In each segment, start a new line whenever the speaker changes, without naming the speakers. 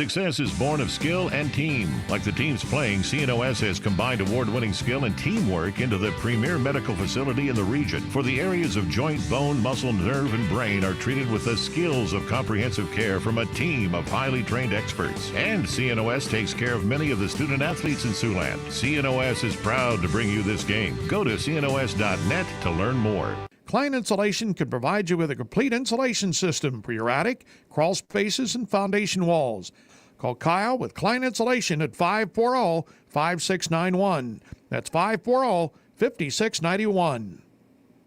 Success is born of skill and team. Like the teams playing, CNOS has combined award-winning skill and teamwork into the premier medical facility in the region. For the areas of joint, bone, muscle, nerve, and brain are treated with the skills of comprehensive care from a team of highly trained experts. And CNOS takes care of many of the student athletes in Siouxland. CNOS is proud to bring you this game. Go to cnos.net to learn more.
Klein Insulation can provide you with a complete insulation system for your attic, crawl spaces, and foundation walls. Call Kyle with Klein Insulation at 540-5691. That's 540-5691.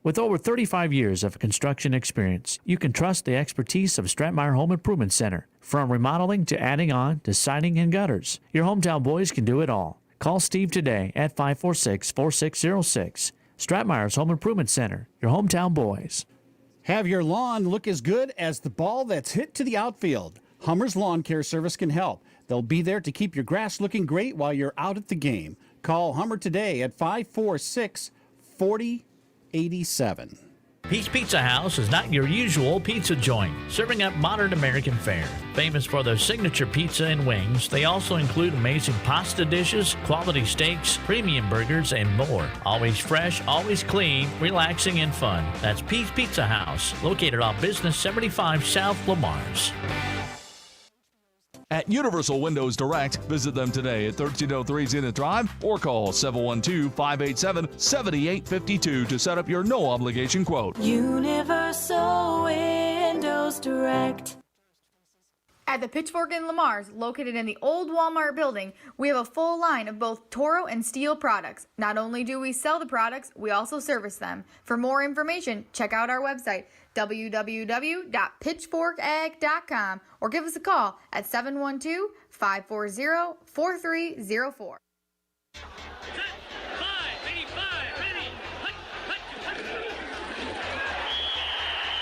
With over 35 years of construction experience, you can trust the expertise of Stratmeyer Home Improvement Center. From remodeling to adding on to siding and gutters, your hometown boys can do it all. Call Steve today at 546-4606. Stratmeyer's Home Improvement Center, your hometown boys.
Have your lawn look as good as the ball that's hit to the outfield. Hummer's Lawn Care Service can help. They'll be there to keep your grass looking great while you're out at the game. Call Hummer today at 546-4087.
Pete's Pizza House is not your usual pizza joint, serving up modern American fare. Famous for their signature pizza and wings, they also include amazing pasta dishes, quality steaks, premium burgers, and more. Always fresh, always clean, relaxing, and fun. That's Pete's Pizza House, located off Business 75 South Lamar's.
At Universal Windows Direct, visit them today at 1303 Zenith Drive or call 712-587-7852 to set up your no-obligation quote.
Universal Windows Direct.
At the Pitchfork in Lamar's, located in the old Walmart building, we have a full line of both Toro and Steel products. Not only do we sell the products, we also service them. For more information, check out our website, www.pitchforkag.com, or give us a call at 712-540-4304.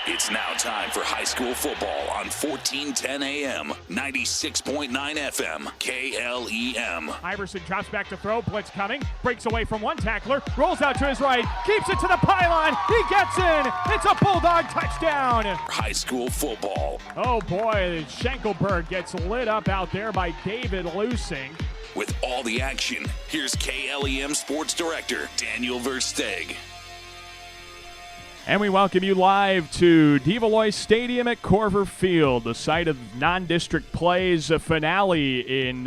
It's now time for high school football on 1410 AM, 96.9 FM, KLEM.
Iverson drops back to throw, blitz coming, breaks away from one tackler, rolls out to his right, keeps it to the pylon, he gets in, it's a Bulldog touchdown.
High school football.
Oh boy, Schenkelberg gets lit up out there by David Lusing.
With all the action, here's KLEM Sports Director Daniel Versteeg.
And we welcome you live to Devalois Stadium at Corver Field, the site of non-district plays finale in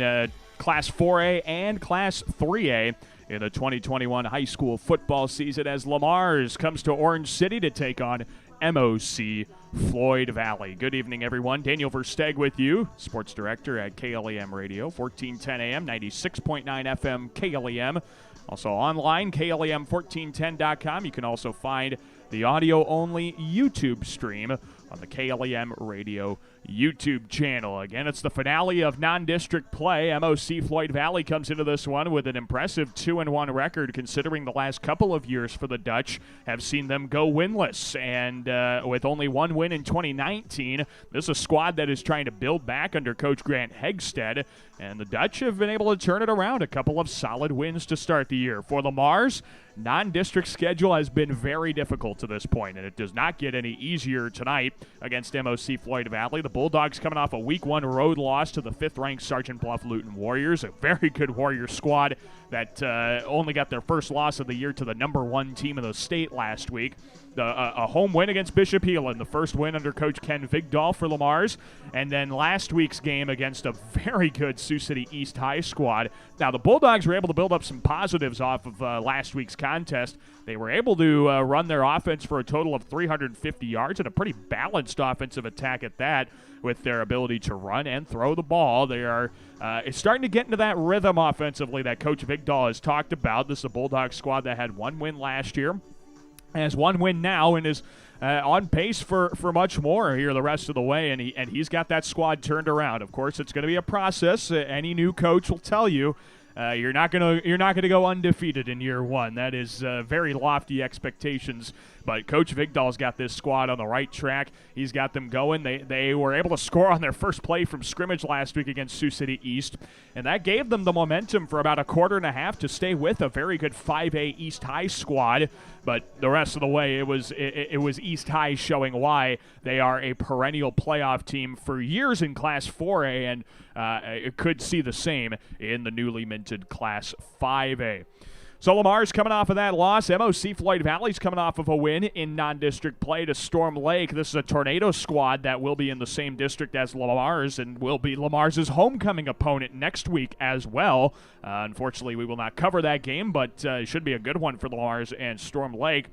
Class 4A and Class 3A in the 2021 high school football season as Lamar's comes to Orange City to take on MOC-Floyd Valley. Good evening, everyone. Daniel Versteeg with you, Sports Director at KLEM Radio, 1410 AM, 96.9 FM, KLEM. Also online, KLEM1410.com. You can also find the audio-only YouTube stream on the KLEM Radio YouTube channel. Again, it's the finale of non-district play. MOC-Floyd Valley comes into this one with an impressive 2-1 record, considering the last couple of years for the Dutch have seen them go winless. And with only one win in 2019, this is a squad that is trying to build back under Coach Grant Hegstead. And the Dutch have been able to turn it around. A couple of solid wins to start the year. For the Mars, non-district schedule has been very difficult to this point, and it does not get any easier tonight against MOC-Floyd Valley. The Bulldogs coming off a Week 1 road loss to the 5th-ranked Sergeant Bluff Luton Warriors, a very good Warrior squad that only got their first loss of the year to the number 1 team in the state last week. A home win against Bishop Heelan, the first win under Coach Ken Vigdahl for Lamar's, and then last week's game against a very good Sioux City East High squad. Now, the Bulldogs were able to build up some positives off of last week's contest. They were able to run their offense for a total of 350 yards and a pretty balanced offensive attack at that, with their ability to run and throw the ball. They are starting to get into that rhythm offensively that Coach Vigdahl has talked about. This is a Bulldog squad that had one win last year, has one win now, and is on pace for much more here the rest of the way, and he's got that squad turned around. Of course, it's going to be a process. Any new coach will tell you you're not gonna go undefeated in year one. That is very lofty expectations But Coach Vigdahl's got this squad on the right track. He's got them going. They were able to score on their first play from scrimmage last week against Sioux City East, and that gave them the momentum for about a quarter and a half to stay with a very good 5A East High squad. But the rest of the way, it was East High showing why they are a perennial playoff team for years in Class 4A, and it could see the same in the newly minted Class 5A. So Lamar's coming off of that loss. MOC-Floyd Valley's coming off of a win in non-district play to Storm Lake. This is a Tornado squad that will be in the same district as Lamar's and will be Lamar's homecoming opponent next week as well. Unfortunately, we will not cover that game, but it should be a good one for Lamar's and Storm Lake.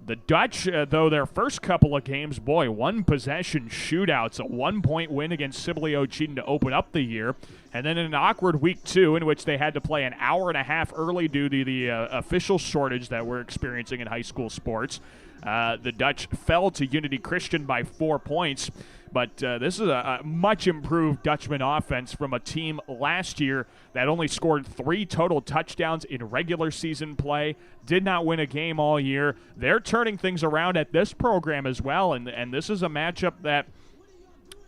The Dutch, though, their first couple of games, boy, one-possession shootouts, a 1-point win against Sibley Ocheyedan to open up the year, and then an awkward week 2 in which they had to play an hour and a half early due to the official shortage that we're experiencing in high school sports. The Dutch fell to Unity Christian by 4 points, but this is a much improved Dutchman offense from a team last year that only scored 3 total touchdowns in regular season play, did not win a game all year. They're turning things around at this program as well, and this is a matchup that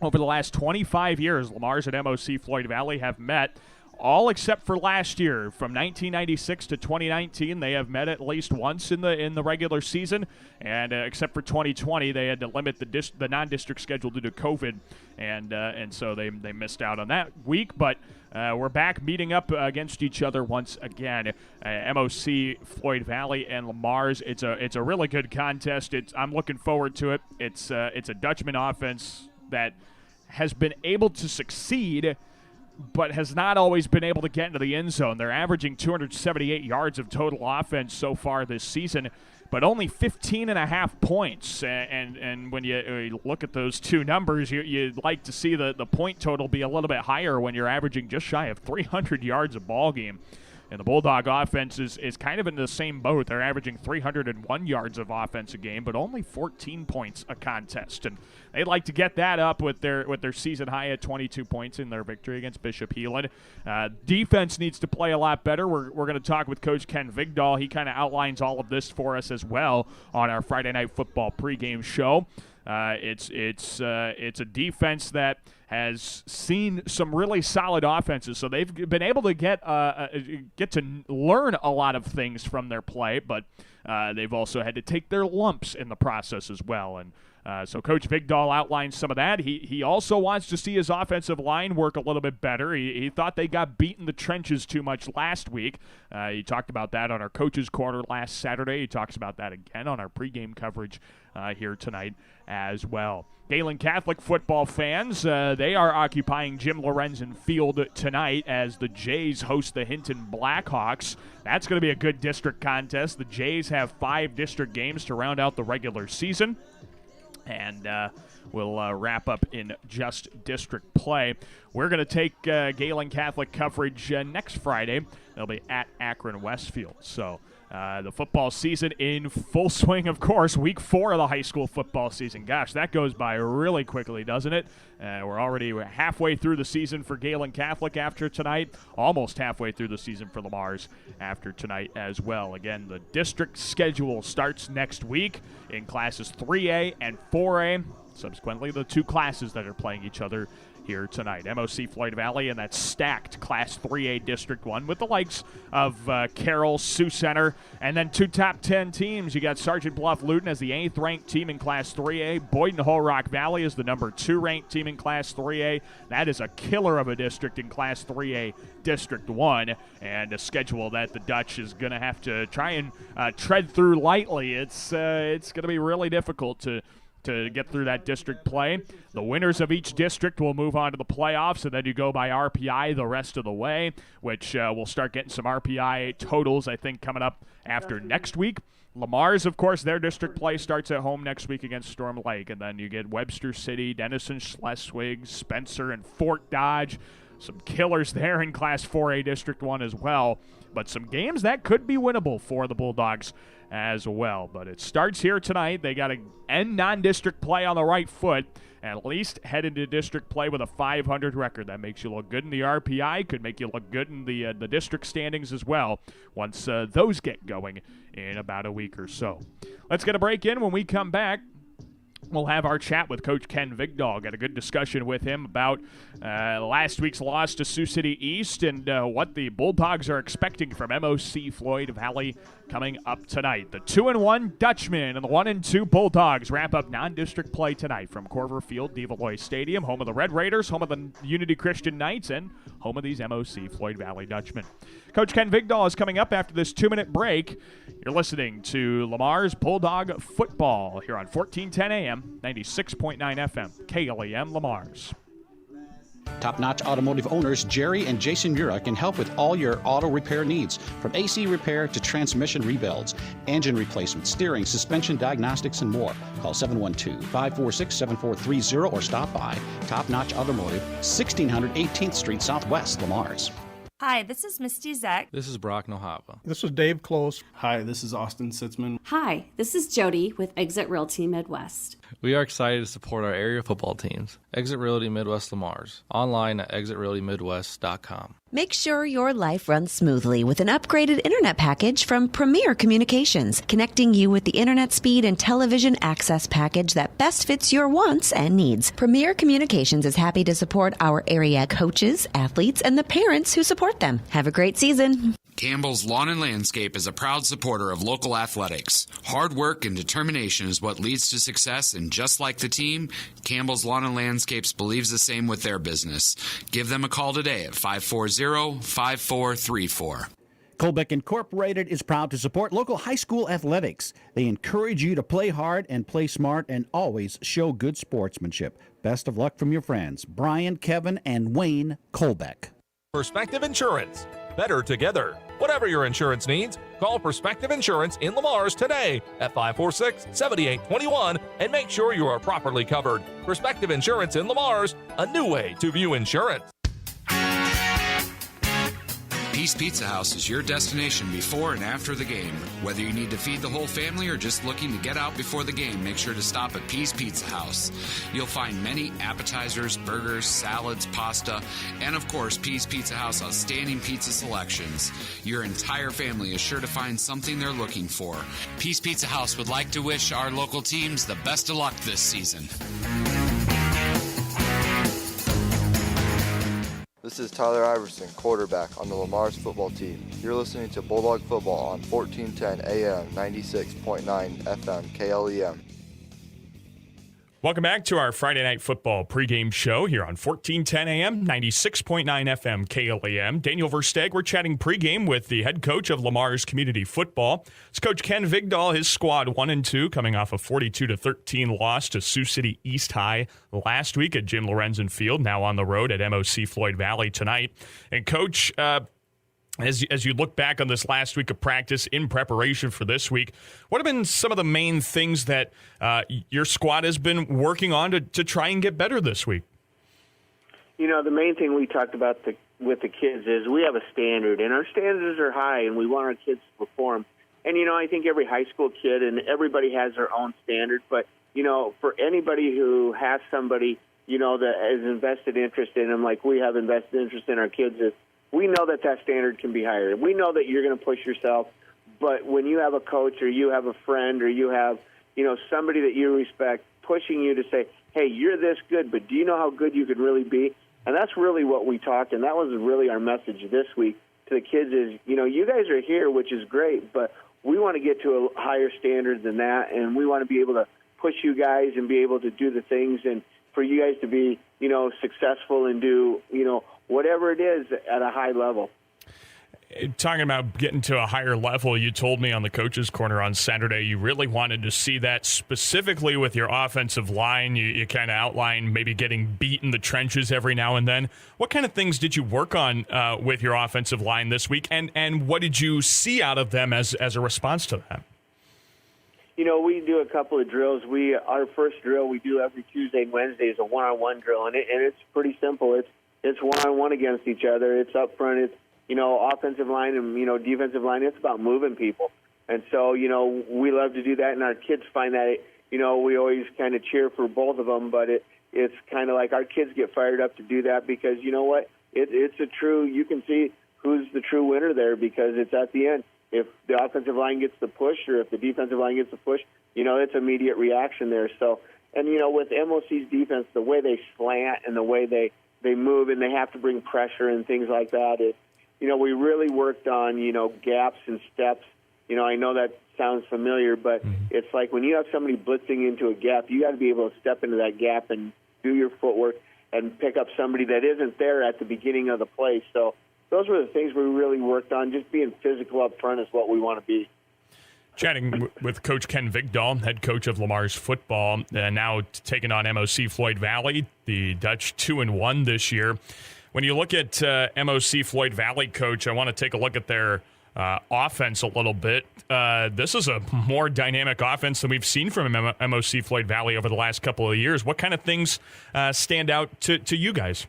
over the last 25 years, Lamar's and MOC-Floyd Valley have met, all except for last year. From 1996 to 2019, they have met at least once in the regular season, and except for 2020, they had to limit the non-district schedule due to COVID, and so they missed out on that week. But we're back meeting up against each other once again. MOC-Floyd Valley and Lamar's. It's a really good contest. I'm looking forward to it. It's a Dutchman offense that has been able to succeed, but has not always been able to get into the end zone. They're averaging 278 yards of total offense so far this season, but only 15.5 points. And when you look at those two numbers, you'd like to see the point total be a little bit higher when you're averaging just shy of 300 yards a ball game. And the Bulldog offense is kind of in the same boat. They're averaging 301 yards of offense a game, but only 14 points a contest. And they'd like to get that up with their season high at 22 points in their victory against Bishop Heelan. Defense needs to play a lot better. We're going to talk with Coach Ken Vigdahl. He kind of outlines all of this for us as well on our Friday Night Football pregame show. It's a defense that has seen some really solid offenses, so they've been able to get to learn a lot of things from their play, but they've also had to take their lumps in the process as well. And so Coach Vigdahl outlines some of that. He also wants to see his offensive line work a little bit better. He thought they got beat in the trenches too much last week. He talked about that on our Coaches Corner last Saturday. He talks about that again on our pregame coverage here tonight as well. Galen Catholic football fans, they are occupying Jim Lorenzen Field tonight as the Jays host the Hinton Blackhawks. That's going to be a good district contest. The Jays have 5 district games to round out the regular season, and we'll wrap up in just district play. We're going to take Galen Catholic coverage next Friday. They'll be at Akron Westfield. So the football season in full swing, of course. Week 4 of the high school football season. Gosh, that goes by really quickly, doesn't it? We're already halfway through the season for Galen Catholic after tonight. Almost halfway through the season for Lamar's after tonight as well. Again, the district schedule starts next week in classes 3A and 4A. Subsequently, the 2 classes that are playing each other here tonight. MOC-Floyd Valley and that stacked Class 3A District 1 with the likes of Carroll, Sioux Center, and then 2 top 10 teams. You got Sergeant Bluff Luton as the 8th ranked team in Class 3A. Boyden Hull Rock Valley is the number 2 ranked team in Class 3A. That is a killer of a district in Class 3A District 1, and a schedule that the Dutch is going to have to try and tread through lightly. It's going to be really difficult to get through that district play. The winners of each district will move on to the playoffs, and then you go by RPI the rest of the way, which we'll start getting some RPI totals, I think, coming up after next week. Lamar's, of course, their district play starts at home next week against Storm Lake, and then you get Webster City, Denison, Schleswig, Spencer, and Fort Dodge. Some killers there in Class 4A District 1 as well, but some games that could be winnable for the Bulldogs as well. But it starts here tonight. They got to end non-district play on the right foot at least head into district play with a 500 record. That makes you look good in the RPI, could make you look good in the district standings as well once those get going in about a week or so. Let's get a break in. When we come back, we'll have our chat with Coach Ken Vigdahl. Got a good discussion with him about last week's loss to Sioux City East and what the Bulldogs are expecting from MOC-Floyd Valley coming up tonight. The 2-1 Dutchmen and the 1-2 Bulldogs wrap up non-district play tonight from Corver Field, DeValois Stadium, home of the Red Raiders, home of the Unity Christian Knights, and home of these MOC-Floyd Valley Dutchmen. Coach Ken Vigdahl is coming up after this 2-minute break. You're listening to Lamar's Bulldog Football here on 1410 AM, 96.9 FM, KLEM Lamar's.
Top-notch automotive owners Jerry and Jason Mura can help with all your auto repair needs, from AC repair to transmission rebuilds, engine replacement, steering, suspension diagnostics, and more. Call 712-546-7430 or stop by Top-Notch Automotive, 1600 18th Street Southwest, Lamar's.
Hi, this is Misty Zek.
This is Brock Nohava.
This is Dave Close.
Hi, this is Austin Sitzman.
Hi, this is Jody with Exit Realty Midwest.
We are excited to support our area football teams. Exit Realty Midwest Lamar's. Online at exitrealtymidwest.com.
Make sure your life runs smoothly with an upgraded internet package from Premier Communications, connecting you with the internet speed and television access package that best fits your wants and needs. Premier Communications is happy to support our area coaches, athletes, and the parents who support them. Have a great season.
Campbell's Lawn and Landscape is a proud supporter of local athletics. Hard work and determination is what leads to success, and just like the team, Campbell's Lawn and Landscapes believes the same with their business. Give them a call today at 540-5434.
Colbeck Incorporated is proud to support local high school athletics. They encourage you to play hard and play smart and always show good sportsmanship. Best of luck from your friends, Brian, Kevin, and Wayne Colbeck.
Perspective Insurance. Better together. Whatever your insurance needs, call Perspective Insurance in Lamar's today at 546-7821 and make sure you are properly covered. Perspective Insurance in Lamar's, a new way to view insurance.
Peace Pizza House is your destination before and after the game. Whether you need to feed the whole family or just looking to get out before the game, make sure to stop at Peace Pizza House. You'll find many appetizers, burgers, salads, pasta, and of course, Peace Pizza House outstanding pizza selections. Your entire family is sure to find something they're looking for. Peace Pizza House would like to wish our local teams the best of luck this season.
This is Tyler Iverson, quarterback on the Lamar's football team. You're listening to Bulldog Football on 1410 AM, 96.9 FM, KLEM.
Welcome back to our Friday Night Football pregame show here on 1410 AM, 96.9 FM, KLEM. Daniel Versteg, we're chatting pregame with the head coach of Lamar's Community Football. It's Coach Ken Vigdahl, his squad 1-2, coming off a 42-13 loss to Sioux City East High last week at Jim Lorenzen Field, now on the road at MOC-Floyd Valley tonight. And Coach, as you look back on this last week of practice in preparation for this week, what have been some of the main things that your squad has been working on to try and get better this week?
You know, the main thing we talked about with the kids is we have a standard, and our standards are high, and we want our kids to perform. And, you know, I think every high school kid and everybody has their own standard, but, you know, for anybody who has somebody, you know, that has invested interest in them, like we have invested interest in our kids, is we know that standard can be higher. We know that you're going to push yourself, but when you have a coach or you have a friend or you have, you know, somebody that you respect pushing you to say, hey, you're this good, but do you know how good you could really be? And that's really what we talked, and that was really our message this week to the kids is, you know, you guys are here, which is great, but we want to get to a higher standard than that, and we want to be able to push you guys and be able to do the things and for you guys to be, you know, successful and do, you know, whatever it is at a high level.
Talking about getting to a higher level, you told me on the Coach's Corner on Saturday you really wanted to see that specifically with your offensive line. You kind of outlined maybe getting beat in the trenches every now and then. What kind of things did you work on with your offensive line this week, and what did you see out of them as a response to that?
You know, we do a couple of drills. Our first drill we do every Tuesday and Wednesday is a one-on-one drill, and it's pretty simple. It's one-on-one against each other. It's up front. It's, you know, offensive line and, you know, defensive line. It's about moving people. And so, you know, we love to do that, and our kids find that, you know, we always kind of cheer for both of them, but it's kind of like our kids get fired up to do that because you know what? It's a true. You can see who's the true winner there because it's at the end. If the offensive line gets the push or if the defensive line gets the push, it's immediate reaction there. So, and with MOC's defense, the way they slant and the way they move and they have to bring pressure and things like that, we really worked on, gaps and steps. I know that sounds familiar, but it's like when you have somebody blitzing into a gap, you got to be able to step into that gap and do your footwork and pick up somebody that isn't there at the beginning of the play. So those were the things we really worked on. Just being physical up front is what we want to be.
Chatting with Coach Ken Vigdahl, head coach of Lamar's football, now taking on MOC-Floyd Valley, the Dutch 2-1 this year. When you look at MOC-Floyd Valley, Coach, I want to take a look at their offense a little bit. This is a more dynamic offense than we've seen from MOC-Floyd Valley over the last couple of years. What kind of things stand out to you guys?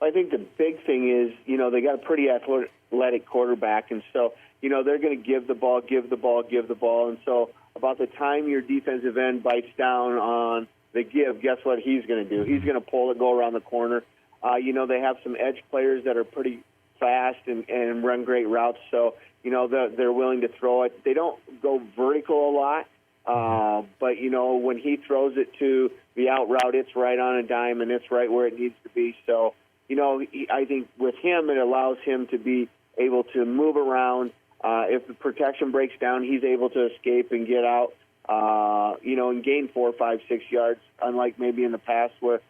I think the big thing is, they got a pretty athletic quarterback, and so, they're going to give the ball. And so about the time your defensive end bites down on the give, guess what he's going to do? He's going to pull it, go around the corner. They have some edge players that are pretty fast and run great routes, so they're willing to throw it. They don't go vertical a lot, but when he throws it to the out route, it's right on a dime and it's right where it needs to be. So I think with him it allows him to be able to move around. If the protection breaks down, he's able to escape and get out, and gain 4, 5, 6 yards, unlike maybe in the past where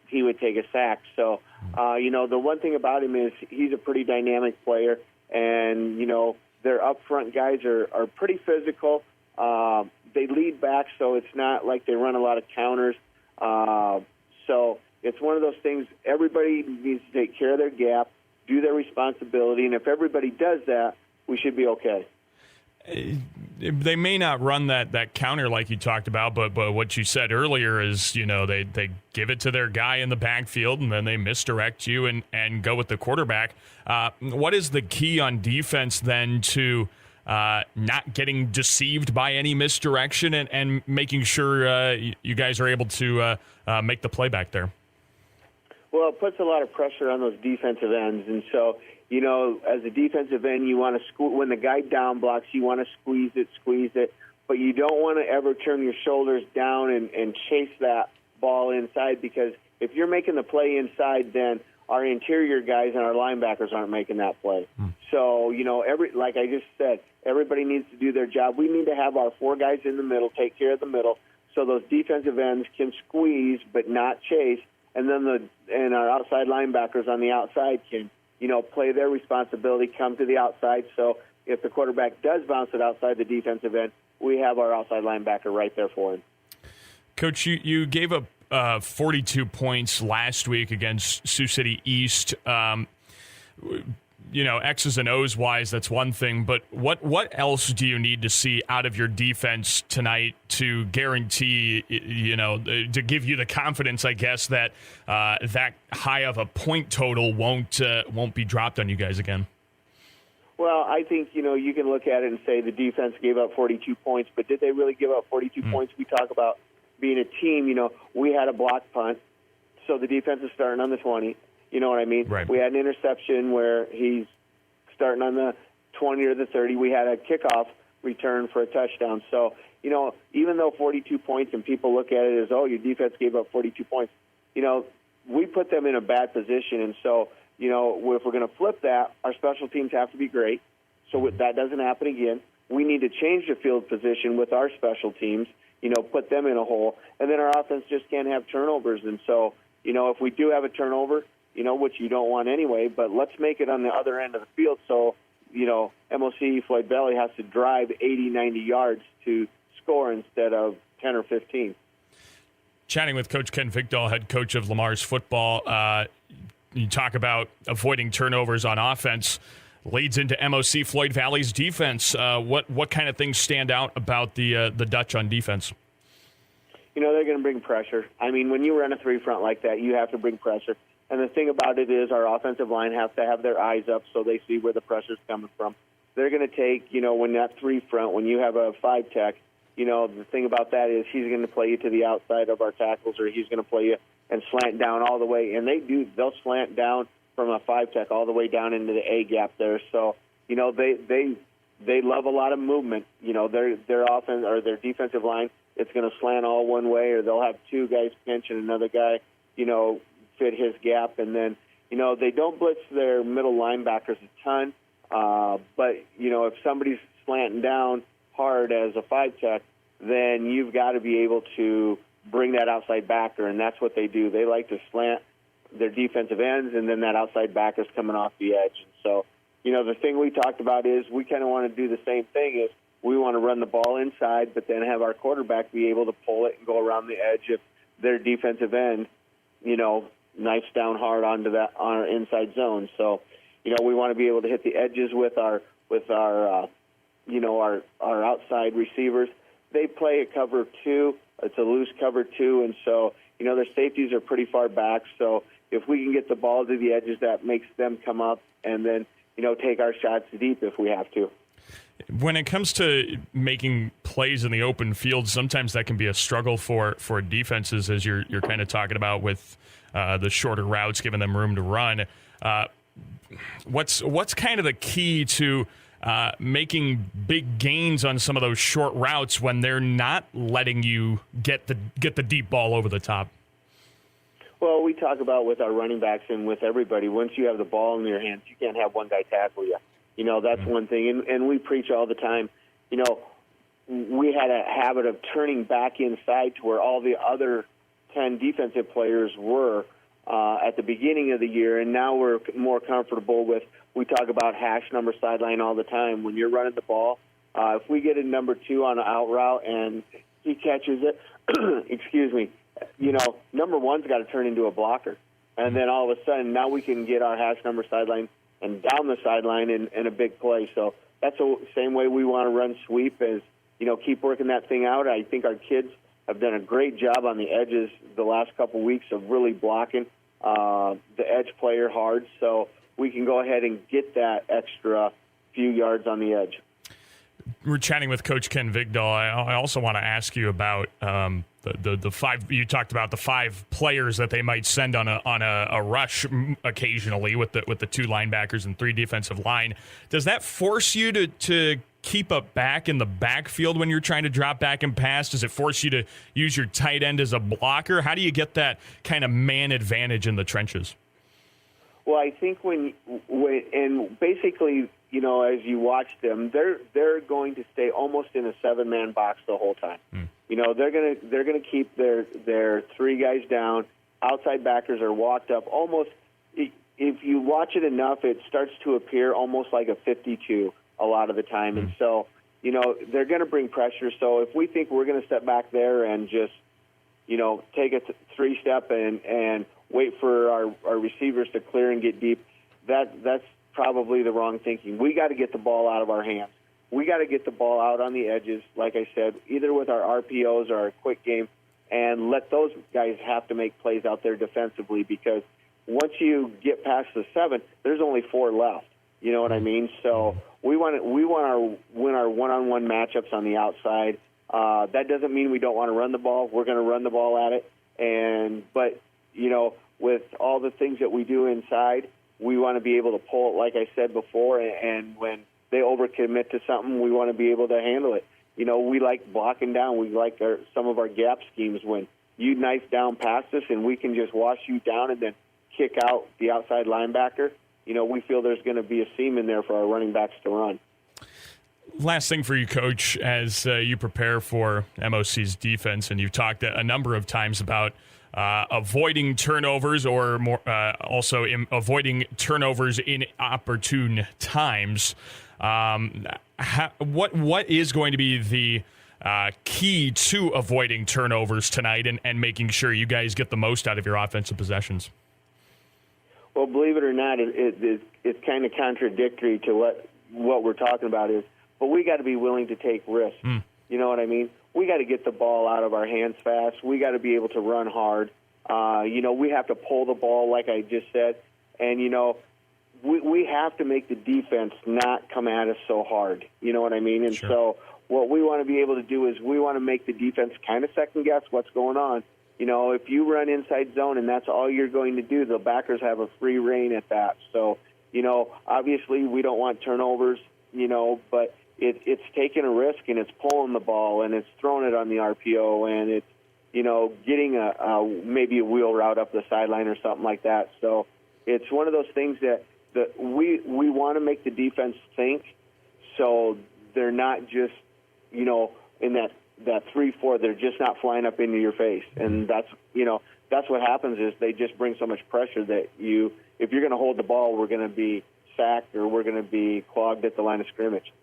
he would take a sack. So, the one thing about him is he's a pretty dynamic player, and, their up front guys are pretty physical. They lead back, so it's not like they run a lot of counters. So it's one of those things, everybody needs to take care of their gap, do their responsibility, and if everybody does that, we should be okay.
They may not run that counter like you talked about, but what you said earlier is, they give it to their guy in the backfield and then they misdirect you and go with the quarterback. What is the key on defense then to not getting deceived by any misdirection and making sure you guys are able to make the play back there?
Well, it puts a lot of pressure on those defensive ends, and so as a defensive end, you want to when the guy down blocks, you want to squeeze it, but you don't want to ever turn your shoulders down and chase that ball inside, because if you're making the play inside, then our interior guys and our linebackers aren't making that play. So, like I just said, everybody needs to do their job. We need to have our 4 guys in the middle take care of the middle so those defensive ends can squeeze but not chase, and then our outside linebackers on the outside can play their responsibility, come to the outside. So if the quarterback does bounce it outside the defensive end, we have our outside linebacker right there for him.
Coach, you gave up 42 points last week against Sioux City East. X's and O's wise, that's one thing, but what else do you need to see out of your defense tonight to guarantee, to give you the confidence, I guess, that that high of a point total won't be dropped on you guys again?
Well, I think, you can look at it and say the defense gave up 42 points, but did they really give up 42 points? We talk about being a team. We had a block punt, so the defense is starting on the 20. You know what I mean?
Right.
We had an interception where he's starting on the 20 or the 30. We had a kickoff return for a touchdown. So, even though 42 points and people look at it as, oh, your defense gave up 42 points, we put them in a bad position. And so, if we're going to flip that, our special teams have to be great. So that doesn't happen again. We need to change the field position with our special teams, put them in a hole. And then our offense just can't have turnovers. And so, if we do have a turnover, which you don't want anyway, but let's make it on the other end of the field so, MOC-Floyd Valley has to drive 80, 90 yards to score instead of 10 or 15.
Chatting with Coach Ken Vigdahl, head coach of Lamar's football. You talk about avoiding turnovers on offense. Leads into MOC-Floyd Valley's defense. What kind of things stand out about the Dutch on defense?
They're going to bring pressure. I mean, when you run a 3-front like that, you have to bring pressure. And the thing about it is our offensive line has to have their eyes up so they see where the pressure's coming from. They're going to take, when that 3-front, when you have a 5-tech, the thing about that is he's going to play you to the outside of our tackles, or he's going to play you and slant down all the way. And they'll slant down from a 5-tech all the way down into the A gap there. So, they love a lot of movement. Their offense or their defensive line, it's going to slant all one way, or they'll have two guys pinch and another guy, fit his gap. And then, they don't blitz their middle linebackers a ton. But, if somebody's slanting down hard as a 5-tech, then you've got to be able to bring that outside backer, and that's what they do. They like to slant their defensive ends, and then that outside backer's coming off the edge. And so, the thing we talked about is we kind of want to do the same thing. Is we want to run the ball inside, but then have our quarterback be able to pull it and go around the edge if their defensive end, knifes down hard onto that on our inside zone. So, we want to be able to hit the edges with our outside receivers. They play a cover 2. It's a loose cover 2, and so, their safeties are pretty far back. So if we can get the ball to the edges, that makes them come up and then, take our shots deep if we have to.
When it comes to making plays in the open field, sometimes that can be a struggle for defenses, as you're kind of talking about with the shorter routes, giving them room to run. What's kind of the key to making big gains on some of those short routes when they're not letting you get the deep ball over the top?
Well, we talk about with our running backs and with everybody, once you have the ball in your hands, you can't have one guy tackle you. That's one thing. And we preach all the time, we had a habit of turning back inside to where all the other 10 defensive players were at the beginning of the year, and now we're more comfortable with, we talk about hash number sideline all the time. When you're running the ball, if we get a number 2 on an out route and he catches it, excuse me, number 1's got to turn into a blocker. And then all of a sudden, now we can get our hash number sideline and down the sideline in a big play. So that's the same way we want to run sweep is, keep working that thing out. I think our kids have done a great job on the edges the last couple weeks of really blocking the edge player hard. So we can go ahead and get that extra few yards on the edge.
We're chatting with Coach Ken Vigdahl. I also want to ask you about the 5. You talked about the 5 players that they might send on a rush occasionally with the 2 linebackers and 3 defensive line. Does that force you to keep a back in the backfield when you're trying to drop back and pass? Does it force you to use your tight end as a blocker? How do you get that kind of man advantage in the trenches?
Well, I think when and basically, as you watch them, they're going to stay almost in a 7-man box the whole time. They're gonna keep their 3 guys down. Outside backers are walked up almost. If you watch it enough, it starts to appear almost like a 52 a lot of the time. And so, they're going to bring pressure. So if we think we're going to step back there and just, take a 3-step and wait for our receivers to clear and get deep, that's probably the wrong thinking. We got to get the ball out of our hands. We got to get the ball out on the edges, like I said, either with our RPOs or our quick game, and let those guys have to make plays out there defensively, because once you get past the 7, there's only 4 left. You know what I mean? So we want to win our one-on-one matchups on the outside. That doesn't mean we don't want to run the ball. We're going to run the ball at it. But with all the things that we do inside, we want to be able to pull it, like I said before, and when they overcommit to something, we want to be able to handle it. We like blocking down. We like some of our gap schemes when you knife down past us and we can just wash you down and then kick out the outside linebacker. We feel there's going to be a seam in there for our running backs to run.
Last thing for you, Coach, as you prepare for MOC's defense, and you've talked a number of times about avoiding turnovers, or more also avoiding turnovers in opportune times. What is going to be the key to avoiding turnovers tonight and making sure you guys get the most out of your offensive possessions?
Well, believe it or not, it's kind of contradictory to what we're talking about but we got to be willing to take risks. You know what I mean? We got to get the ball out of our hands fast. We got to be able to run hard. We have to pull the ball, like I just said. And, we have to make the defense not come at us so hard. You know what I mean? And so what we want to be able to do is we want to make the defense kind of second-guess what's going on. If you run inside zone and that's all you're going to do, the backers have a free reign at that. So, obviously we don't want turnovers, but it's taking a risk and it's pulling the ball and it's throwing it on the RPO and it's, getting maybe a wheel route up the sideline or something like that. So it's one of those things that we want to make the defense think so they're not just, in that 3-4, they're just not flying up into your face. And that's what happens is they just bring so much pressure that if you're going to hold the ball, we're going to be sacked or we're going to be clogged at the line of scrimmage.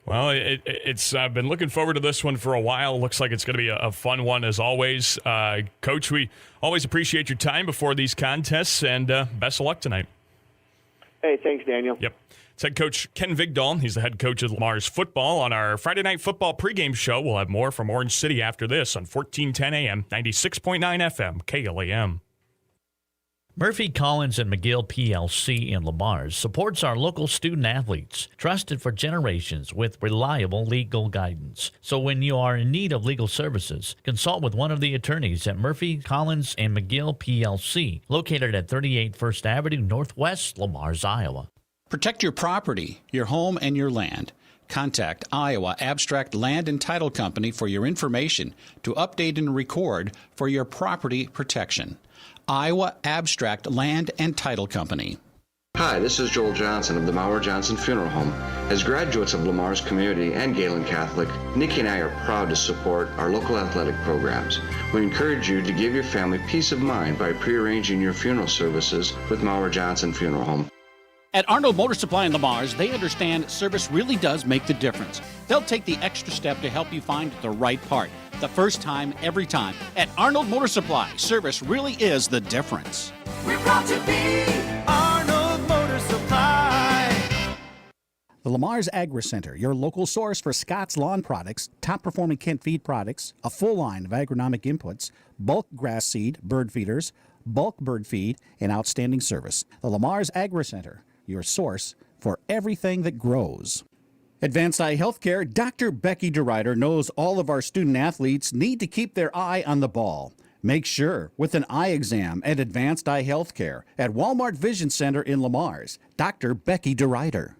Well, it's I've been looking forward to this one for a while. Looks like it's going to be a fun one as always. Coach, we always appreciate your time before these contests, and best of luck tonight.
Hey, thanks, Daniel.
Yep. It's head coach Ken Vigdahl. He's the head coach of Lamar's football. On our Friday Night Football pregame show, we'll have more from Orange City after this on 1410 AM, 96.9 FM, KLEM.
Murphy, Collins, and McGill PLC in Lamar's supports our local student athletes, trusted for generations with reliable legal guidance. So when you are in need of legal services, consult with one of the attorneys at Murphy, Collins, and McGill PLC, located at 38 First Avenue Northwest, Lamar's, Iowa.
Protect your property, your home, and your land. Contact Iowa Abstract Land and Title Company for your information to update and record for your property protection. Iowa Abstract Land and Title Company.
Hi, this is Joel Johnson of the Mauer Johnson Funeral Home. As graduates of Lamar's community and Galen Catholic, Nikki and I are proud to support our local athletic programs. We encourage you to give your family peace of mind by prearranging your funeral services with Mauer Johnson Funeral Home.
At Arnold Motor Supply in Lamar's, they understand service really does make the difference. They'll take the extra step to help you find the right part. The first time, every time. At Arnold Motor Supply, service really is the difference.
We're proud to be Arnold Motor Supply.
The Lamar's Agri Center, your local source for Scott's Lawn products, top-performing Kent feed products, a full line of agronomic inputs, bulk grass seed, bird feeders, bulk bird feed, and outstanding service. The Lamar's Agri Center, your source for everything that grows. Advanced Eye Healthcare, Dr. Becky DeRuyter knows all of our student athletes need to keep their eye on the ball. Make sure with an eye exam at Advanced Eye Healthcare at Walmart Vision Center in Lamar's. Dr. Becky DeRuyter.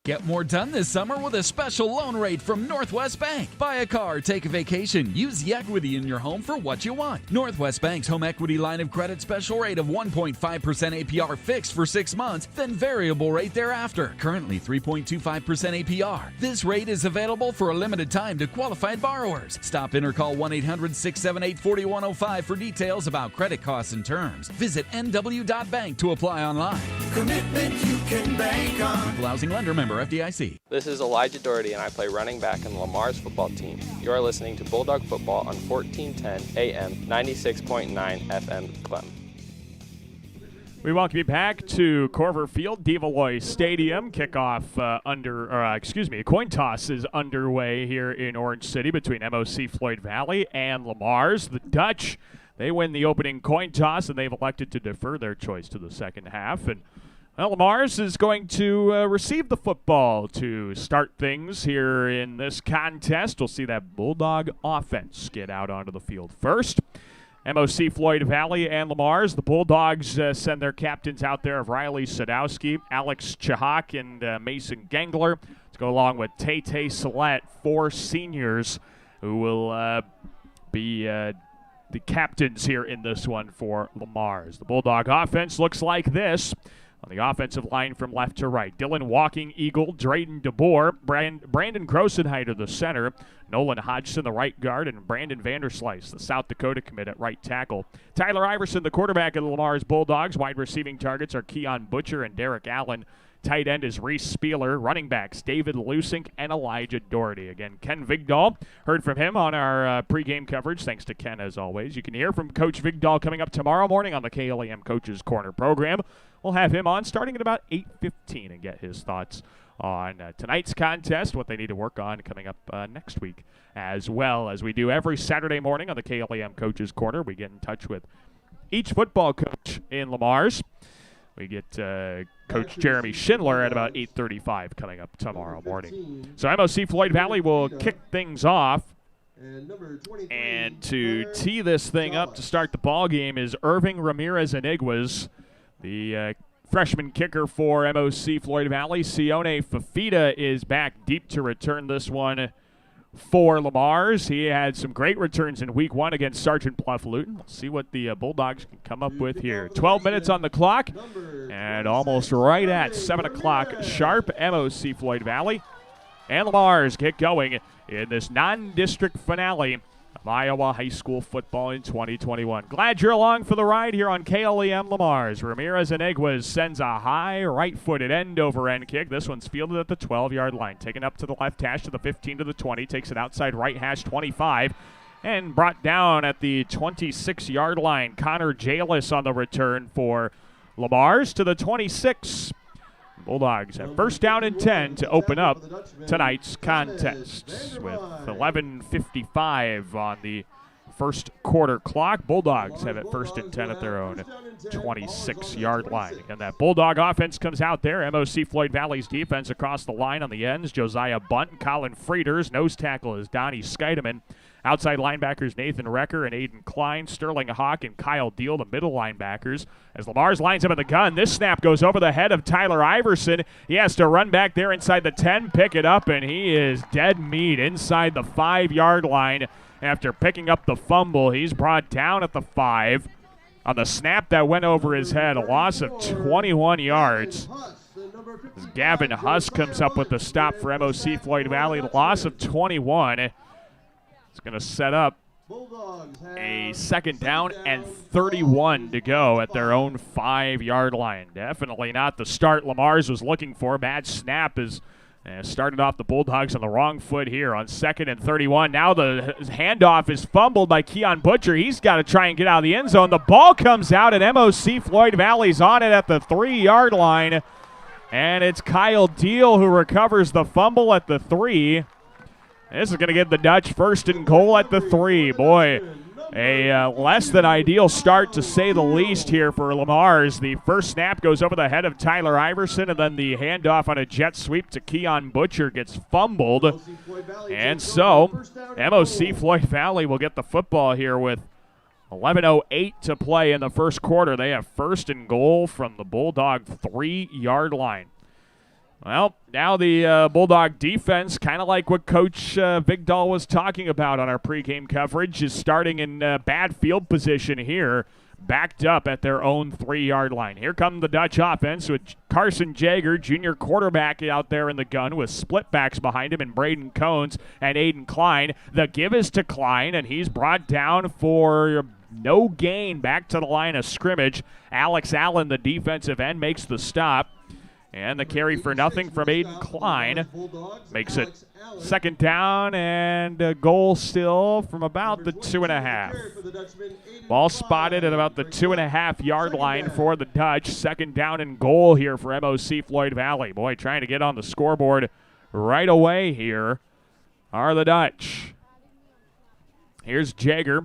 Get more done this summer with a special loan rate from Northwest Bank. Buy a car, take a vacation, use the equity in your home for what you want. Northwest Bank's home equity line of credit special rate of 1.5% APR fixed for 6 months, then variable rate thereafter. Currently 3.25% APR. This rate is available for a limited time to qualified borrowers. Stop in or call 1-800-678-4105 for details about credit costs and terms. Visit nw.bank to apply online.
Commitment you can bank on.
Equal housing lender, member FDIC.
This is Elijah Doherty, and I play running back in Lamar's football team. You are listening to Bulldog Football on 1410 AM, 96.9 FM Clem.
We welcome you back to Corver Field, Devaloy Stadium. Kickoff a coin toss is underway here in Orange City between MOC-Floyd Valley and Lamar's. The Dutch, they win the opening coin toss, and they've elected to defer their choice to the second half. And Lamar's is going to receive the football to start things here in this contest. We'll see that Bulldog offense get out onto the field first. MOC-Floyd Valley and Lamar's. The Bulldogs send their captains out there of Riley Sadowski, Alex Chahak, and Mason Gangler to go along with Tay Salette, 4 seniors who will be the captains here in this one for Lamar's. The Bulldog offense looks like this. On the offensive line from left to right, Dylan Walking Eagle, Drayden DeBoer, Brandon Grossenheider, the center, Nolan Hodgson, the right guard, and Brandon Vanderslice, the South Dakota commit at right tackle. Tyler Iverson, the quarterback of the Lamar's Bulldogs. Wide receiving targets are Keon Butcher and Derek Allen. Tight end is Reese Spieler. Running backs, David Lusink and Elijah Doherty. Again, Ken Vigdahl. Heard from him on our pregame coverage. Thanks to Ken, as always. You can hear from Coach Vigdahl coming up tomorrow morning on the KLEM Coaches Corner program. We'll have him on starting at about 8:15 and get his thoughts on tonight's contest, what they need to work on coming up next week, as well as we do every Saturday morning on the KLEM Coaches Corner. We get in touch with each football coach in Lamar's. We get Coach Jeremy Schindler at about 8:35 coming up tomorrow morning. So MOC-Floyd Valley will kick things off. And to tee this thing up to start the ball game is Irving Ramirez-Iniguas, the freshman kicker for MOC-Floyd Valley. Sione Fafita is back deep to return this one for Lamar's. He had some great returns in week 1 against Sergeant Bluff Luton. We'll see what the Bulldogs can come up with here. 12 minutes on the clock, and almost right at 7 o'clock sharp, MOC-Floyd Valley and Lamar's get going in this non-district finale of Iowa high school football in 2021. Glad you're along for the ride here on KLEM Lamar's. Ramirez-Iniguas sends a high right-footed end-over-end kick. This one's fielded at the 12-yard line. Taken up to the left hash to the 15 to the 20. Takes it outside right hash 25. And brought down at the 26-yard line. Connor Jalis on the return for Lamar's to the 26. Bulldogs have first down and 10 to open up tonight's contest with 11:55 on the first quarter clock. Bulldogs have it first and 10 at their own 26-yard line. And that Bulldog offense comes out there. MOC-Floyd Valley's defense across the line on the ends. Josiah Bunt, Colin Frieders. Nose tackle is Donnie Scheidemann. Outside linebackers Nathan Recker and Aiden Klein, Sterling Hawk and Kyle Deal, the middle linebackers. As Lamar's lines up in the gun, this snap goes over the head of Tyler Iverson. He has to run back there inside the 10, pick it up, and he is dead meat inside the 5-yard line. After picking up the fumble, he's brought down at the 5. On the snap that went over his head, a loss of 21 yards. As Gavin Huss comes up with the stop for MOC-Floyd Valley, loss of 21. It's going to set up a second down and 31 to go at their own 5-yard line. Definitely not the start Lamar's was looking for. Bad snap is started off the Bulldogs on the wrong foot here on 2nd and 31. Now the handoff is fumbled by Keon Butcher. He's got to try and get out of the end zone. The ball comes out, and MOC-Floyd Valley's on it at the 3-yard line. And it's Kyle Deal who recovers the fumble at the 3. This is going to give the Dutch first and goal at the 3. Boy, a less than ideal start to say the least here for Lamar's. The first snap goes over the head of Tyler Iverson, and then the handoff on a jet sweep to Keon Butcher gets fumbled. And so MOC-Floyd Valley will get the football here with 11:08 to play in the first quarter. They have first and goal from the Bulldog 3-yard line. Well, now the Bulldog defense, kind of like what Coach Vigdahl was talking about on our pregame coverage, is starting in bad field position here, backed up at their own 3-yard line. Here come the Dutch offense with Carson Jager, junior quarterback, out there in the gun with split backs behind him and Braden Cones and Aiden Klein. The give is to Klein, and he's brought down for no gain back to the line of scrimmage. Alex Allen, the defensive end, makes the stop. And the carry for nothing from Aiden Klein makes it second down and a goal still from about the 2.5. Ball spotted at about the 2.5-yard line for the Dutch. Second down and goal here for MOC-Floyd Valley. Boy, trying to get on the scoreboard right away here are the Dutch. Here's Jager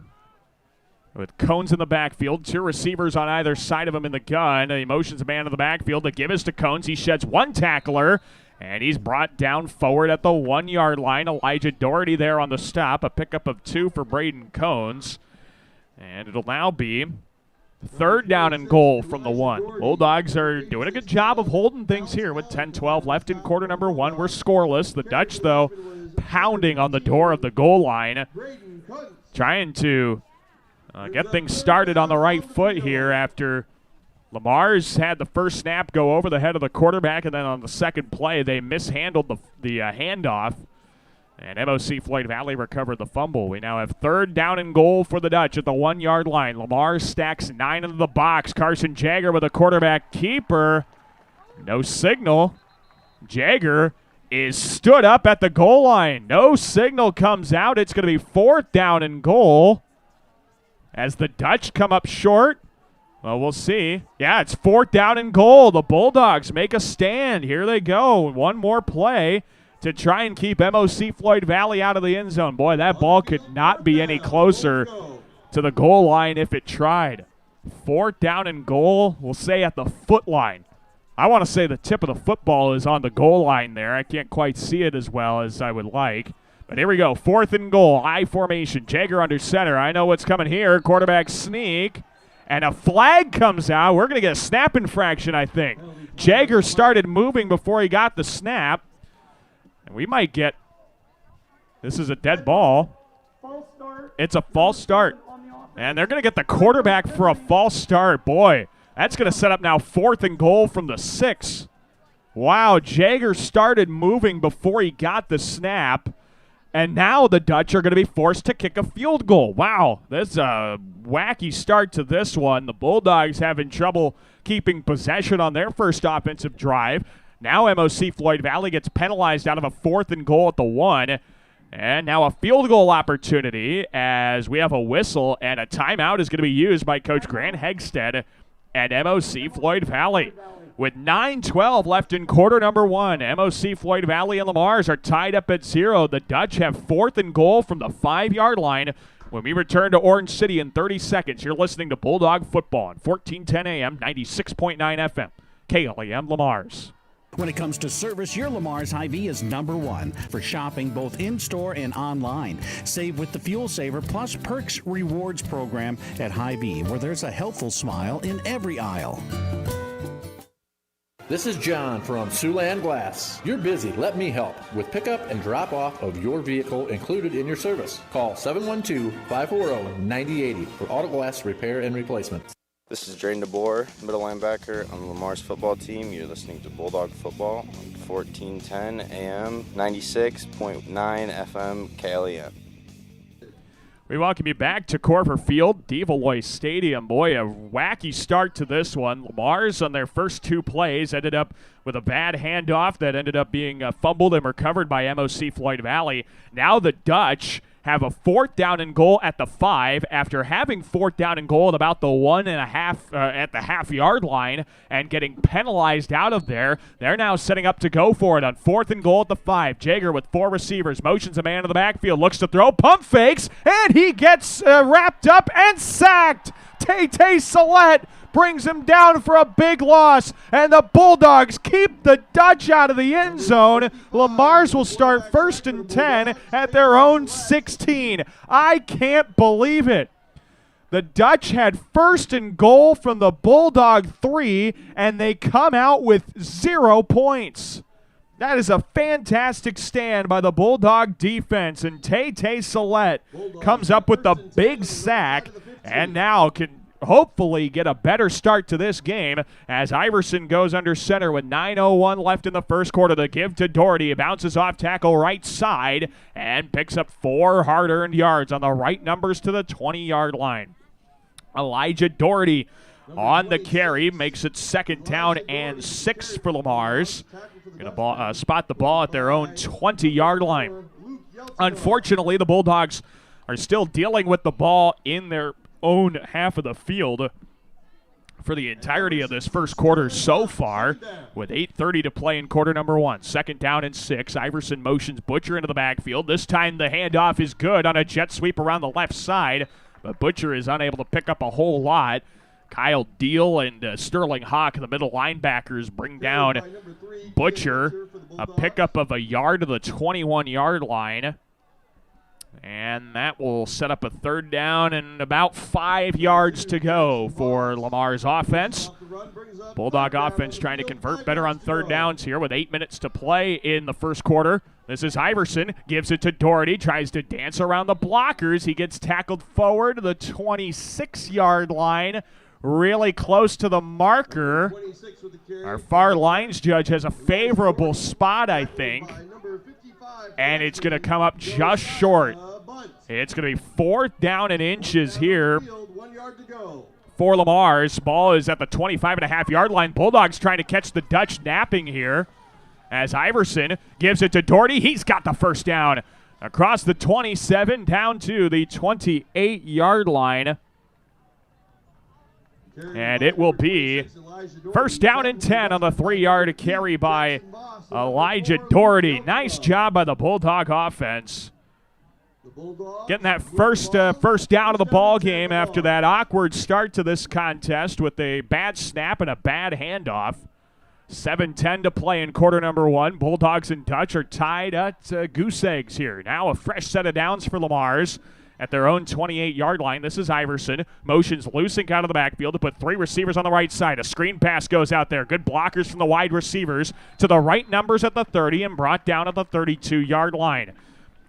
with Cones in the backfield. 2 receivers on either side of him in the gun. He motions a man in the backfield. The give is to Cones. He sheds one tackler, and he's brought down forward at the 1-yard line. Elijah Doherty there on the stop. A pickup of 2 for Braden Cones. And it'll now be third down and goal from the 1. Bulldogs are doing a good job of holding things here with 10-12 left in quarter number 1. We're scoreless. The Dutch, though, pounding on the door of the goal line, trying to get things started on the right foot here after Lamar's had the first snap go over the head of the quarterback, and then on the second play they mishandled the handoff, and MOC-Floyd Valley recovered the fumble. We now have third down and goal for the Dutch at the 1-yard line. Lamar stacks 9 into the box. Carson Jager with a quarterback keeper. No signal. Jager is stood up at the goal line. No signal comes out. It's going to be fourth down and goal. As the Dutch come up short, well, we'll see. Yeah, it's fourth down and goal. The Bulldogs make a stand. Here they go. One more play to try and keep MOC-Floyd Valley out of the end zone. Boy, that ball could not be any closer to the goal line if it tried. Fourth down and goal, we'll say at the foot line I want to say the tip of the football is on the goal line there. I can't quite see it as well as I would like. But here we go. 4th and goal. I formation. Jaeger under center. I know what's coming here. Quarterback sneak. And a flag comes out. We're going to get a snap infraction, I think. Jaeger started moving before he got the snap. And we might get – this is a dead ball. It's a false start. And they're going to get the quarterback for a false start. Boy, that's going to set up now 4th and goal from the 6. Wow, Jaeger started moving before he got the snap. And now the Dutch are going to be forced to kick a field goal. Wow, that's a wacky start to this one. The Bulldogs having trouble keeping possession on their first offensive drive. Now MOC-Floyd Valley gets penalized out of a 4th and goal at the 1. And now a field goal opportunity as we have a whistle, and a timeout is going to be used by Coach Grant Hegstead at MOC-Floyd Valley. With 9:12 left in quarter number 1, MOC-Floyd Valley and Lamars are tied up at 0. The Dutch have 4th and goal from the 5-yard line. When we return to Orange City in 30 seconds, you're listening to Bulldog Football on 1410 AM, 96.9 FM, KLEM Lamars.
When it comes to service, your Lamar's Hy-Vee is number 1 for shopping both in-store and online. Save with the Fuel Saver Plus Perks Rewards program at Hy-Vee, where there's a helpful smile in every aisle.
This is John from Siouxland Glass. You're busy. Let me help with pickup and drop off of your vehicle included in your service. Call 712-540-9080 for auto glass repair and replacement.
This is Drayden DeBoer, middle linebacker on the Lamar's football team. You're listening to Bulldog Football on 1410 AM, 96.9 FM, KLEM.
We welcome you back to Corver Field, Devalloy Stadium. Boy, a wacky start to this one. Lamar's on their first 2 plays ended up with a bad handoff that ended up being fumbled and recovered by MOC-Floyd Valley. Now the Dutch have a 4th down and goal at the 5 after having 4th down and goal at about the 1.5 at the half-yard line and getting penalized out of there. They're now setting up to go for it on 4th and goal at the 5. Jaeger with 4 receivers, motions a man in the backfield, looks to throw, pump fakes, and he gets wrapped up and sacked. Tay Salette brings him down for a big loss, and the Bulldogs keep the Dutch out of the end zone. Lamar's will start 1st and 10 at their own 16. I can't believe it. The Dutch had 1st and goal from the Bulldog 3, and they come out with 0 points. That is a fantastic stand by the Bulldog defense, and Tay Salette comes up with the big sack, and now can hopefully get a better start to this game as Iverson goes under center with 9:01 left in the first quarter. The give to Doherty. It bounces off tackle right side and picks up 4 hard-earned yards on the right numbers to the 20-yard line. Elijah Doherty on the carry makes it 2nd down and 6 for Lamar's. Going to spot the ball at their own 20-yard line. Unfortunately, the Bulldogs are still dealing with the ball in their own half of the field for the entirety of this first quarter so far, with 8:30 to play in quarter number 1. 2nd down and 6. Iverson motions Butcher into the backfield. This time the handoff is good on a jet sweep around the left side, but Butcher is unable to pick up a whole lot. Kyle Deal and Sterling Hawk, the middle linebackers, bring down Butcher. A pickup of a yard to the 21-yard line. And that will set up a 3rd down and about 5 yards to go for Lamar's offense. Bulldog offense trying to convert better on 3rd downs here with 8 minutes to play in the first quarter. This is Iverson, gives it to Doherty, tries to dance around the blockers. He gets tackled forward to the 26-yard line, really close to the marker. Our far lines judge has a favorable spot, I think. And it's going to come up just short. It's going to be 4th down and inches here for Lamar's. Ball is at the 25.5-yard line. Bulldogs trying to catch the Dutch napping here as Iverson gives it to Doherty. He's got the 1st down across the 27 down to the 28-yard line. And it will be 1st down and 10 on the 3-yard carry by Elijah Doherty. Nice job by the Bulldog offense. Getting that first down of the ball game after that awkward start to this contest with a bad snap and a bad handoff. 7:10 to play in quarter number one. Bulldogs and Dutch are tied at goose eggs here. Now a fresh set of downs for Lamar's at their own 28-yard line. This is Iverson. Motions Lusink out of the backfield to put three receivers on the right side. A screen pass goes out there. Good blockers from the wide receivers to the right numbers at the 30 and brought down at the 32-yard line.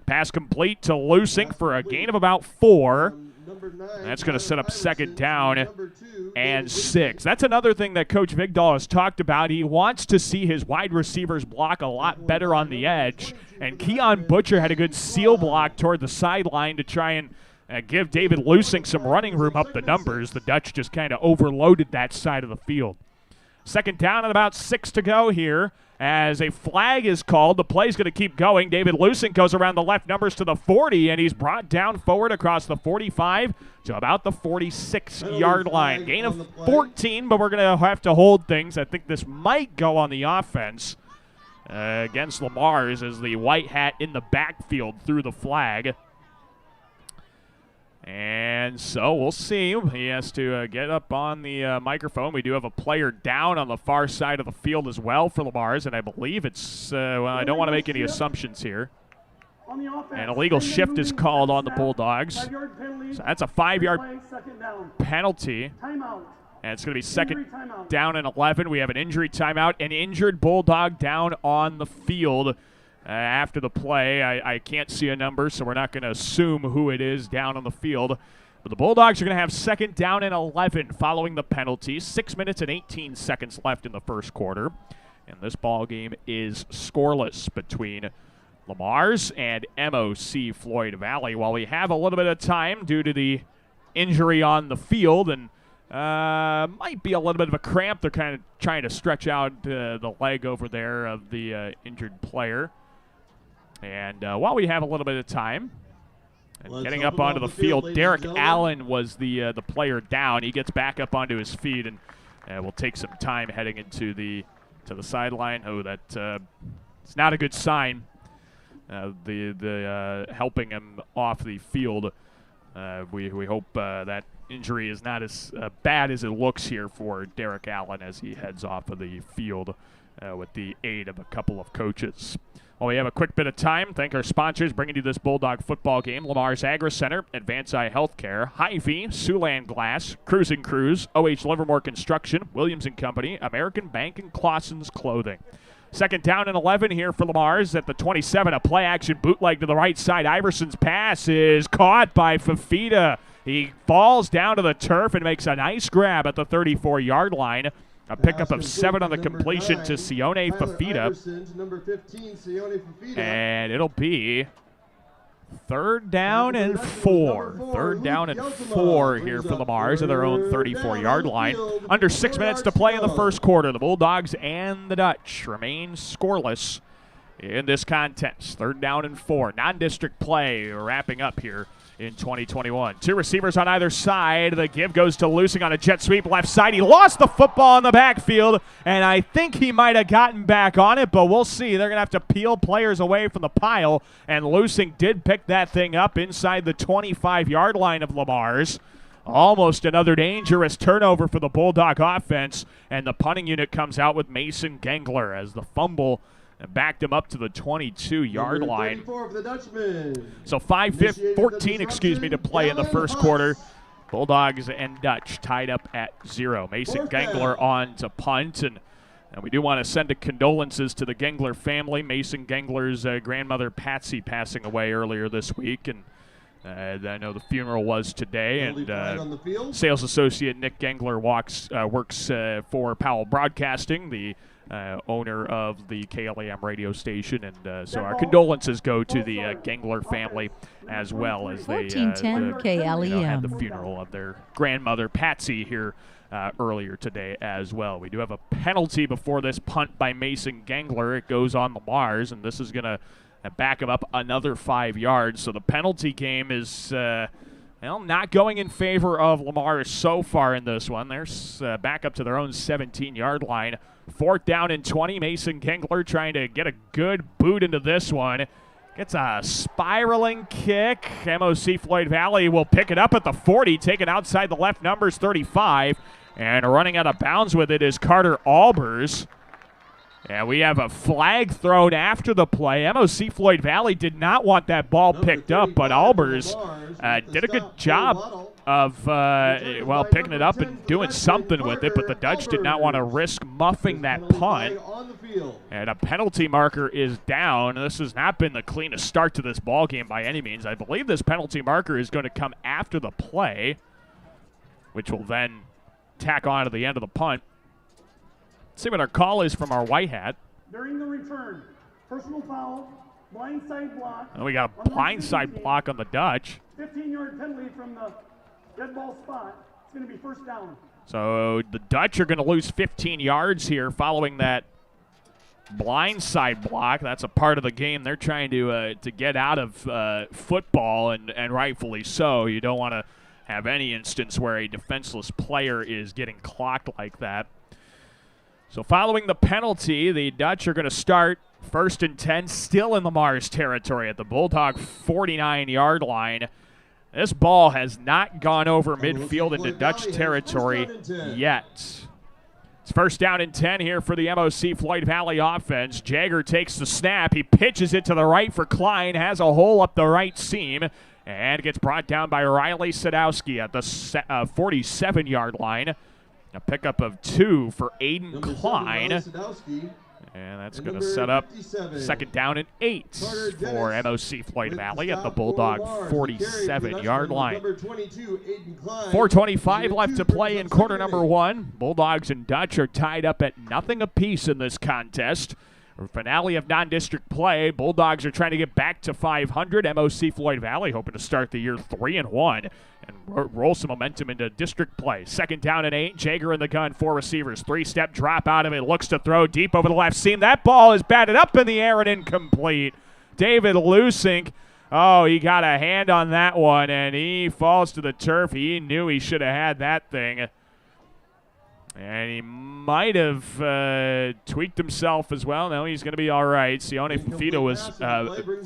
Pass complete to Lusink for a gain of about 4. That's going to set up second down and 6. That's another thing that Coach Vigdahl has talked about. He wants to see his wide receivers block a lot better on the edge. And Keon Butcher had a good seal block toward the sideline to try and give David Lusink some running room up the numbers. The Dutch just kind of overloaded that side of the field. Second down and about 6 to go here. As a flag is called, the play's going to keep going. David Lusink goes around the left numbers to the 40, and he's brought down forward across the 45 to about the 46-yard line. Gain of 14, but we're going to have to hold things. I think this might go on the offense against Lamar's as the white hat in the backfield threw the flag. And so we'll see. He has to get up on the microphone. We do have a player down on the far side of the field as well for Lamar's, and I believe it's, well, I don't want to make any assumptions here. An illegal shift is called on the Bulldogs. So that's a 5-yard penalty. And it's going to be second down and 11. We have an injury timeout. An injured Bulldog down on the field. After the play, I can't see a number, so we're not going to assume who it is down on the field. But the Bulldogs are going to have second down and 11 following the penalty. 6 minutes and 18 seconds left in the first quarter. And this ball game is scoreless between Lamar's and MOC-Floyd Valley. While we have a little bit of time due to the injury on the field and might be a little bit of a cramp. They're kind of trying to stretch out the leg over there of the injured player. And while we have a little bit of time, and getting up onto the field, Derek Allen was the player down. He gets back up onto his feet and will take some time heading into the sideline. Oh, that it's not a good sign. The helping him off the field. We hope that injury is not as bad as it looks here for Derek Allen as he heads off of the field with the aid of a couple of coaches. Well, we have a quick bit of time. Thank our sponsors bringing you this Bulldog football game. Lamar's Agri Center, Advance Eye Healthcare, Hy-Vee, Siouxland Glass, Cruising Cruise, OH Livermore Construction, Williams & Company, American Bank, and Clausen's Clothing. Second down and 11 here for Lamar's at the 27. A play-action bootleg to the right side. Iverson's pass is caught by Fafita. He falls down to the turf and makes a nice grab at the 34-yard line. A pickup of 7 on the completion to Sione Fafita. And it'll be third down and 4. Third down and 4 here for Lamar's at their own 34-yard line. Under 6 minutes to play in the first quarter. The Bulldogs and the Dutch remain scoreless in this contest. Third down and 4. Non-district play wrapping up here in 2021. 2 receivers on either side. The give goes to Lusink on a jet sweep left side. He lost the football in the backfield, and I think he might have gotten back on it, but we'll see. They're going to have to peel players away from the pile, and Lusink did pick that thing up inside the 25-yard line of Lamar's. Almost another dangerous turnover for the Bulldog offense, and the punting unit comes out with Mason Gengler as the fumble backed him up to the 22-yard line. So 14 to play in the first quarter. Bulldogs and Dutch tied up at 0. Mason Gengler on to punt, and we do want to send condolences to the Gengler family. Mason Gengler's grandmother Patsy passing away earlier this week, and I know the funeral was today. And sales associate Nick Gengler works for Powell Broadcasting, the owner of the KLEM radio station, and so our condolences go to the Gengler family as well as they
KLEM.
had the funeral of their grandmother Patsy here earlier today as well. We do have a penalty before this punt by Mason Gengler. It goes on Lamar's, and this is going to back him up another 5 yards. So the penalty game is not going in favor of Lamar so far in this one. They're back up to their own 17-yard line. 4th down and 20. Mason Gengler trying to get a good boot into this one. Gets a spiraling kick. MOC-Floyd Valley will pick it up at the 40, take it outside the left numbers 35. And running out of bounds with it is Carter Albers. And we have a flag thrown after the play. MOC-Floyd Valley did not want that ball picked up, but Albers did a good job of, picking it up and doing something with it, but the Dutch did not want to risk muffing that punt. And a penalty marker is down. This has not been the cleanest start to this ball game by any means. I believe this penalty marker is going to come after the play, which will then tack on to the end of the punt. Let's see what our call is from our white hat.
During the return, personal foul, blindside block.
And we got a blindside block on the Dutch.
15-yard penalty from the dead ball spot. It's going to be first down.
So the Dutch are going to lose 15 yards here following that blindside block. That's a part of the game they're trying to get out of football, and rightfully so. You don't want to have any instance where a defenseless player is getting clocked like that. So following the penalty, the Dutch are going to start 1st and 10, still in Lamar's territory at the Bulldog 49-yard line. This ball has not gone over midfield into Dutch territory yet. It's 1st down and 10 here for the MOC-Floyd Valley offense. Jagger takes the snap. He pitches it to the right for Klein, has a hole up the right seam, and gets brought down by Riley Sadowski at the 47-yard line. A pickup of 2 for Aiden Klein. And that's going to set up 2nd down and 8 for MOC-Floyd Valley at the Bulldog 47-yard line. 4:25 left to play in quarter number 1. Bulldogs and Dutch are tied up at nothing apiece in this contest. A finale of non-district play. Bulldogs are trying to get back to 500. MOC-Floyd Valley hoping to start the year 3-1 and roll some momentum into district play. 2nd down and 8. Jager in the gun, 4 receivers. 3-step drop out of it. Looks to throw deep over the left seam. That ball is batted up in the air and incomplete. David Lusink, he got a hand on that one, and he falls to the turf. He knew he should have had that thing. And he might have tweaked himself as well. No, he's going to be all right. Sione Fafita was,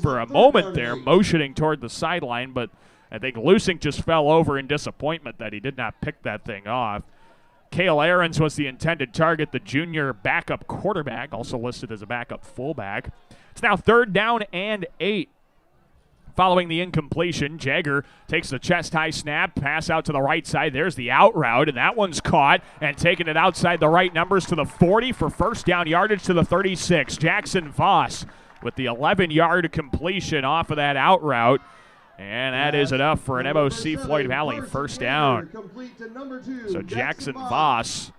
for a moment there, motioning toward the sideline, but I think Lusink just fell over in disappointment that he did not pick that thing off. Cale Ahrens was the intended target, the junior backup quarterback, also listed as a backup fullback. It's now 3rd down and 8. Following the incompletion, Jagger takes the chest-high snap, pass out to the right side. There's the out route, and that one's caught and taking it outside the right numbers to the 40 for 1st down yardage to the 36. Jackson Voss with the 11-yard completion off of that out route, and that is enough for an MOC-Floyd Valley 1st down. So Jackson Voss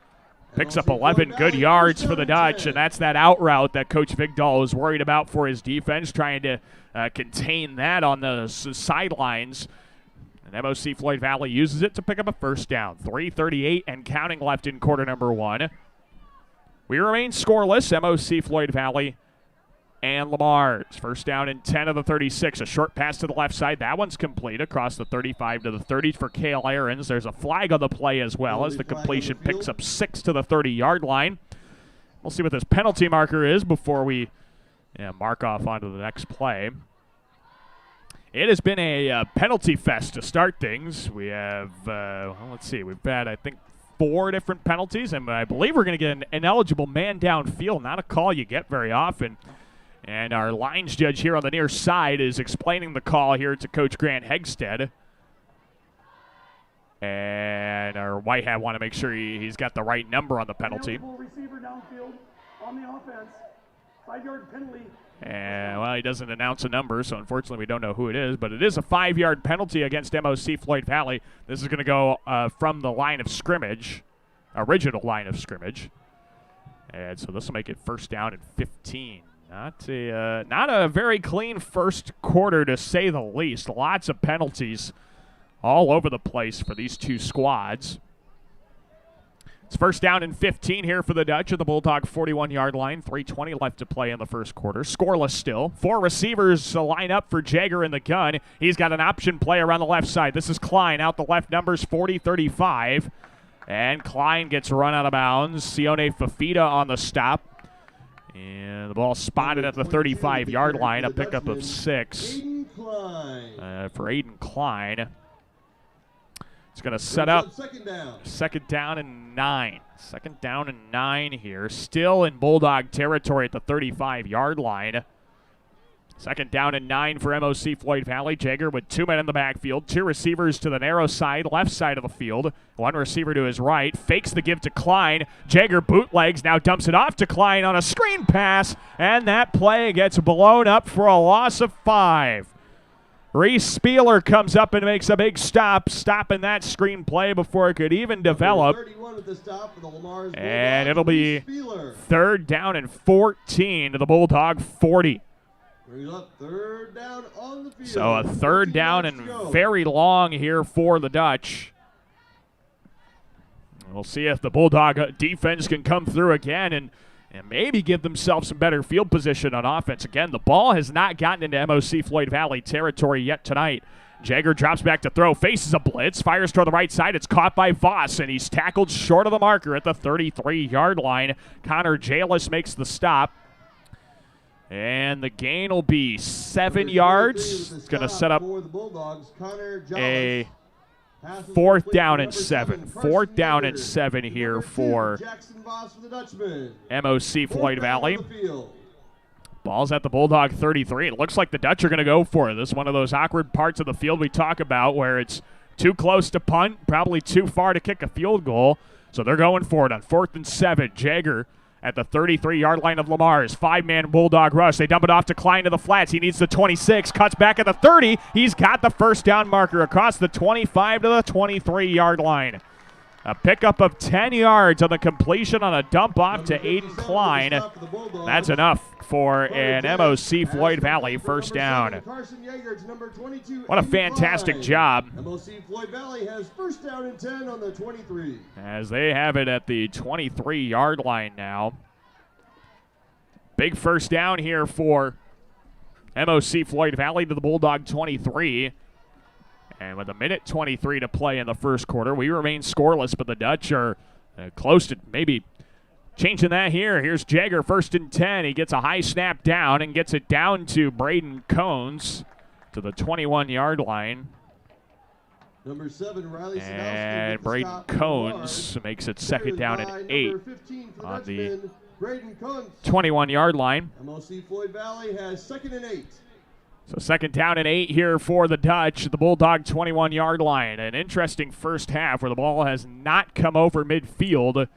picks up 11 good yards for the Dutch, and that's that out route that Coach Vigdahl was worried about for his defense, trying to contain that on the sidelines. And MOC-Floyd Valley uses it to pick up a 1st down. 3:38 and counting left in quarter number 1. We remain scoreless, MOC-Floyd Valley and Lamar's. 1st down and 10 of the 36. A short pass to the left side. That one's complete across the 35 to the 30 for Cale Ahrens. There's a flag on the play as well as the completion picks up 6 to the 30-yard line. We'll see what this penalty marker is before we mark off onto the next play. It has been a penalty fest to start things. We have, let's see, we've had, I think, 4 different penalties, and I believe we're going to get an ineligible man downfield, not a call you get very often. And our lines judge here on the near side is explaining the call here to Coach Grant Hegstead. And our white hat want to make sure he's got the right number on the penalty.
Receiver downfield on the offense. 5-yard penalty.
And, he doesn't announce a number, so unfortunately we don't know who it is. But it is a 5-yard penalty against MOC-Floyd Valley. This is going to go from the line of scrimmage, original line of scrimmage. And so this will make it 1st down and 15. Not a very clean first quarter, to say the least. Lots of penalties all over the place for these two squads. It's 1st down and 15 here for the Dutch at the Bulldog 41-yard line. 3:20 left to play in the first quarter. Scoreless still. 4 receivers line up for Jagger in the gun. He's got an option play around the left side. This is Klein out the left numbers 40-35. And Klein gets run out of bounds. Sione Fafita on the stop. And the ball spotted at the 35-yard line. A pickup of 6 for Aiden Klein. It's going to set up second down and 9. Second down and 9 here. Still in Bulldog territory at the 35-yard line. Second down and 9 for MOC-Floyd Valley. Jaeger with 2 men in the backfield. 2 receivers to the narrow side, left side of the field. 1 receiver to his right. Fakes the give to Klein. Jaeger bootlegs, now dumps it off to Klein on a screen pass. And that play gets blown up for a loss of 5. Reese Spieler comes up and makes a big stop, stopping that screen play before it could even develop. And it'll be third down and 14 to the Bulldog 40. So a third down and very long here for the Dutch. We'll see if the Bulldog defense can come through again and maybe give themselves some better field position on offense. Again, the ball has not gotten into MOC-Floyd Valley territory yet tonight. Jaeger drops back to throw, faces a blitz, fires toward the right side. It's caught by Voss, and he's tackled short of the marker at the 33-yard line. Connor Jalis makes the stop. And the gain will be 7 yards. It's going to set up a fourth down and 7. Fourth down and 7 here for MOC-Floyd Valley. Ball's at the Bulldog 33. It looks like the Dutch are going to go for it. This is one of those awkward parts of the field we talk about where it's too close to punt, probably too far to kick a field goal. So they're going for it on 4th and 7. Jaeger at the 33-yard line of Lamar's. 5-man Bulldog rush. They dump it off to Klein to the flats. He needs the 26. Cuts back at the 30. He's got the first down marker across the 25 to the 23-yard line. A pickup of 10 yards on the completion on a dump off to Aiden Klein. That's enough for an MOC-Floyd Valley first down. What a fantastic job.
MOC-Floyd Valley has first down and 10 on the 23.
As they have it at the 23-yard line now. Big first down here for MOC-Floyd Valley to the Bulldog 23. And with 1:23 to play in the first quarter, we remain scoreless, but the Dutch are close to maybe changing that here. Here's Jaeger, 1st and 10. He gets a high snap down and gets it down to Braden Cones to the 21-yard line.
Number 7, Riley Sadowski.
And Braden Cones makes it second down and 8 on the 21-yard line.
MOC-Floyd Valley has 2nd and 8.
So second down and 8 here for the Dutch at the Bulldog 21-yard line. An interesting first half where the ball has not come over midfield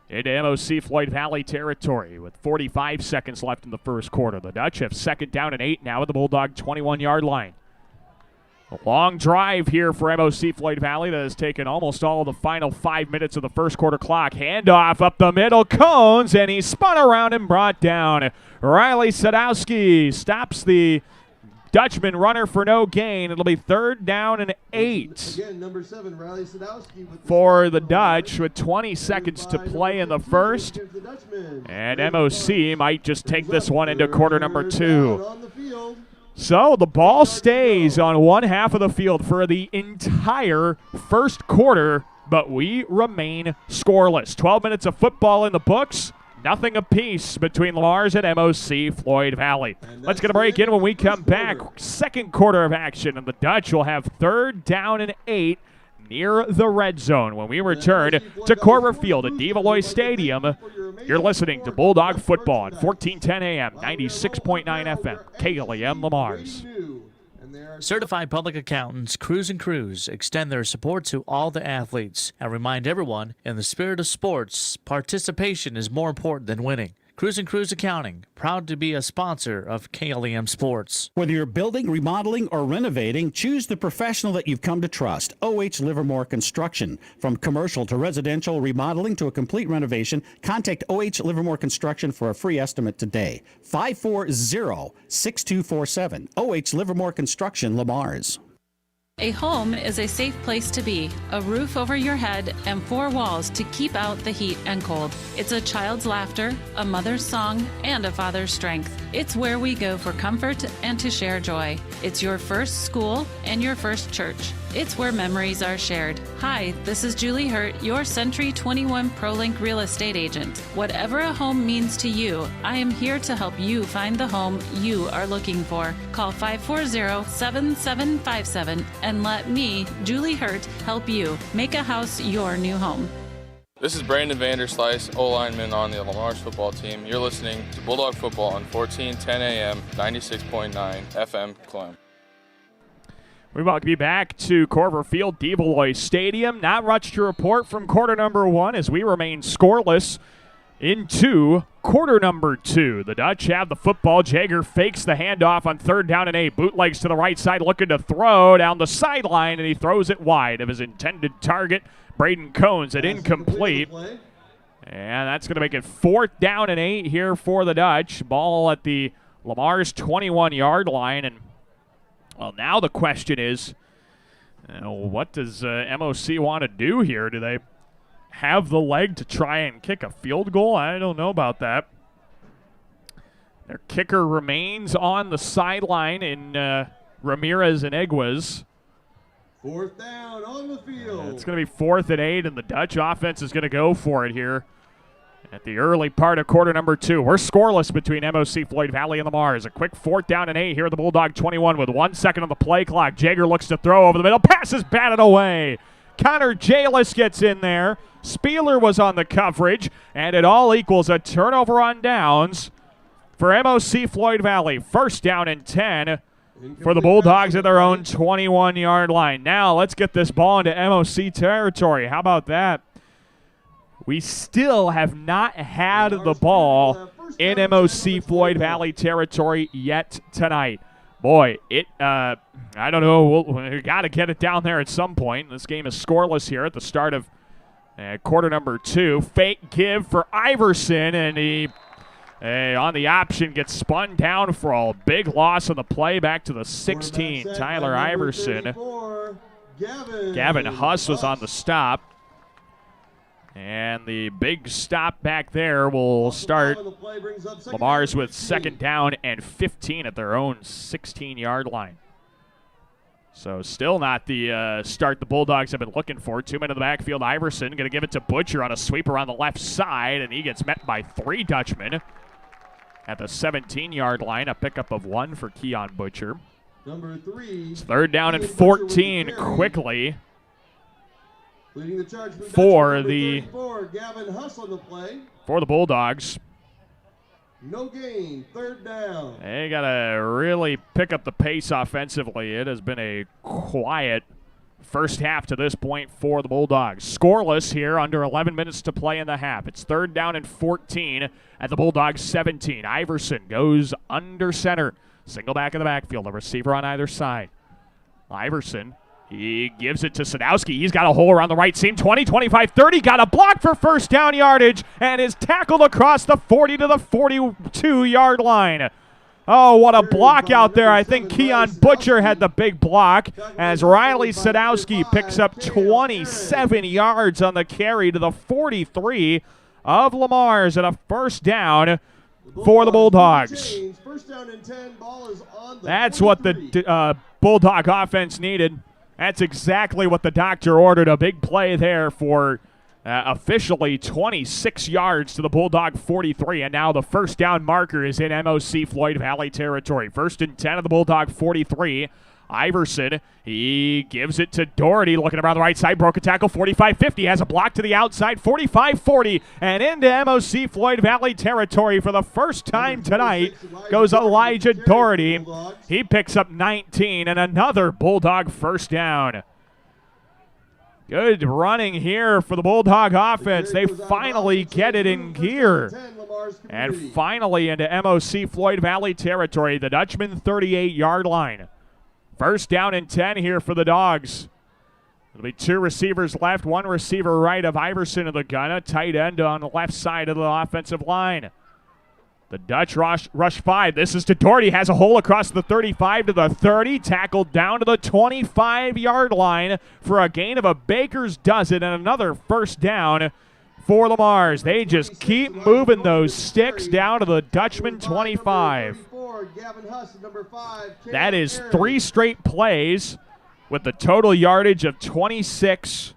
into MOC-Floyd Valley territory with 45 seconds left in the first quarter. The Dutch have second down and 8 now at the Bulldog 21-yard line. A long drive here for MOC-Floyd Valley that has taken almost all of the final 5 minutes of the first quarter clock. Handoff up the middle, Cones, and he's spun around and brought down. Riley Sadowski stops the Dutchman runner for no gain. It'll be third down and 8.
Again, number 7, Riley Sadowski
for the Dutch with 20 seconds to play in the first. And MOC might just take this one into quarter number 2. So the ball stays on one half of the field for the entire first quarter, but we remain scoreless. 12 minutes of football in the books. Nothing apiece between Lars and MOC-Floyd Valley. Let's get a break in. When we come back, second quarter of action, and the Dutch will have third down and 8 near the red zone when we return to Corver Field at Devalloy Stadium. You're listening to Bulldog Football on 1410 AM, 96.9 FM, KLEM Lamar's.
Certified public accountants Cruz & Cruz extend their support to all the athletes and remind everyone, in the spirit of sports, participation is more important than winning. Cruz & Cruz Accounting, proud to be a sponsor of KLEM Sports.
Whether you're building, remodeling, or renovating, choose the professional that you've come to trust. O.H. Livermore Construction. From commercial to residential remodeling to a complete renovation, contact O.H. Livermore Construction for a free estimate today. 540-6247. O.H. Livermore Construction, Lamar's.
A home is a safe place to be, a roof over your head, and 4 walls to keep out the heat and cold. It's a child's laughter, a mother's song, and a father's strength. It's where we go for comfort and to share joy. It's your first school and your first church. It's where memories are shared. Hi, this is Julie Hurt, your Century 21 ProLink real estate agent. Whatever a home means to you, I am here to help you find the home you are looking for. Call 540-7757 and let me, Julie Hurt, help you make a house your new home.
This is Brandon Vanderslice, O-lineman on the Lamar's football team. You're listening to Bulldog Football on 1410 AM, 96.9 FM KLEM.
We welcome you back to Corver Field, DeValois Stadium. Not much to report from quarter number 1 as we remain scoreless into quarter number 2. The Dutch have the football. Jager fakes the handoff on 3rd down and 8. Bootlegs to the right side, looking to throw down the sideline, and he throws it wide of his intended target. Braden Cones, it incomplete. And that's going to make it 4th down and 8 here for the Dutch. Ball at the Lamar's 21-yard line. And, well, now the question is, what does MOC want to do here? Do they have the leg to try and kick a field goal? I don't know about that. Their kicker remains on the sideline in Ramirez and Egues.
4th down on the field.
It's going to be 4th and 8, and the Dutch offense is going to go for it here at the early part of quarter number 2. We're scoreless between MOC-Floyd Valley and Lamar's. A quick 4th down and 8 here at the Bulldog 21 with 1 second on the play clock. Jager looks to throw over the middle. Pass is batted away. Connor Jalis gets in there. Spieler was on the coverage, and it all equals a turnover on downs for MOC-Floyd Valley. 1st down and 10 for the Bulldogs at their own 21-yard line. Now let's get this ball into MOC territory. How about that? We still have not had the ball in MOC-Floyd Valley territory yet tonight. Boy, I don't know. We got to get it down there at some point. This game is scoreless here at the start of quarter number 2. Fake give for Iverson, and he, on the option, gets spun down for a big loss on the play back to the 16. Tyler Iverson. Gavin Huss was on the stop. And the big stop back there will start Lamar's with 2nd down and 15 at their own 16-yard line. So still not the start the Bulldogs have been looking for. 2 men in the backfield. Iverson going to give it to Butcher on a sweeper on the left side, and he gets met by 3 Dutchmen at the 17-yard line. A pickup of 1 for Keon Butcher.
Number 3.
It's 3rd down and 14 quickly.
Leading the charge
for the
Gavin Huss on the play.
For the Bulldogs.
No gain, 3rd down.
They got to really pick up the pace offensively. It has been a quiet first half to this point for the Bulldogs. Scoreless here, under 11 minutes to play in the half. It's 3rd down and 14 at the Bulldogs 17. Iverson goes under center. Single back in the backfield, a receiver on either side. Iverson, he gives it to Sadowski. He's got a hole around the right seam. 20, 25, 30. Got a block for 1st down yardage and is tackled across the 40 to the 42-yard line. Oh, what a block out there. I think Keon Butcher had the big block as Riley Sadowski picks up 27 yards on the carry to the 43 of Lamar's and a 1st down for the Bulldogs.
1st down and 10. Ball is on the
That's
43.
what the Bulldog offense needed. That's exactly what the doctor ordered. A big play there for officially 26 yards to the Bulldog 43. And now the 1st down marker is in MOC-Floyd Valley territory. 1st and 10 of the Bulldog 43. Iverson, he gives it to Doherty, looking around the right side, broke a tackle, 45-50, has a block to the outside, 45-40, and into MOC-Floyd Valley territory for the first time tonight goes Elijah Doherty. He picks up 19 and another Bulldog 1st down. Good running here for the Bulldog offense. They finally get it in gear. And finally into MOC-Floyd Valley territory, the Dutchman 38-yard line. 1st down and 10 here for the Dogs. There'll be 2 receivers left, 1 receiver right of Iverson in the gun, a tight end on the left side of the offensive line. The Dutch rush 5. This is to Doherty, has a hole across the 35 to the 30, tackled down to the 25-yard line for a gain of a baker's dozen and another 1st down for Lamar's. They just keep moving those sticks down to the Dutchman 25. That is 3 straight plays with the total yardage of 26,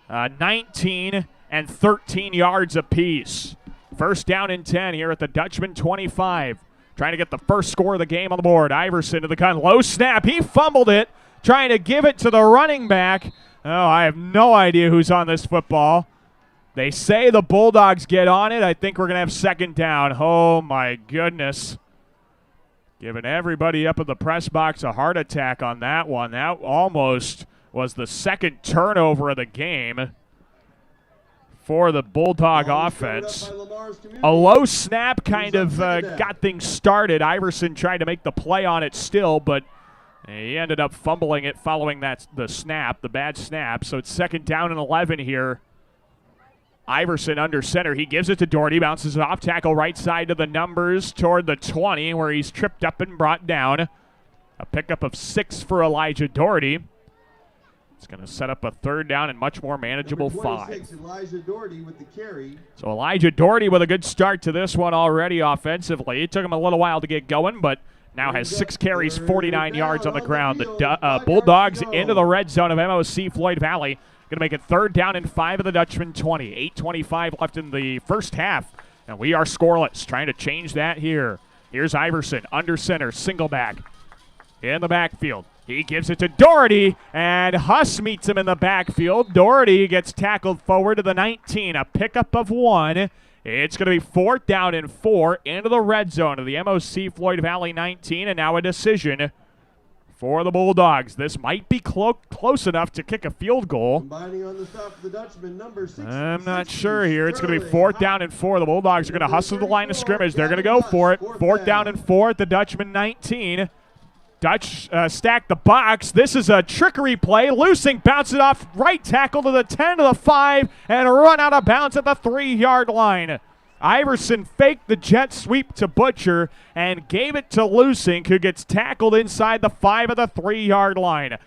19, and 13 yards apiece. First down and 10 here at the Dutchman 25. Trying to get the first score of the game on the board. Iverson to the gun. Low snap. He fumbled it. Trying to give it to the running back. Oh, I have no idea who's on this football. They say the Bulldogs get on it. I think we're going to have second down. Oh, my goodness. Giving everybody up in the press box a heart attack on that one. That almost was the second turnover of the game for the Bulldog offense. A low snap kind of got things started. Iverson tried to make the play on it still, but he ended up fumbling it following the bad snap. So it's second down and 11 here. Iverson under center. He gives it to Doherty. Bounces it off. Tackle right side to the numbers toward the 20 where he's tripped up and brought down. A pickup of 6 for Elijah Doherty. It's going to set up a third down and much more manageable 5.
Elijah Doherty with the carry.
So Elijah Doherty with a good start to this one already offensively. It took him a little while to get going, but now has 6 carries, 49 yards on the ground. The Bulldogs into the red zone of MOC-Floyd Valley. Going to make it third down and 5 of the Dutchman 20. 8:25 left in the first half, and we are scoreless. Trying to change that here. Here's Iverson under center, single back in the backfield. He gives it to Doherty, and Huss meets him in the backfield. Doherty gets tackled forward to the 19, a pickup of 1. It's going to be fourth down and 4 into the red zone of the MOC-Floyd Valley 19, and now a decision for the Bulldogs. This might be close enough to kick a field goal.
Combining on the stop for the Dutchman, number 6.
I'm not sure here. It's going to be fourth down and 4. The Bulldogs are going to hustle the line of scrimmage. They're going to go for it. Fourth down and 4 at the Dutchman 19. Dutch stack the box. This is a trickery play. Loosing bounces it off right tackle to the 10 to the 5 and run out of bounds at the 3-yard line. Iverson faked the jet sweep to Butcher and gave it to Lusink, who gets tackled inside the 5 of the 3-yard line.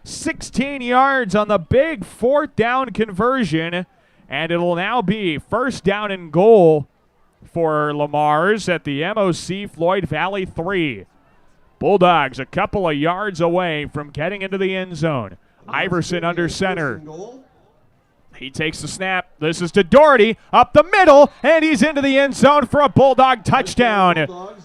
16 yards on the big fourth down conversion, and it'll now be first down and goal for Lamar's at the MOC-Floyd Valley 3. Bulldogs a couple of yards away from getting into the end zone. Iverson under center. He takes the snap. This is to Doherty up the middle, and he's into the end zone for a Bulldog touchdown.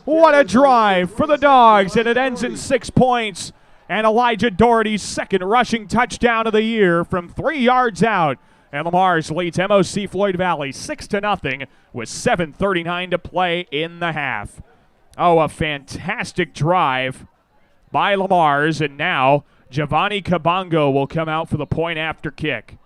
What a drive for the Dogs, and it ends in 6 points. And Elijah Doherty's second rushing touchdown of the year from 3 yards out. And Lamar's leads MOC-Floyd Valley 6-0 with 7:39 to play in the half. Oh, a fantastic drive by Lamar's, and now Giovanni Kabongo will come out for the point after kick.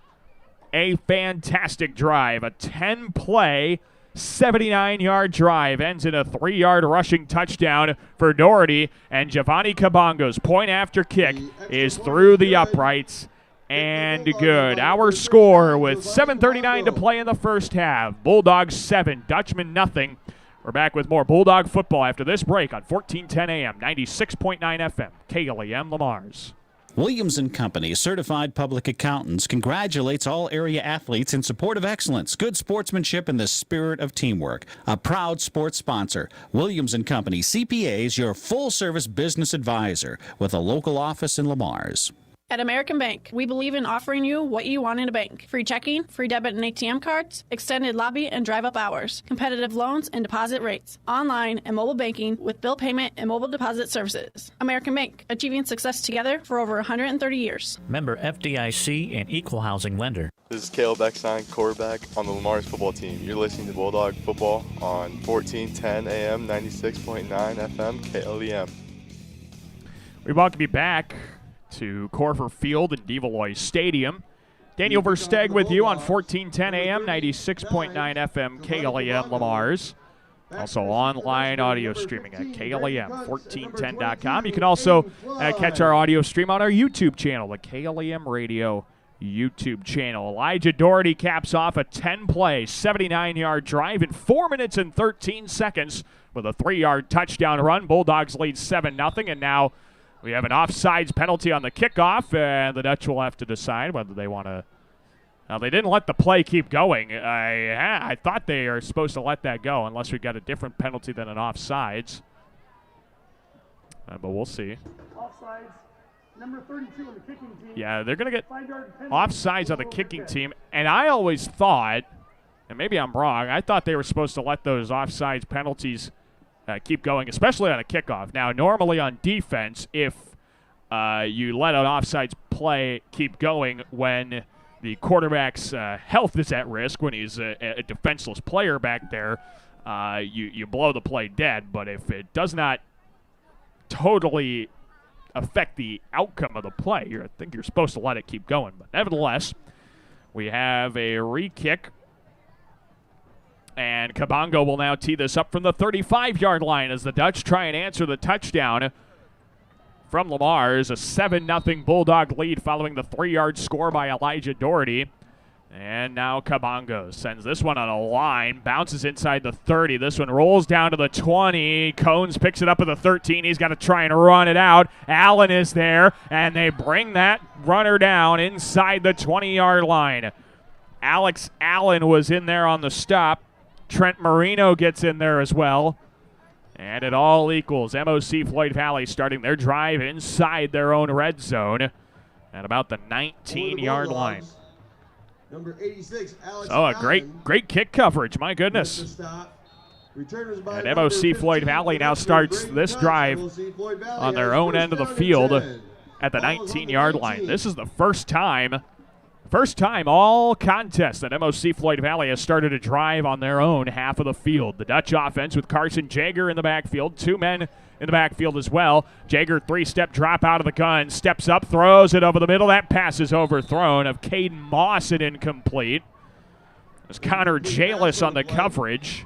A fantastic drive, a 10-play, 79-yard drive ends in a 3-yard rushing touchdown for Doherty, and Giovanni Kabongo's point after kick is through the uprights and good. Our score with 7:39 to play in the first half. Bulldogs 7, Dutchman nothing. We're back with more Bulldog football after this break on 1410 AM, 96.9 FM, KLEM Lamar's.
Williams & Company, certified public accountants, congratulates all area athletes in support of excellence, good sportsmanship, and the spirit of teamwork. A proud sports sponsor, Williams & Company CPAs, your full-service business advisor with a local office in Lamar's.
At American Bank, we believe in offering you what you want in a bank. Free checking, free debit and ATM cards, extended lobby and drive-up hours, competitive loans and deposit rates, online and mobile banking with bill payment and mobile deposit services. American Bank, achieving success together for over 130 years.
Member FDIC and equal housing lender.
This is Caleb Eckstein, quarterback on the Lamar's football team. You're listening to Bulldog Football on 1410 AM, 96.9 FM, KLEM.
We welcome you back to Corver Field and Devalloy Stadium. Daniel Versteg with you on 1410 AM, 96.9 FM, KLEM Lamar's. Also online audio streaming at KLEM1410.com. You can also catch our audio stream on our YouTube channel, the KLEM Radio YouTube channel. Elijah Doherty caps off a 10-play, 79-yard drive in 4 minutes and 13 seconds with a 3-yard touchdown run. Bulldogs lead 7-0, and now we have an offsides penalty on the kickoff, and the Dutch will have to decide whether they want to. Now, they didn't let the play keep going. I thought they are supposed to let that go unless we got a different penalty than an offsides. But we'll see.
Offsides, Number 32 on the kicking team.
Yeah, they're going to get
5-yard penalty.
offsides on the kicking team. And I always thought, and maybe I'm wrong, I thought they were supposed to let those offsides penalties keep going, especially on a kickoff. Now, normally on defense, if you let an offsides play keep going when the quarterback's health is at risk, when he's a defenseless player back there, you blow the play dead. But if it does not totally affect the outcome of the play, I think you're supposed to let it keep going. But nevertheless, we have a re-kick. And Kabongo will now tee this up from the 35-yard line as the Dutch try and answer the touchdown from Lamar's. A 7-0 Bulldog lead following the 3-yard score by Elijah Doherty. And now Kabongo sends this one on a line, bounces inside the 30. This one rolls down to the 20. Cones picks it up at the 13. He's got to try and run it out. Allen is there, and they bring that runner down inside the 20-yard line. Alex Allen was in there on the stop. Trent Marino gets in there as well. And it all equals. MOC-Floyd Valley starting their drive inside their own red zone at about the 19-yard line.
Number 86, Alex
So a
Allen.
great kick coverage, my goodness. And MOC-Floyd Valley now starts this drive on their own end of the field at the 19-yard line. This is the first time all contest that MOC-Floyd Valley has started a drive on their own half of the field. The Dutch offense with Carson Jager in the backfield, 2 men in the backfield as well. Jager 3-step drop out of the gun, steps up, throws it over the middle. That pass is overthrown of Caden Moss and incomplete. There's Connor Jalis on the coverage.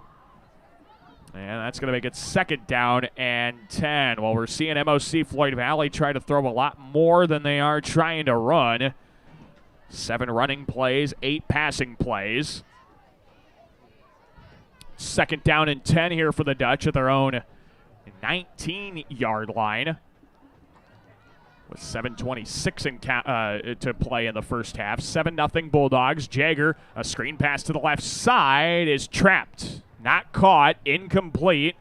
And that's going to make it 2nd down and 10. Well, we're seeing MOC-Floyd Valley try to throw a lot more than they are trying to run. 7 running plays, 8 passing plays. 2nd down and 10 here for the Dutch at their own 19-yard line. With 7:26 to play in the first half. 7-0 Bulldogs. Jager, a screen pass to the left side, is trapped. Not caught, incomplete.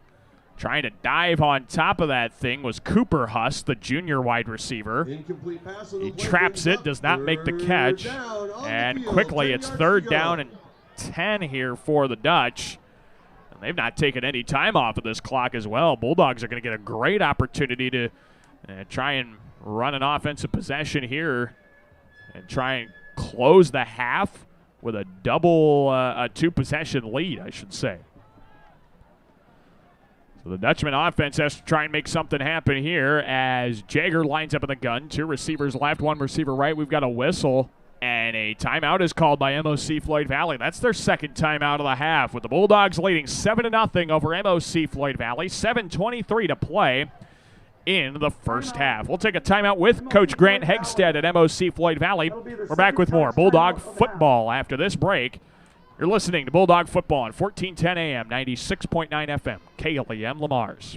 Trying to dive on top of that thing was Cooper Huss, the junior wide receiver.
Incomplete pass on the
He
play,
traps it, does not make the catch. And quickly, it's 3rd down and 10 here for the Dutch. And they've not taken any time off of this clock as well. Bulldogs are going to get a great opportunity to try and run an offensive possession here and try and close the half with a double, a 2-possession lead, I should say. So the Dutchman offense has to try and make something happen here as Jager lines up in the gun. 2 receivers left, 1 receiver right. We've got a whistle, and a timeout is called by MOC-Floyd Valley. That's their 2nd timeout of the half, with the Bulldogs leading 7-0 over MOC-Floyd Valley. 7:23 to play in the first half. We'll take a timeout with Coach Grant Hegstead at MOC-Floyd Valley. We're back with more Bulldog football after this break. You're listening to Bulldog Football on 1410 AM, 96.9 FM, KLEM Lamar's.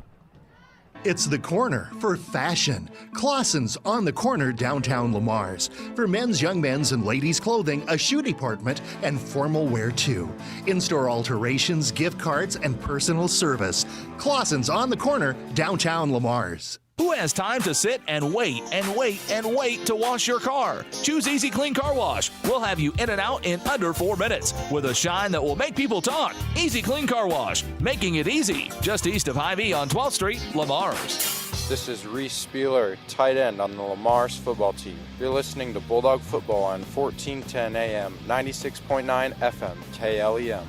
It's the corner for fashion. Clausen's on the corner downtown Lamar's. For men's, young men's, and ladies' clothing, a shoe department, and formal wear too. In-store alterations, gift cards, and personal service. Clausen's on the corner downtown Lamar's.
Who has time to sit and wait and wait and wait to wash your car? Choose Easy Clean Car Wash. We'll have you in and out in under 4 minutes with a shine that will make people talk. Easy Clean Car Wash, making it easy. Just east of Hy-Vee on 12th Street, Lamar's.
This is Reese Spieler, tight end on the Lamar's football team. You're listening to Bulldog Football on 1410 AM, 96.9 FM, KLEM.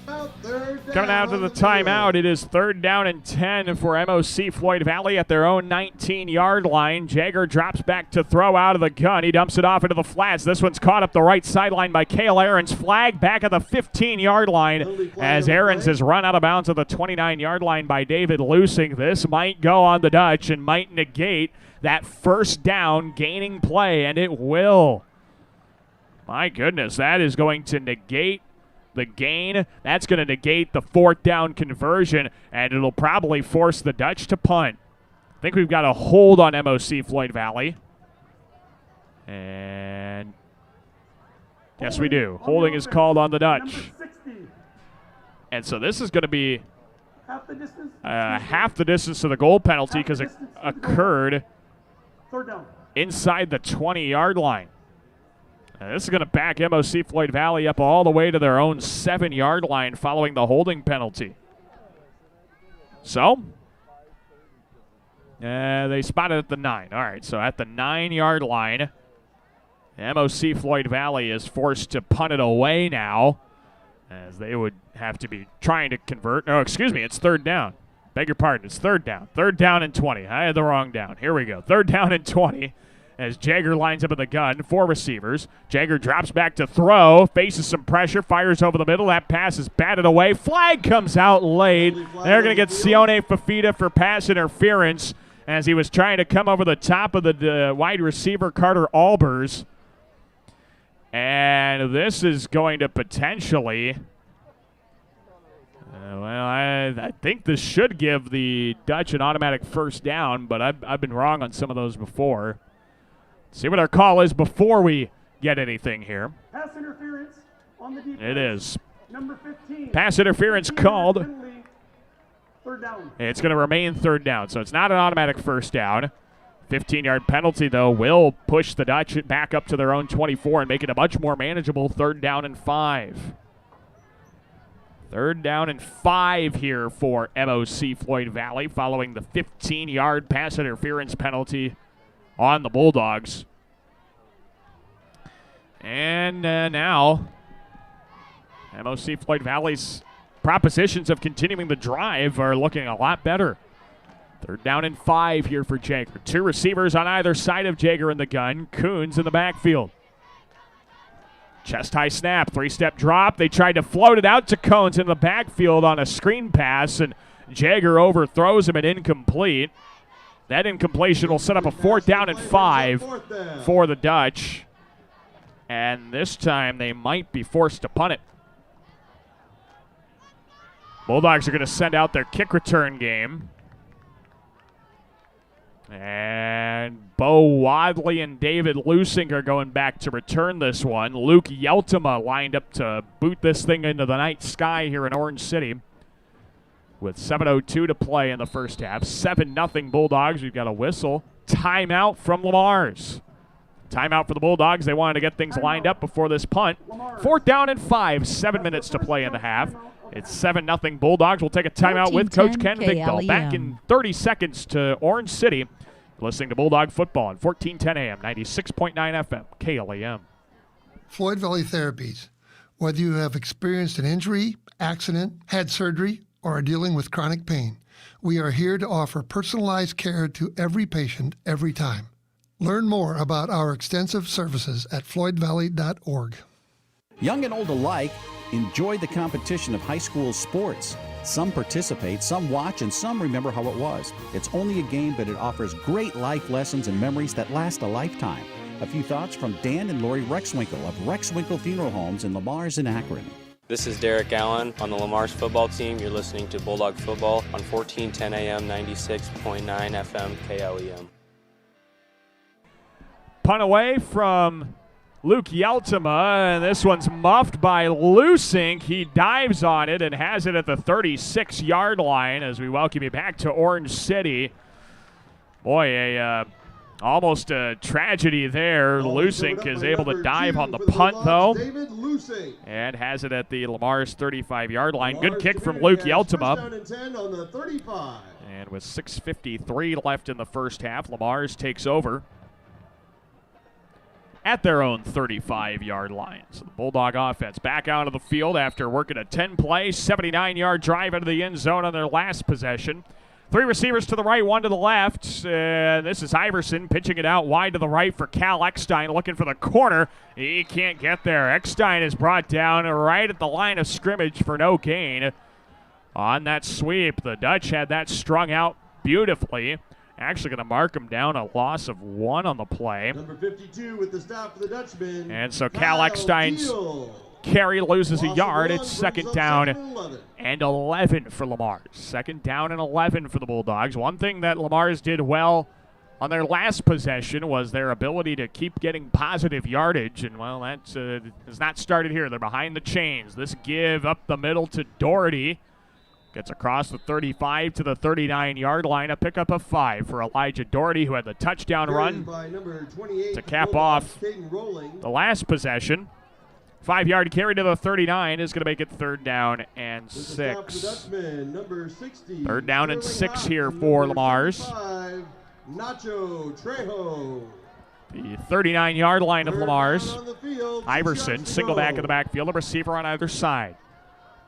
Coming out to the timeout, it is 3rd down and 10 for MOC-Floyd Valley at their own 19-yard line. Jager drops back to throw out of the gun. He dumps it off into the flats. This one's caught up the right sideline by Cale Ahrens. Flag back at the 15-yard line as Ahrens is run out of bounds at the 29-yard line by David Lusing. This might go on the Dutch and might negate that 1st down gaining play, and it will. My goodness, that is going to negate the gain. That's going to negate the 4th down conversion, and it'll probably force the Dutch to punt. I think we've got a hold on MOC-Floyd Valley. And yes, we do. Holding is called on the Dutch. And so this is going to be half the distance to the goal penalty because it occurred inside the 20-yard line. This is going to back MOC-Floyd Valley up all the way to their own 7-yard line following the holding penalty. So, they spotted at the 9. All right, so at the 9-yard line, MOC-Floyd Valley is forced to punt it away now, as they would have to be trying to convert. Oh, excuse me, it's third down. Beg your pardon, it's third down. Third down and 20. I had the wrong down. Here we go. Third down and 20. As Jagger lines up in the gun, 4 receivers. Jagger drops back to throw, faces some pressure, fires over the middle. That pass is batted away. Flag comes out late. They're going to get Sione Fafita for pass interference as he was trying to come over the top of the wide receiver, Carter Albers. And this is going to potentially, I think this should give the Dutch an automatic first down, but I've been wrong on some of those before. See what our call is before we get anything here.
Pass interference on the defense.
It is.
Number 15.
Pass interference called.
Third down.
It's going to remain third down, so it's not an automatic first down. 15-yard penalty, though, will push the Dutch back up to their own 24 and make it a much more manageable 3rd down and 5. 3rd down and 5 here for MOC-Floyd Valley following the 15-yard pass interference penalty on the Bulldogs. And now, MOC-Floyd Valley's propositions of continuing the drive are looking a lot better. 3rd down and 5 here for Jagger. 2 receivers on either side of Jagger in the gun. Coons in the backfield. Chest high snap, 3-step drop. They tried to float it out to Coons in the backfield on a screen pass, and Jagger overthrows him and incomplete. That incompletion will set up a 4th down and 5 for the Dutch. And this time they might be forced to punt it. Bulldogs are going to send out their kick return game. And Bo Wadley and David Lusing are going back to return this one. Luke Yeltima lined up to boot this thing into the night sky here in Orange City. With 7:02 to play in the first half. 7-0 Bulldogs. We've got a whistle. Timeout from Lamar's. Timeout for the Bulldogs. They wanted to get things lined up before this punt. 4th down and 5. 7 minutes to play in the half. It's 7-0 Bulldogs. We'll take a timeout with Coach Ken Vigdahl. Back in 30 seconds to Orange City. Listening to Bulldog Football on 1410 AM, 96.9 FM, KLEM.
Floyd Valley Therapies. Whether you have experienced an injury, accident, had surgery, or are dealing with chronic pain, we are here to offer personalized care to every patient every time. Learn more about our extensive services at floydvalley.org.
Young and old alike enjoy the competition of high school sports. Some participate, some watch, and some remember how it was. It's only a game, but it offers great life lessons and memories that last a lifetime. A few thoughts from Dan and Lori Rexwinkle of Rexwinkle Funeral Homes in Lamar's in Akron.
This is Derek Allen on the Lamar's football team. You're listening to Bulldog Football on 1410 AM, 96.9 FM, KLEM.
Punt away from Luke Yeltima, and this one's muffed by Lusink. He dives on it and has it at the 36-yard line as we welcome you back to Orange City. Boy, almost a tragedy there. Lusink is able to dive on the punt, though, and has it at the Lamar's 35-yard line. Good kick from Luke Yeltima. And with 6:53 left in the first half, Lamar's takes over at their own 35-yard line. So the Bulldog offense back out of the field after working a 10-play, 79-yard drive into the end zone on their last possession. 3 receivers to the right, 1 to the left. This is Iverson pitching it out wide to the right for Cal Eckstein, looking for the corner. He can't get there. Eckstein is brought down right at the line of scrimmage for no gain. On that sweep, the Dutch had that strung out beautifully. Actually going to mark him down, a loss of 1 on the play.
Number 52 with the stop for the Dutchman.
And so Cal Eckstein's carry loses a yard. It's 2nd down and 11 for Lamar. 2nd down and 11 for the Bulldogs. One thing that Lamar's did well on their last possession was their ability to keep getting positive yardage. And, well, that has not started here. They're behind the chains. This give up the middle to Doherty. Gets across the 35 to the 39-yard line. A pickup of 5 for Elijah Doherty, who had the touchdown run to cap off the last possession. 5-yard carry to the 39 is going to make it 3rd down and 6. 3rd down and 6 here for Lamar's.
Nacho Trejo.
The 39-yard line of Lamar's. Iverson, single back in the backfield, a receiver on either side.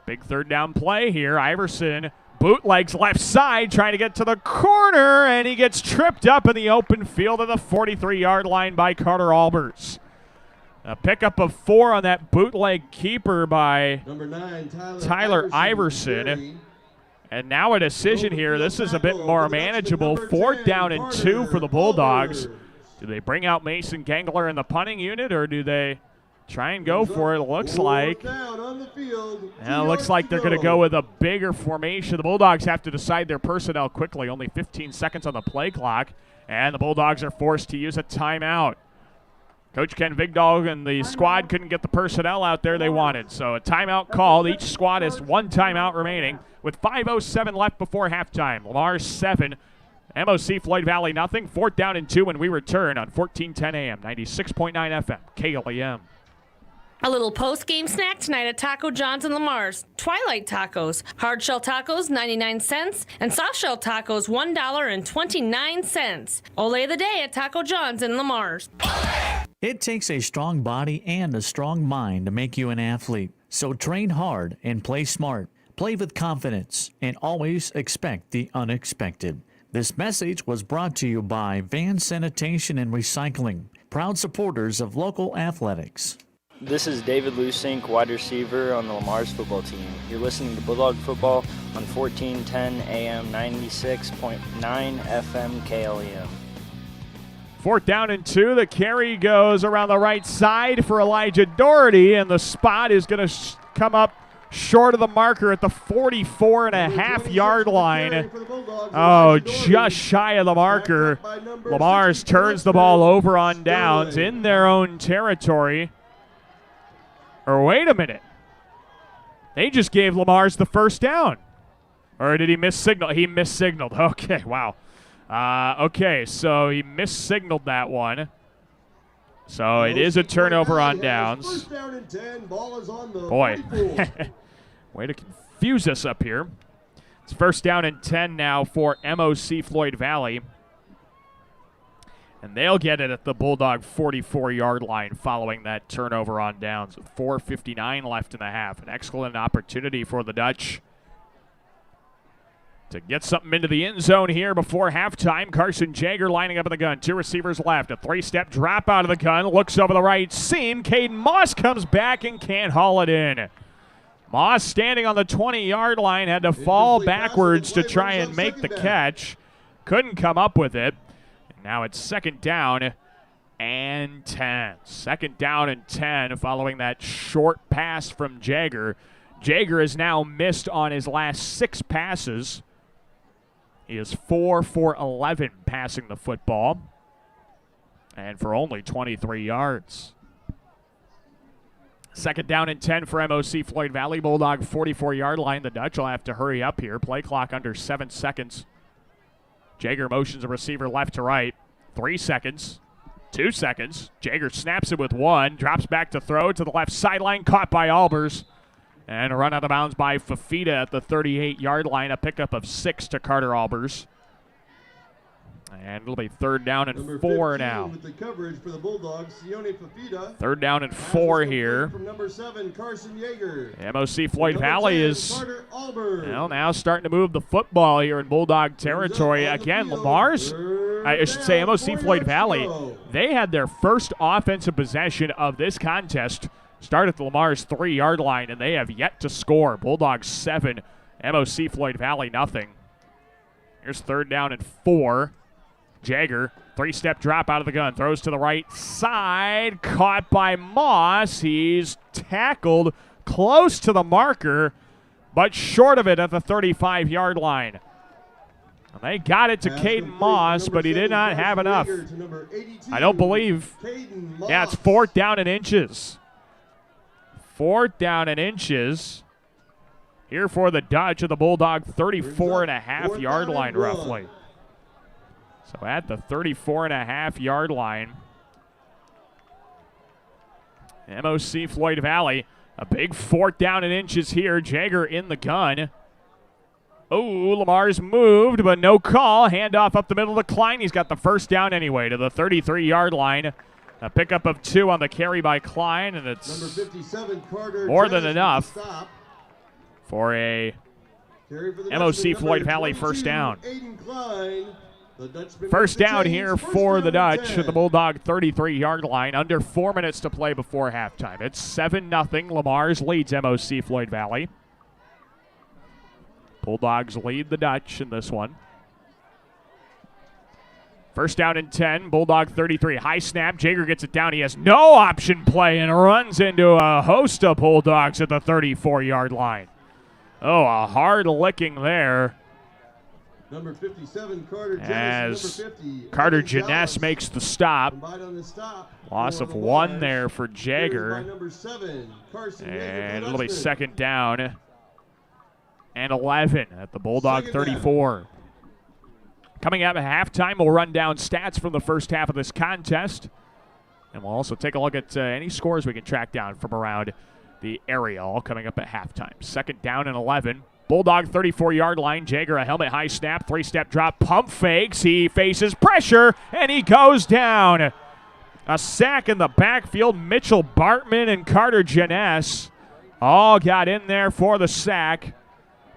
Big 3rd down play here. Iverson bootlegs left side, trying to get to the corner, and he gets tripped up in the open field at the 43-yard line by Carter Albers. A pickup of 4 on that bootleg keeper by
Number 9,
Tyler Iverson. And now a decision here. This is a bit more manageable. 4th down and 2 for the Bulldogs. Do they bring out Mason Gangler in the punting unit, or do they try and go for it? It looks like they're going to go with a bigger formation. The Bulldogs have to decide their personnel quickly. Only 15 seconds on the play clock, and the Bulldogs are forced to use a timeout. Coach Ken Vigdal and the squad couldn't get the personnel out there they wanted, so a timeout called. Each squad has 1 timeout remaining with 5:07 left before halftime. Lamar 7, MOC-Floyd Valley nothing. 4th down and 2 when we return on 1410 AM, 96.9 FM, KLEM.
A little post-game snack tonight at Taco John's and Lamar's. Twilight Tacos. Hard shell tacos, 99 cents. And soft shell tacos, $1.29. Ole the day at Taco John's and Lamar's.
It takes a strong body and a strong mind to make you an athlete. So train hard and play smart. Play with confidence and always expect the unexpected. This message was brought to you by Van Sanitation and Recycling, proud supporters of local athletics.
This is David Lusink, wide receiver on the Lamar's football team. You're listening to Bulldog Football on 1410 AM, 96.9 FM, KLEM.
4th down and 2. The carry goes around the right side for Elijah Doherty, and the spot is going to come up short of the marker at the 44.5-yard line. Oh, just shy of the marker. Lamar's turns the ball over on downs in their own territory. Or wait a minute. They just gave Lamar's the 1st down. Or did he missignal? He missignaled. Okay, wow. Okay, so he missignaled that one. So it is a turnover on downs. Boy, way to confuse us up here. It's 1st down and 10 now for MOC-Floyd Valley. And they'll get it at the Bulldog 44-yard line following that turnover on downs with 4:59 left in the half. An excellent opportunity for the Dutch to get something into the end zone here before halftime. Carson Jager lining up in the gun. 2 receivers left. A 3-step drop out of the gun. Looks over the right seam. Caden Moss comes back and can't haul it in. Moss standing on the 20-yard line had to fall backwards to try and make the catch. Couldn't come up with it. Now it's 2nd down and 10. 2nd down and 10 following that short pass from Jager. Jager has now missed on his last 6 passes. He is 4 for 11 passing the football and for only 23 yards. 2nd down and 10 for MOC-Floyd Valley. Bulldog 44-yard line. The Dutch will have to hurry up here. Play clock under 7 seconds. Jager motions a receiver left to right. 3 seconds. 2 seconds. Jager snaps it with 1. Drops back to throw to the left sideline. Caught by Albers. And a run out of bounds by Fafita at the 38-yard line. A pickup of 6 to Carter Albers. And it'll be 3rd down and 4 now.
With the coverage for the Bulldogs, Sione Fafita.
3rd down and 4 here.
From number 7, Carson Yeager.
MOC-Floyd Valley is now starting to move the football here in Bulldog territory. Again, Lamar's, I should say MOC-Floyd Valley, they had their first offensive possession of this contest. Start at the Lamar's 3-yard line, and they have yet to score. Bulldogs 7, MOC-Floyd Valley nothing. Here's 3rd down and 4. Jager, 3-step drop out of the gun, throws to the right side, caught by Moss. He's tackled close to the marker, but short of it at the 35-yard line. And they got it to Caden Moss, but he did not have enough. I don't believe. Yeah, it's 4th down and inches. 4th down and inches here for the Dutch at the Bulldog 34.5-yard line, roughly. So at the 34.5-yard line, MOC-Floyd Valley, a big 4th down and inches here. Jager in the gun. Oh, Lamar's moved, but no call. Handoff up the middle to Klein. He's got the first down anyway to the 33-yard line. A pickup of 2 on the carry by Klein, and it's
Number 57, Carter
more than
Jennings
enough
with the stop.
for a
Carry for the
MOC-Floyd
Dutchman,
Valley
number
first
22,
down.
Aiden Klein. The Dutchman
First
makes the
down
change.
here
First
for
down
the
and
Dutch
10.
at the Bulldog 33-yard line. Under 4 minutes to play before halftime. It's 7-0. Lamar's leads MOC-Floyd Valley. Bulldogs lead the Dutch in this one. First down and 10, Bulldog 33. High snap, Jager gets it down. He has no option play and runs into a host of Bulldogs at the 34-yard line. Oh, a hard licking there.
Number 57, Carter
As
Jennings, number 50,
Carter
Evan
Janess
Dallas.
makes the stop.
Combined on the stop
Loss
for
of
the
1
Mars.
there for
Carried by
Jager.
number 7, Carson Yeager for the
And it'll be
Dutchman.
2nd down and 11 at the Bulldog 34. Coming up at halftime, we'll run down stats from the first half of this contest. And we'll also take a look at any scores we can track down from around the area, all coming up at halftime. 2nd down and 11. Bulldog 34-yard line. Jager, a helmet high snap, 3-step drop, pump fakes. He faces pressure, and he goes down. A sack in the backfield. Mitchell Bartman and Carter Janess all got in there for the sack.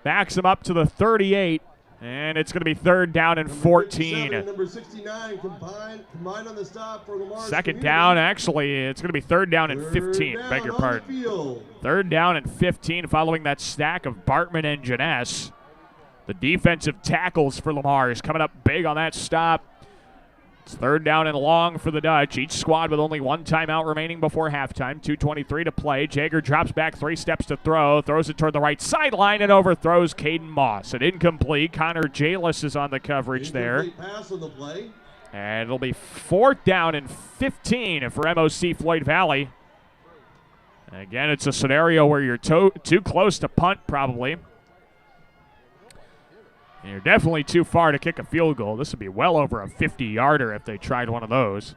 Backs him up to the 38, and it's going to be 3rd down and 14.
Number 69, combined on the stop for Lamar's
2nd
community.
down, actually, it's going to be 3rd down and 15.
Third
Beg your
down on the
pardon.
field.
3rd down and 15 following that stack of Bartman and Janess. The defensive tackles for Lamar is coming up big on that stop. It's 3rd down and long for the Dutch. Each squad with only 1 timeout remaining before halftime. 2:23 to play. Jager drops back 3 steps to throw. Throws it toward the right sideline and overthrows Caden Moss. An incomplete. Connor Jalis is on the coverage there.
Incomplete pass on the play.
And it'll be 4th down and 15 for MOC-Floyd Valley. Again, it's a scenario where you're too close to punt, probably. And you're definitely too far to kick a field goal. This would be well over a 50-yarder if they tried one of those.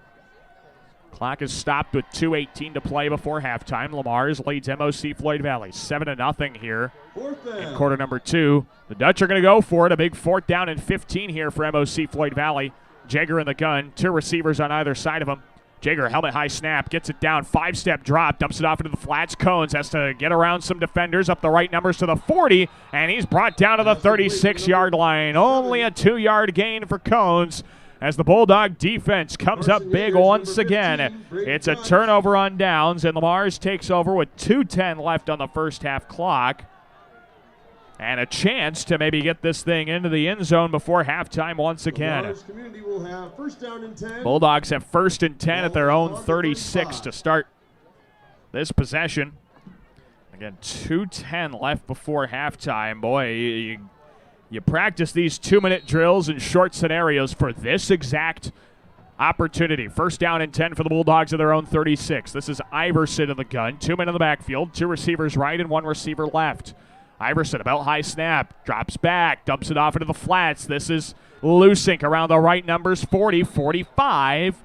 Clock is stopped with 2:18 to play before halftime. Lamar's leads MOC-Floyd Valley 7-0 here in quarter number 2. The Dutch are going to go for it. A big 4th down and 15 here for MOC-Floyd Valley. Jager in the gun. 2 receivers on either side of him. Jager, helmet high snap, gets it down, 5-step drop, dumps it off into the flats. Cones has to get around some defenders, up the right numbers to the 40, and he's brought down to the 36-yard line. Only a 2-yard gain for Cones as the Bulldog defense comes up big once again. It's a turnover on downs, and Lamar's takes over with 2:10 left on the first half clock. And a chance to maybe get this thing into the end zone before halftime once again.
Lamar's community will have 1st down and 10.
Bulldogs have 1st and 10 at their own 36 to start this possession. Again, 2:10 left before halftime. Boy, you practice these 2-minute drills in short scenarios for this exact opportunity. 1st down and 10 for the Bulldogs at their own 36. This is Iverson in the gun. 2 men in the backfield, 2 receivers right and 1 receiver left. Iverson, about high snap, drops back, dumps it off into the flats. This is Lusink around the right numbers, 40, 45.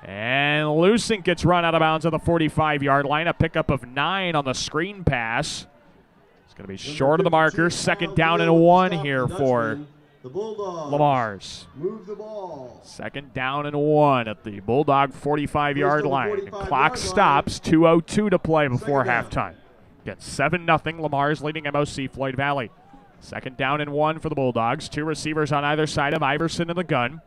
And Lusink gets run out of bounds at the 45-yard line. A pickup of 9 on the screen pass. It's going to be short of the marker. 2nd down and 1 here for Lamar's.
Move the ball.
2nd down and 1 at the Bulldog 45-yard line. Clock stops, 2:02 to play before halftime. Again, 7-0. Lamar's leading MOC-Floyd Valley. 2nd down and 1 for the Bulldogs. 2 receivers on either side of Iverson in the gun.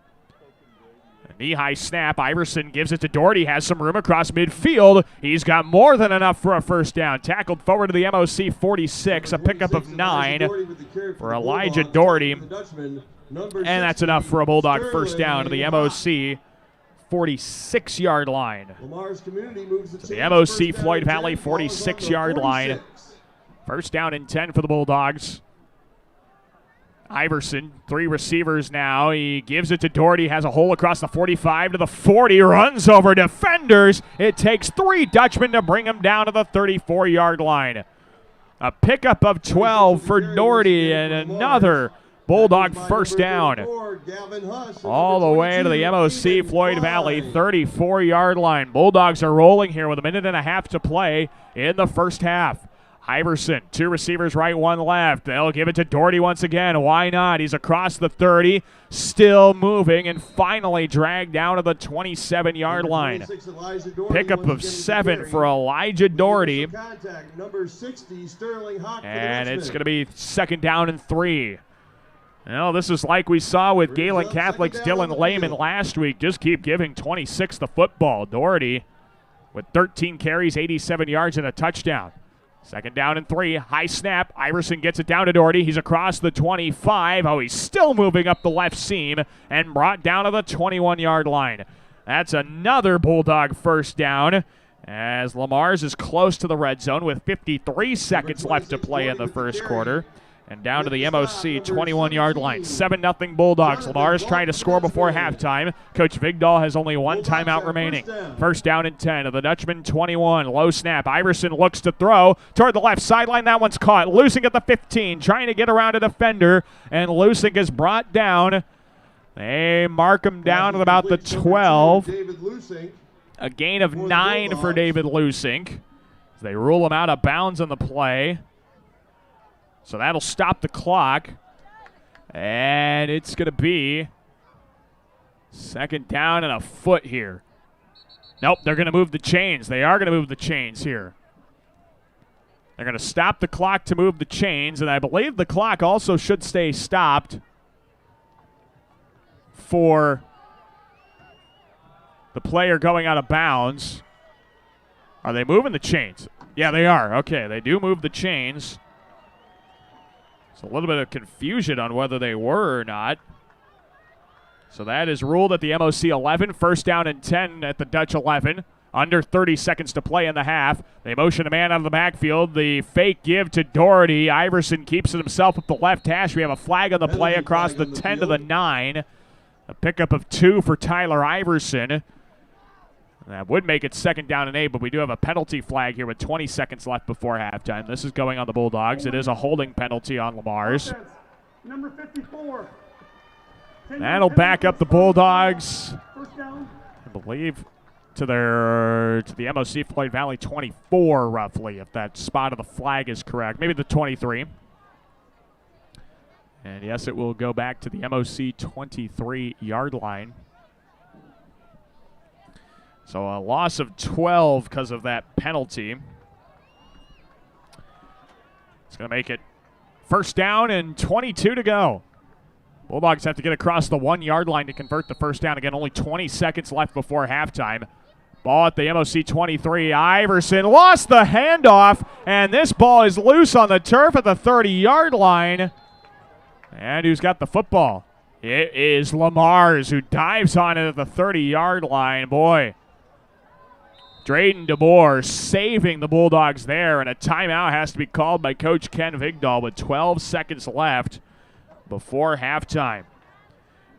A knee-high snap. Iverson gives it to Doherty. Has some room across midfield. He's got more than enough for a 1st down. Tackled forward to the MOC 46. A pickup of 9 for Elijah Doherty. And that's enough for a Bulldog 1st down to the MOC 46-yard line.
Lamar's community moves
To the MOC-Floyd Valley 46-yard line. 1st down and 10 for the Bulldogs. Iverson, 3 receivers now. He gives it to Doherty, has a hole across the 45 to the 40, runs over defenders. It takes 3 Dutchmen to bring him down to the 34-yard line. A pickup of 12 for Doherty and another Bulldog first down. All the way to the MOC-Floyd Valley 34-yard line. Bulldogs are rolling here with a minute and a half to play in the first half. Iverson, 2 receivers right, 1 left. They'll give it to Doherty once again. Why not? He's across the 30, still moving, and finally dragged down to the 27-yard line. Pickup of 7 for Elijah Doherty. And it's going to be second down and 3. Well, this is like we saw with Galen Catholic's Dylan Lehman last week. Just keep giving 26 the football. Doherty with 13 carries, 87 yards, and a touchdown. Second down and 3. High snap. Iverson gets it down to Doherty. He's across the 25. Oh, he's still moving up the left seam and brought down to the 21-yard line. That's another Bulldog first down as Lamar's is close to the red zone with 53 seconds left to play in the first quarter. And down to the MOC 21-yard line. 7-0 Bulldogs. Lamar's trying to score before halftime. Coach Vigdahl has only 1 timeout remaining. First down and 10 of the Dutchman 21. Low snap. Iverson looks to throw toward the left sideline. That one's caught. Lusink at the 15, trying to get around a defender. And Lusink is brought down. They mark him down at about the 12. A gain of 9 for David Lusink. They rule him out of bounds on the play. So that'll stop the clock. And it's going to be second down and a foot here. Nope, they're going to move the chains. They are going to move the chains here. They're going to stop the clock to move the chains, and I believe the clock also should stay stopped for the player going out of bounds. Are they moving the chains? Yeah, they are. Okay, they do move the chains. A little bit of confusion on whether they were or not. So that is ruled at the MOC 11. First down and 10 at the Dutch 11. Under 30 seconds to play in the half. They motion a man out of the backfield. The fake give to Doherty. Iverson keeps it himself up the left hash. We have a flag on the play across the 10 to the 9. A pickup of 2 for Tyler Iverson. That would make it second down and 8, but we do have a penalty flag here with 20 seconds left before halftime. This is going on the Bulldogs. It is a holding penalty on Lamar's.
Number 54.
That'll back up the Bulldogs, I believe, to the MOC-Floyd Valley 24, roughly, if that spot of the flag is correct. Maybe the 23. And, yes, it will go back to the MOC 23-yard line. So a loss of 12 because of that penalty. It's going to make it first down and 22 to go. Bulldogs have to get across the 1-yard line to convert the first down. Again, only 20 seconds left before halftime. Ball at the MOC 23. Iverson lost the handoff, and this ball is loose on the turf at the 30-yard line. And who's got the football? It is Lamar's, who dives on it at the 30-yard line. Boy. Drayden DeBoer saving the Bulldogs there, and a timeout has to be called by Coach Ken Vigdahl with 12 seconds left before halftime.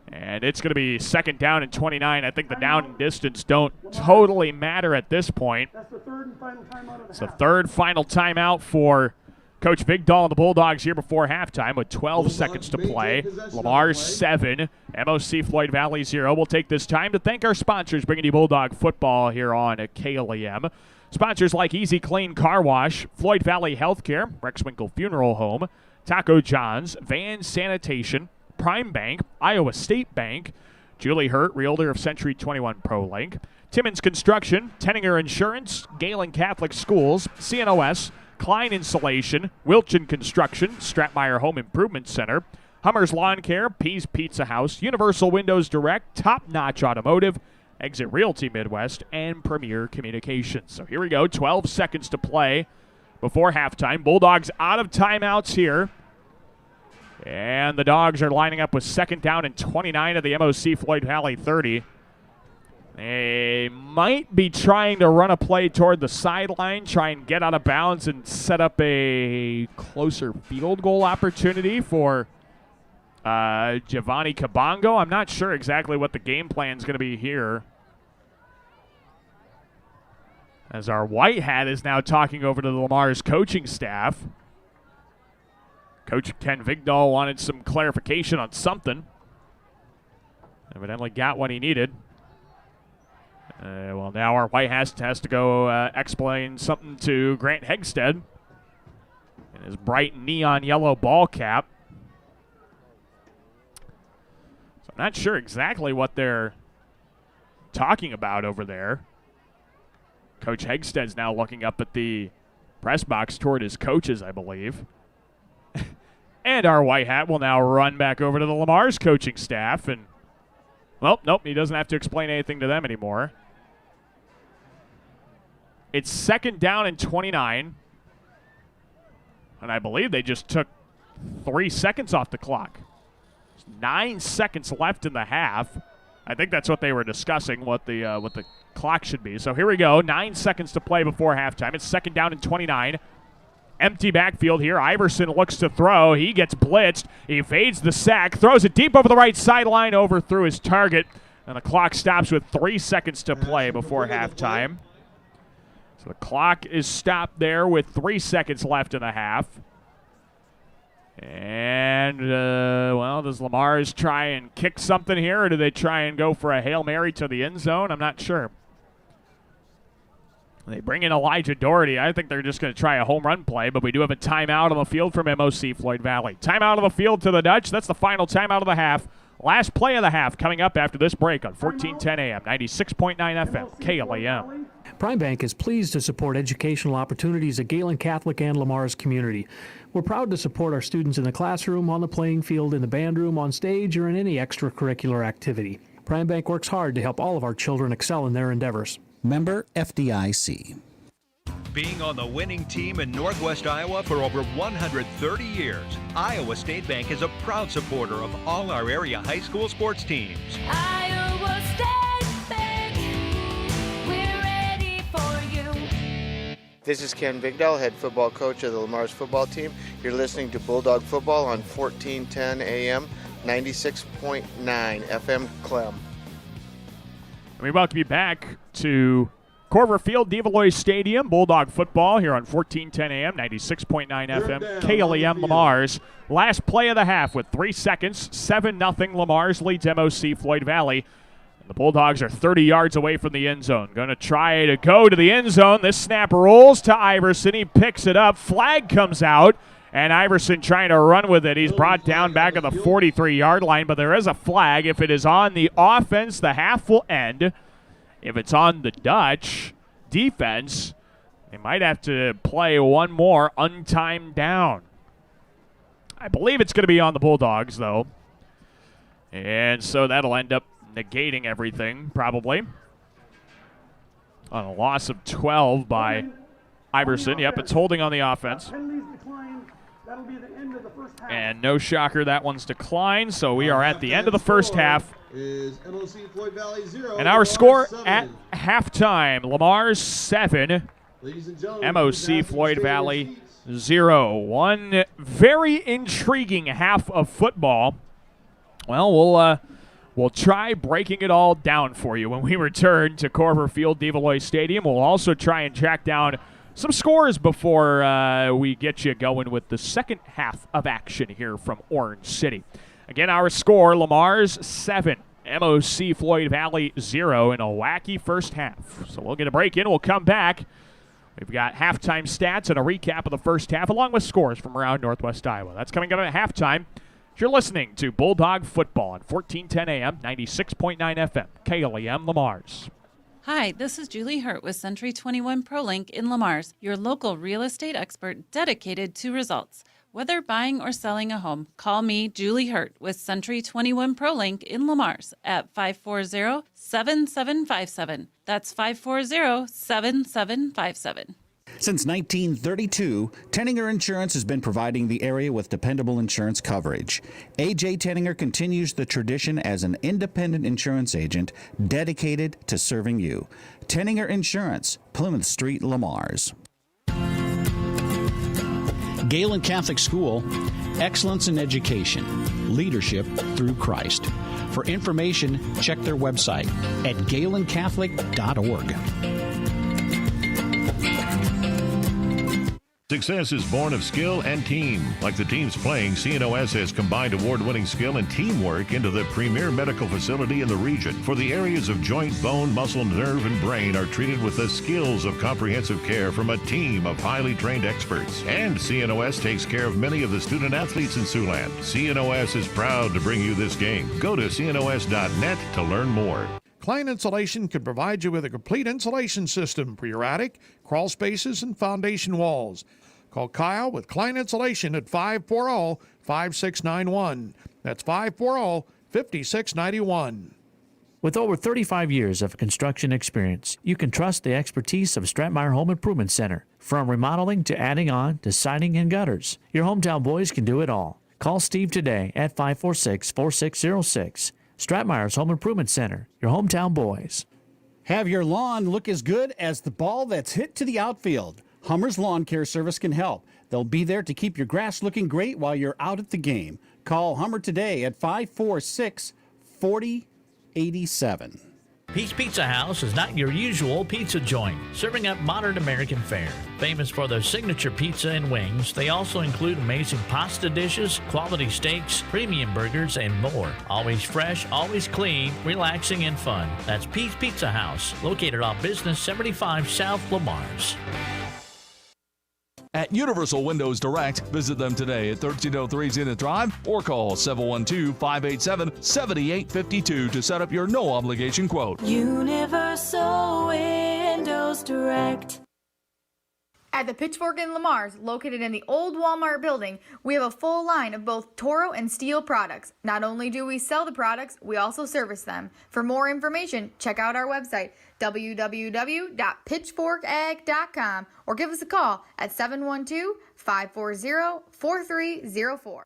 And it's going to be second down and 29. I think the down and distance don't totally matter at this point.
That's the third and final timeout of the
It's the third final timeout for Coach Vigdahl and the Bulldogs here before halftime with 12 seconds to play. Lamar's 7, MOC-Floyd Valley 0. We'll take this time to thank our sponsors bringing you Bulldog football here on KLEM. Sponsors like Easy Clean Car Wash, Floyd Valley Healthcare, Rexwinkle Funeral Home, Taco John's, Van Sanitation, Prime Bank, Iowa State Bank, Julie Hurt, Realtor of Century 21 ProLink, Timmons Construction, Tenninger Insurance, Galen Catholic Schools, CNOS, Klein Insulation, Wilchin Construction, Stratmeyer Home Improvement Center, Hummer's Lawn Care, Pease Pizza House, Universal Windows Direct, Top Notch Automotive, Exit Realty Midwest, and Premier Communications. So here we go, 12 seconds to play before halftime. Bulldogs out of timeouts here. And the Dogs are lining up with second down and 29 of the MOC-Floyd Valley 30. They might be trying to run a play toward the sideline, try and get out of bounds and set up a closer field goal opportunity for Giovanni Kabongo. I'm not sure exactly what the game plan is going to be here, as our white hat is now talking over to the Lamar's coaching staff. Coach Ken Vigdahl wanted some clarification on something. Evidently got what he needed. Well, now our White has to go explain something to Grant Hegstead in his bright neon yellow ball cap. So I'm not sure exactly what they're talking about over there. Coach Hegsted's now looking up at the press box toward his coaches, I believe. And our White Hat will now run back over to the Lamar's coaching staff. And, well, nope, he doesn't have to explain anything to them anymore. It's 2nd down and 29. And I believe they just took 3 seconds off the clock. There's 9 seconds left in the half. I think that's what they were discussing, what the clock should be. So here we go, 9 seconds to play before halftime. It's 2nd down and 29. Empty backfield here. Iverson looks to throw. He gets blitzed. He evades the sack, throws it deep over the right sideline, overthrew his target, and the clock stops with 3 seconds to play before halftime. So the clock is stopped there with 3 seconds left in the half. And, well, does Lamar's try and kick something here, or do they try and go for a Hail Mary to the end zone? I'm not sure. They bring in Elijah Doherty. I think they're just going to try a home run play, but we do have a timeout on the field from MOC-Floyd Valley. Timeout on the field to the Dutch. That's the final timeout of the half. Last play of the half coming up after this break on 1410 AM, 96.9 FM, KLEM.
Prime Bank is pleased to support educational opportunities at Galen Catholic and Lamar's community. We're proud to support our students in the classroom, on the playing field, in the band room, on stage, or in any extracurricular activity. Prime Bank works hard to help all of our children excel in their endeavors.
Member FDIC.
Being on the winning team in Northwest Iowa for over 130 years, Iowa State Bank is a proud supporter of all our area high school sports teams.
Iowa State Bank, we're ready for you.
This is Ken Vigdahl, head football coach of the Lamar's football team. You're listening to Bulldog Football on 1410 AM, 96.9 FM KLEM.
We welcome you back to Corver Field, DeValois Stadium. Bulldog football here on 1410 AM, 96.9 FM, KLEM Lamar's. Last play of the half with 3 seconds, 7-0. Lamar's leads MOC-Floyd Valley. And the Bulldogs are 30 yards away from the end zone. Going to try to go to the end zone. This snap rolls to Iverson. He picks it up. Flag comes out. And Iverson trying to run with it. He's brought down back at the 43-yard line, but there is a flag. If it is on the offense, the half will end. If it's on the Dutch defense, they might have to play one more untimed down. I believe it's going to be on the Bulldogs, though. And so that'll end up negating everything, probably. On a loss of 12 by Iverson. Yep, it's holding on the offense.
That'll be the end of the first half.
And no shocker, that one's declined. So we are at the end of the first half.
Is MOC-Floyd Valley 0.
And our score at halftime, Lamar's 7, MOC-Floyd Valley 0. One very intriguing half of football. Well, we'll try breaking it all down for you when we return to Corver Field, DeValois Stadium. We'll also try and track down some scores before we get you going with the second half of action here from Orange City. Again, our score, Lamar's 7, MOC-Floyd Valley 0 in a wacky first half. So we'll get a break in. We'll come back. We've got halftime stats and a recap of the first half along with scores from around Northwest Iowa. That's coming up at halftime. You're listening to Bulldog Football on 1410 AM, 96.9 FM, KLEM Lamar's.
Hi, this is Julie Hurt with Century 21 ProLink in Lamar's, your local real estate expert dedicated to results. Whether buying or selling a home, call me, Julie Hurt, with Century 21 ProLink in Lamar's at 540-7757. That's 540-7757.
Since 1932, Tenninger Insurance has been providing the area with dependable insurance coverage. A.J. Tenninger continues the tradition as an independent insurance agent dedicated to serving you. Tenninger Insurance, Plymouth Street, Lamar's. Galen Catholic School, excellence in education, leadership through Christ. For information, check their website at galencatholic.org.
Success is born of skill and team. Like the teams playing, CNOS has combined award-winning skill and teamwork into the premier medical facility in the region. For the areas of joint, bone, muscle, nerve, and brain are treated with the skills of comprehensive care from a team of highly trained experts. And CNOS takes care of many of the student athletes in Siouxland. CNOS is proud to bring you this game. Go to cnos.net to learn more.
Klein Insulation can provide you with a complete insulation system for your attic, crawl spaces, and foundation walls. Call Kyle with Klein Insulation at 540-5691. That's 540-5691.
With over 35 years of construction experience, you can trust the expertise of Stratmeyer Home Improvement Center. From remodeling to adding on to siding and gutters, your hometown boys can do it all. Call Steve today at 546-4606. Stratmeyer's Home Improvement Center, your hometown boys.
Have your lawn look as good as the ball that's hit to the outfield. Hummer's Lawn Care Service can help. They'll be there to keep your grass looking great while you're out at the game. Call Hummer today at 546-4087.
Pete's Pizza House is not your usual pizza joint, serving up modern American fare. Famous for their signature pizza and wings, they also include amazing pasta dishes, quality steaks, premium burgers, and more. Always fresh, always clean, relaxing, and fun. That's Pete's Pizza House, located on Business 75 South Lamar's.
At Universal Windows Direct, visit them today at 1303 Zenith Drive or call 712-587-7852 to set up your no-obligation quote.
Universal Windows Direct. At the Pitchfork in Lamar's, located in the old Walmart building, we have a full line of both Toro and Steel products. Not only do we sell the products, we also service them. For more information, check out our website, www.pitchforkag.com, or give us a call at 712-540-4304.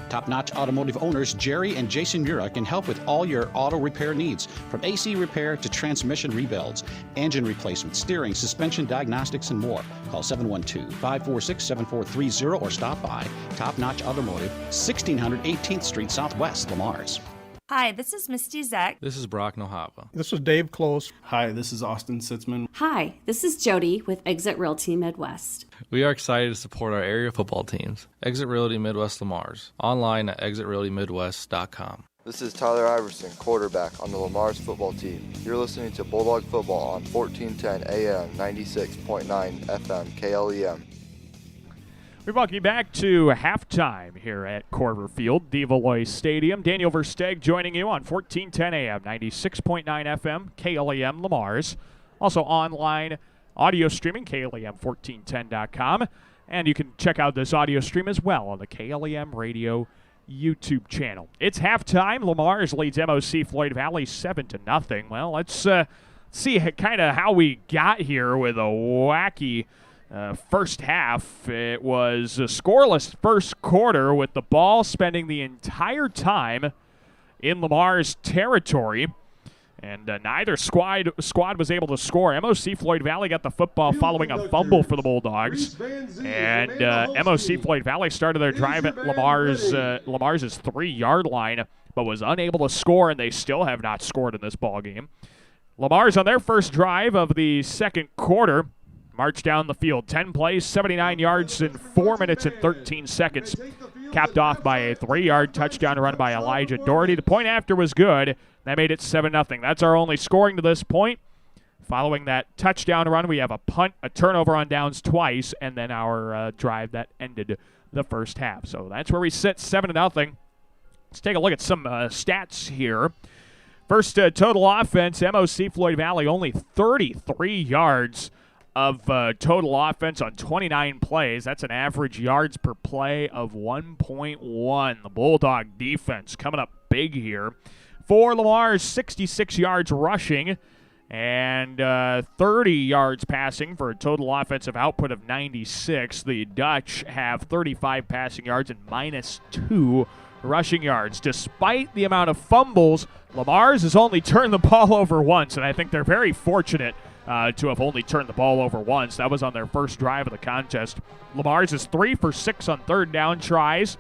Top-notch automotive owners Jerry and Jason Mura can help with all your auto repair needs, from AC repair to transmission rebuilds, engine replacement, steering, suspension diagnostics, and more. Call 712-546-7430 or stop by Top-Notch Automotive, 1600 18th Street Southwest, Lamar's.
Hi, this is Misty Zek.
This is Brock Nohava.
This is Dave Close.
Hi, this is Austin Sitzman.
Hi, this is Jody with Exit Realty Midwest.
We are excited to support our area football teams. Exit Realty Midwest Lamar's. Online at exitrealtymidwest.com.
This is Tyler Iverson, quarterback on the Lamar's football team. You're listening to Bulldog Football on 1410 AM, 96.9 FM, KLEM.
We welcome you back to halftime here at Corver Field, Devalloy Stadium. Daniel Versteeg joining you on 1410 AM, 96.9 FM, KLEM Lamar's. Also online audio streaming, KLEM1410.com. And you can check out this audio stream as well on the KLEM Radio YouTube channel. It's halftime. Lamar's leads MOC-Floyd Valley 7-0. Well, let's see kind of how we got here with a wacky first half. It was a scoreless first quarter with the ball spending the entire time in Lamar's territory. And neither squad was able to score. MOC-Floyd Valley got the football following a fumble for the Bulldogs. And MOC-Floyd Valley started their drive at Lamar's 3-yard line, but was unable to score, and they still have not scored in this ball game. Lamar's on their first drive of the second quarter marched down the field. 10 plays, 79 yards in 4 minutes and 13 seconds. Capped off by a 3-yard touchdown run by Elijah Doherty. The point after was good. That made it 7-0. That's our only scoring to this point. Following that touchdown run, we have a punt, a turnover on downs twice, and then our drive that ended the first half. So that's where we sit, 7-0. Let's take a look at some stats here. First total offense, MOC-Floyd Valley only 33 yards of total offense on 29 plays. That's an average yards per play of 1.1. The Bulldog defense coming up big here. For Lamar's 66 yards rushing and 30 yards passing for a total offensive output of 96. The Dutch have 35 passing yards and -2 rushing yards. Despite the amount of fumbles, Lamar's has only turned the ball over once, and I think they're very fortunate to have only turned the ball over once. That was on their first drive of the contest. Lamar's is 3 for 6 on third down tries,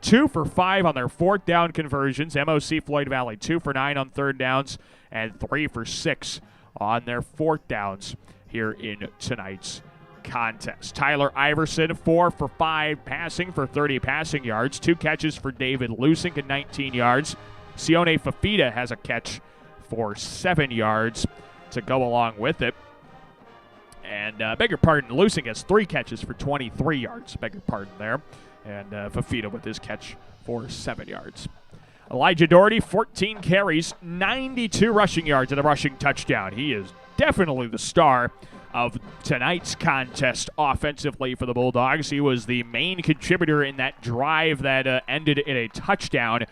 2 for 5 on their fourth down conversions. MOC-Floyd Valley 2 for 9 on third downs and 3 for 6 on their fourth downs here in tonight's contest. Tyler Iverson, 4 for 5 passing for 30 passing yards. 2 catches for David Lusink at 19 yards. Sione Fafita has a catch for 7 yards to go along with it. And beg your pardon, Lusink has 3 catches for 23 yards. Beg your pardon there. And Fafita with his catch for 7 yards. Elijah Doherty, 14 carries, 92 rushing yards and a rushing touchdown. He is definitely the star of tonight's contest offensively for the Bulldogs. He was the main contributor in that drive that ended in a touchdown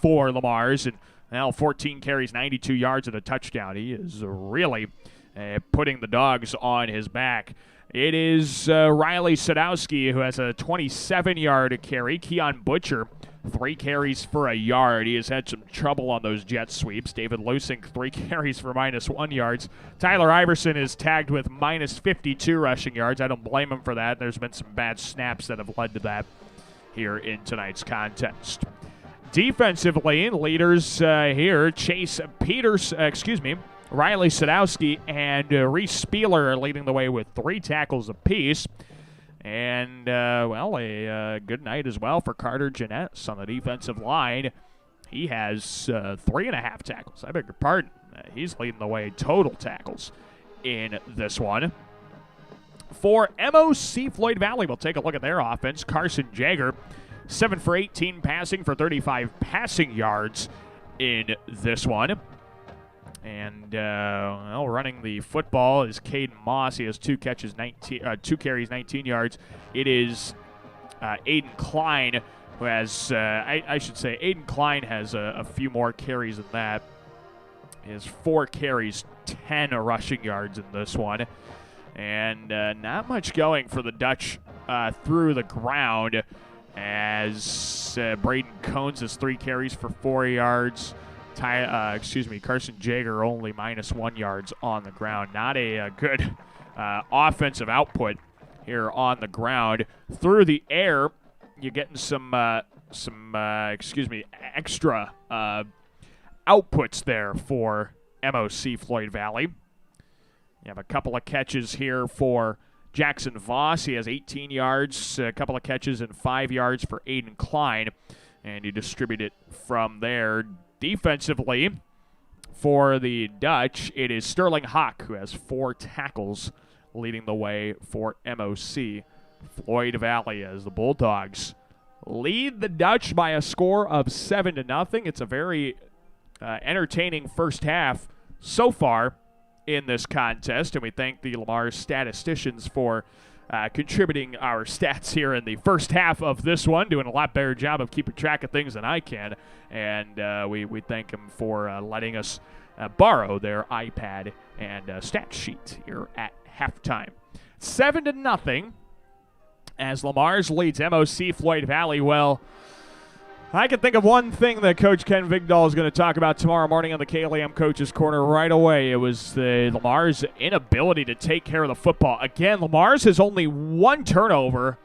for Lamar's. And now 14 carries, 92 yards and a touchdown. He is really putting the Dogs on his back. It is Riley Sadowski who has a 27-yard carry. Keon Butcher, 3 carries for a yard. He has had some trouble on those jet sweeps. David Lusink, 3 carries for -1 yards. Tyler Iverson is tagged with -52 rushing yards. I don't blame him for that. There's been some bad snaps that have led to that here in tonight's contest. Defensively, leaders here, Riley Sadowski and Reese Spieler are leading the way with 3 tackles apiece. And, a good night as well for Carter Janess on the defensive line. He has 3.5 tackles. I beg your pardon. He's leading the way total tackles in this one. For MOC-Floyd Valley, we'll take a look at their offense. Carson Jager, 7 for 18 passing for 35 passing yards in this one. And running the football is Caden Moss. He has 2 carries, 19 yards. It is Aiden Klein who has, Aiden Klein has a few more carries than that. He has 4 carries, 10 rushing yards in this one. And not much going for the Dutch through the ground as Braden Cones has 3 carries for 4 yards. Carson Jager only -1 yards on the ground. Not a good offensive output here on the ground. Through the air, you're getting some extra outputs there for MOC-Floyd Valley. You have a couple of catches here for Jackson Voss. He has 18 yards, a couple of catches and 5 yards for Aiden Klein, and you distribute it from there. Defensively, for the Dutch, it is Sterling Hawk who has 4 tackles leading the way for MOC-Floyd Valley as the Bulldogs lead the Dutch by a score of 7-0. It's a very entertaining first half so far in this contest, and we thank the Lamar's statisticians for contributing our stats here in the first half of this one, doing a lot better job of keeping track of things than I can, and we thank them for letting us borrow their iPad and stat sheet here at halftime. 7-0 as Lamar's leads MOC-Floyd Valley. Well, I can think of one thing that Coach Ken Vigdahl is going to talk about tomorrow morning on the KLEM Coaches Corner right away. It was Lamar's inability to take care of the football. Again, Lamar's has only 1 turnover,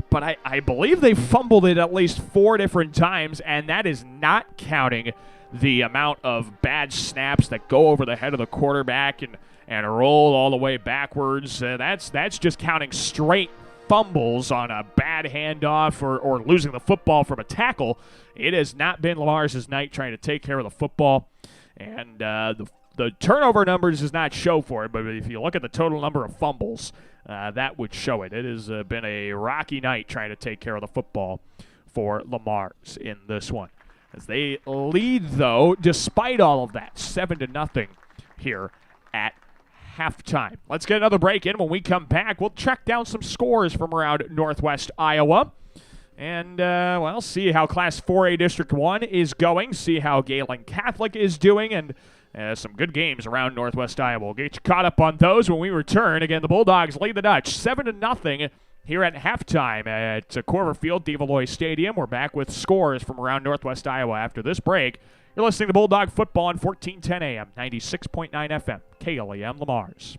but I believe they fumbled it at least 4 different times, and that is not counting the amount of bad snaps that go over the head of the quarterback and roll all the way backwards. That's just counting straight fumbles on a bad handoff or losing the football from a tackle. It has not been Lamar's night trying to take care of the football, and the turnover numbers does not show for it, but if you look at the total number of fumbles, that would show it. It has been a rocky night trying to take care of the football for Lamar's in this one. As they lead, though, despite all of that, 7-0 here at halftime. Let's get another break in. When we come back, we'll track down some scores from around Northwest Iowa. And, see how Class 4A District 1 is going, see how Galen Catholic is doing, and some good games around Northwest Iowa. We'll get you caught up on those when we return. Again, the Bulldogs lead the Dutch 7-0 here at halftime at Corver Field, Devaloy Stadium. We're back with scores from around Northwest Iowa after this break. You're listening to Bulldog Football on 1410 AM, 96.9 FM, KLEM Lamar's.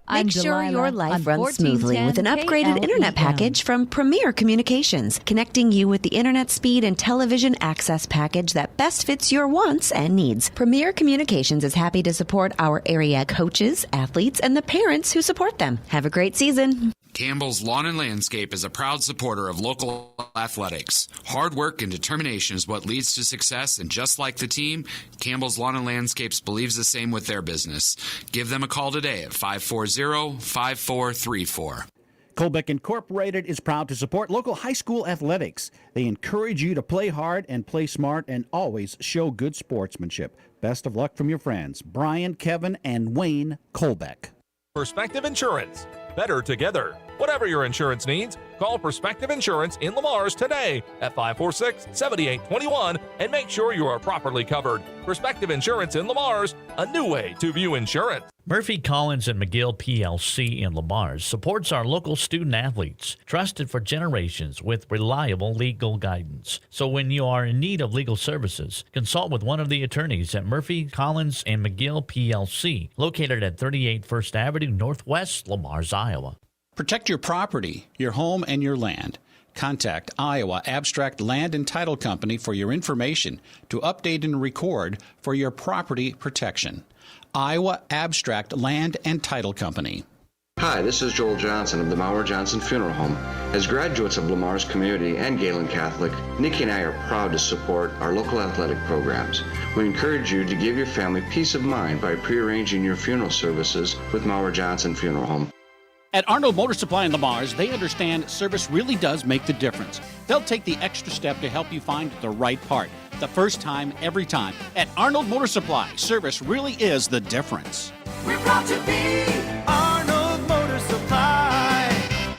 Make sure your life runs smoothly with an upgraded internet package from Premier Communications, connecting you with the internet speed and television access package that best fits your wants and needs. Premier Communications is happy to support our area coaches, athletes, and the parents who support them. Have a great season.
Campbell's Lawn and Landscape is a proud supporter of local athletics. Hard work and determination is what leads to success, and just like the team, Campbell's Lawn and Landscapes believes the same with their business. Give them a call today at 540-5434.
Colbeck Incorporated is proud to support local high school athletics. They encourage you to play hard and play smart and always show good sportsmanship. Best of luck from your friends, Brian, Kevin, and Wayne Colbeck.
Perspective Insurance. Better together. Whatever your insurance needs, call Perspective Insurance in Lamars today at 546-7821 and make sure you are properly covered. Perspective Insurance in Lamars, a new way to view insurance.
Murphy, Collins, and McGill PLC in Lamars supports our local student athletes, trusted for generations with reliable legal guidance. So when you are in need of legal services, consult with one of the attorneys at Murphy, Collins, and McGill PLC, located at 38 First Avenue Northwest, Lamars, Iowa.
Protect your property, your home, and your land. Contact Iowa Abstract Land and Title Company for your information to update and record for your property protection. Iowa Abstract Land and Title Company.
Hi, this is Joel Johnson of the Maurer Johnson Funeral Home. As graduates of Lamar's community and Galen Catholic, Nikki and I are proud to support our local athletic programs. We encourage you to give your family peace of mind by prearranging your funeral services with Maurer Johnson Funeral Home.
At Arnold Motor Supply in Lamars, they understand service really does make the difference. They'll take the extra step to help you find the right part. The first time, every time. At Arnold Motor Supply, service really is the difference.
We're proud to be Arnold Motor Supply.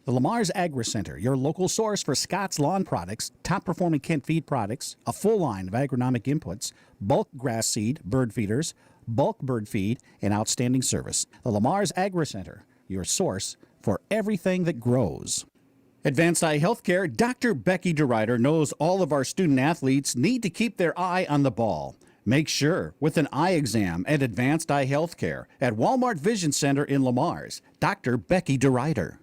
The Lamar's Agri Center, your local source for Scott's Lawn products, top-performing Kent feed products, a full line of agronomic inputs, bulk grass seed, bird feeders, bulk bird feed, and outstanding service. The Lamar's Agri Center, your source for everything that grows. Advanced Eye Healthcare, Dr. Becky DeRuyter knows all of our student athletes need to keep their eye on the ball. Make sure with an eye exam at Advanced Eye Healthcare at Walmart Vision Center in Lamars. Dr. Becky DeRuyter.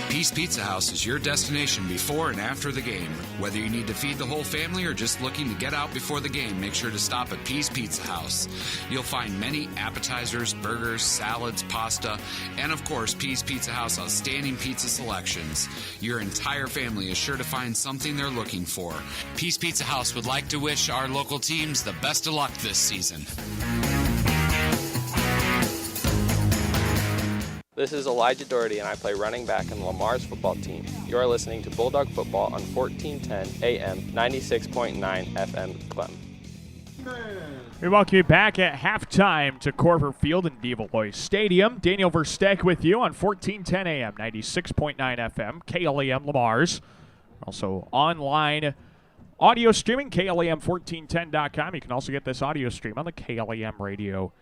Peace Pizza House is your destination before and after the game. Whether you need to feed the whole family or just looking to get out before the game, make sure to stop at Peace Pizza House. You'll find many appetizers, burgers, salads, pasta, and of course, Peace Pizza House outstanding pizza selections. Your entire family is sure to find something they're looking for. Peace Pizza House would like to wish our local teams the best of luck this season.
This is Elijah Doherty, and I play running back in Lamar's football team. You are listening to Bulldog Football on 1410 AM, 96.9 FM KLEM.
We welcome you back at halftime to Corver Field in Devilois Stadium. Daniel Versteeg with you on 1410 AM, 96.9 FM, KLEM Lamar's. Also online audio streaming, KLEM1410.com. You can also get this audio stream on the KLEM Radio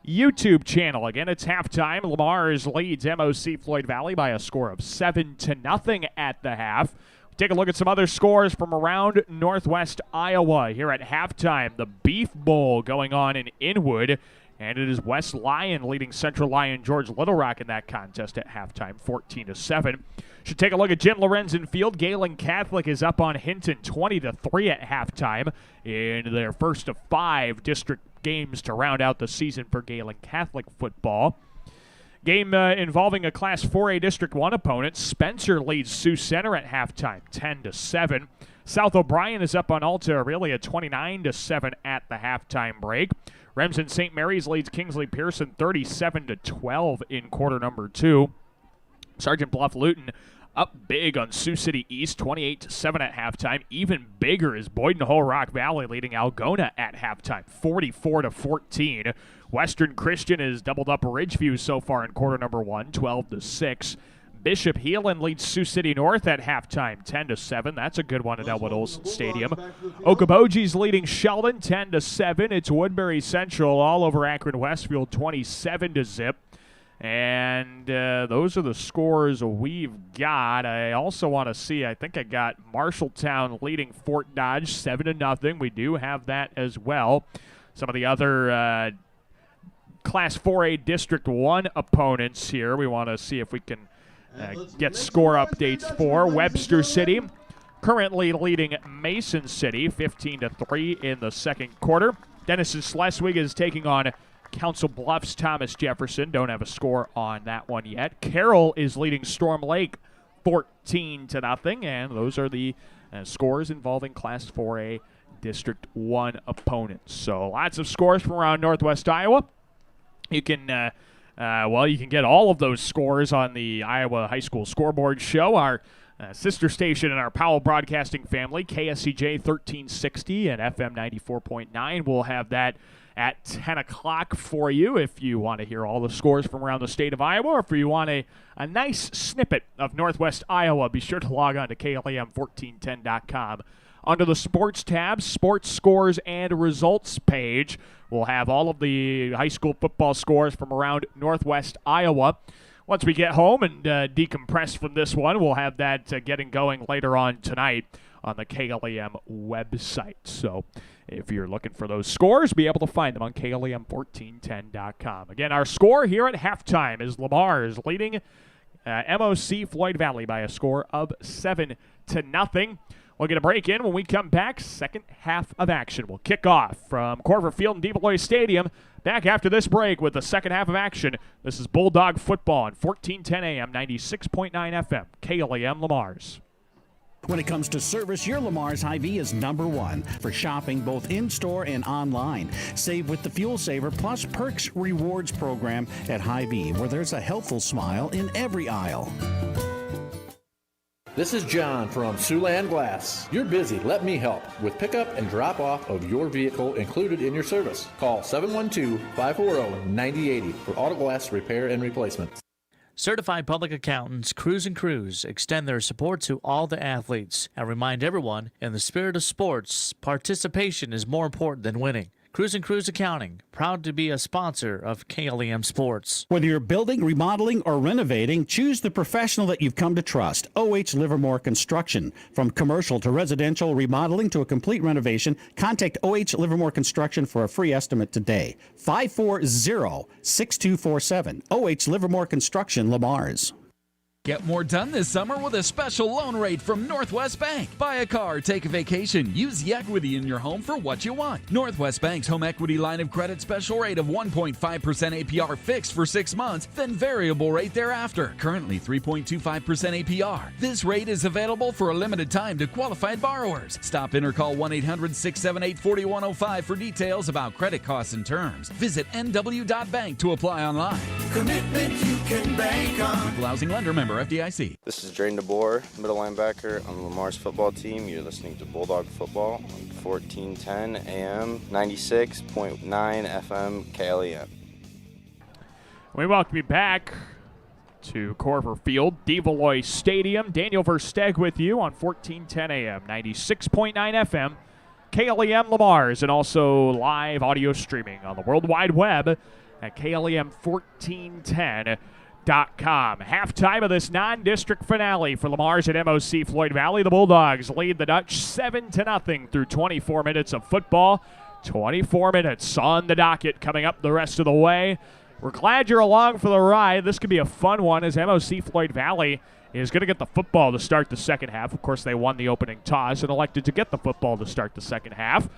YouTube channel. Again, it's halftime. Lamar's leads MOC-Floyd Valley by a score of 7-0 at the half. Take a look at some other scores from around Northwest Iowa here at halftime. The Beef Bowl going on in Inwood, and it is West Lyon leading Central Lyon George Little Rock in that contest at halftime, 14-7. Should take a look at Jim Lorenzen Field. Galen Catholic is up on Hinton 20-3 at halftime in their first of 5 district games to round out the season for Galen Catholic football. Game involving a Class 4A District 1 opponent. Spencer leads Sioux Center at halftime, 10-7. South O'Brien is up on Alta Aurelia, 29-7 at the halftime break. Remsen St. Mary's leads Kingsley Pearson 37-12 in quarter number 2. Sergeant Bluff Luton up big on Sioux City East, 28-7 at halftime. Even bigger is Boyden Hull Rock Valley leading Algona at halftime, 44-14. Western Christian has doubled up Ridgeview so far in quarter number 1, 12-6. Bishop Heelan leads Sioux City North at halftime, 10-7. That's a good one at Elwood Olson Stadium. Okoboji's leading Sheldon, 10-7. It's Woodbury Central all over Akron Westfield, 27-0. And those are the scores we've got. I also want to see, I think I got Marshalltown leading Fort Dodge 7-0. We do have that as well. Some of the other Class 4A District 1 opponents here. We want to see if we can get score updates for Webster City. Currently leading Mason City 15-3 in the second quarter. Denison Schleswig is taking on Council Bluffs Thomas Jefferson. Don't have a score on that one yet. Carroll is leading Storm Lake 14-0, and those are the scores involving Class 4A District 1 opponents. So lots of scores from around Northwest Iowa. You can you can get all of those scores on the Iowa High School Scoreboard Show, our sister station in our Powell Broadcasting family, KSCJ 1360 and FM 94.9. We'll have that at 10 o'clock for you if you want to hear all the scores from around the state of Iowa, or if you want a nice snippet of Northwest Iowa, be sure to log on to KLEM1410.com. Under the Sports tab, Sports Scores and Results page, we'll have all of the high school football scores from around Northwest Iowa. Once we get home and decompress from this one, we'll have that getting going later on tonight on the KLEM website. So if you're looking for those scores, be able to find them on KLEM1410.com. Again, our score here at halftime is Lamar is leading MOC-Floyd Valley by a score of 7-0. We'll get a break in. When we come back, second half of action. We'll kick off from Corver Field and DeValois Stadium. Back after this break with the second half of action. This is Bulldog Football on 1410 AM, 96.9 FM, KLEM Lamar's.
When it comes to service, your Lamar's Hy-Vee is #1 for shopping both in-store and online. Save with the Fuel Saver Plus Perks Rewards program at Hy-Vee, where there's a helpful smile in every aisle.
This is John from Siouxland Glass. You're busy. Let me help with pickup and drop off of your vehicle included in your service. Call 712-540-9080 for auto glass repair and replacement.
Certified Public Accountants Cruz & Cruz extend their support to all the athletes and remind everyone, in the spirit of sports, participation is more important than winning. Cruz & Cruz Accounting, proud to be a sponsor of KLEM Sports.
Whether you're building, remodeling, or renovating, choose the professional that you've come to trust. O.H. Livermore Construction. From commercial to residential remodeling to a complete renovation, contact O.H. Livermore Construction for a free estimate today. 540-6247. O.H. Livermore Construction, Lamar's.
Get more done this summer with a special loan rate from Northwest Bank. Buy a car, take a vacation, use the equity in your home for what you want. Northwest Bank's home equity line of credit special rate of 1.5% APR fixed for 6 months, then variable rate thereafter. Currently 3.25% APR. This rate is available for a limited time to qualified borrowers. Stop in or call 1-800-678-4105 for details about credit costs and terms. Visit nw.bank to apply online.
Commitment you can bank on.
Equal housing lender, member FDIC.
This is Drayden DeBoer, middle linebacker on Lamar's football team. You're listening to Bulldog Football on 1410 AM, 96.9 FM, KLEM.
We welcome you back to Corver Field, DeValois Stadium. Daniel Versteg with you on 1410 AM, 96.9 FM, KLEM Lamar's, and also live audio streaming on the World Wide Web at KLEM1410.com. Halftime of this non-district finale for Lamar's at MOC-Floyd Valley. The Bulldogs lead the Dutch 7-0 through 24 minutes of football. 24 minutes on the docket coming up the rest of the way. We're glad you're along for the ride. This could be a fun one as MOC-Floyd Valley is going to get the football to start the second half. Of course, they won the opening toss and elected to get the football to start the second half.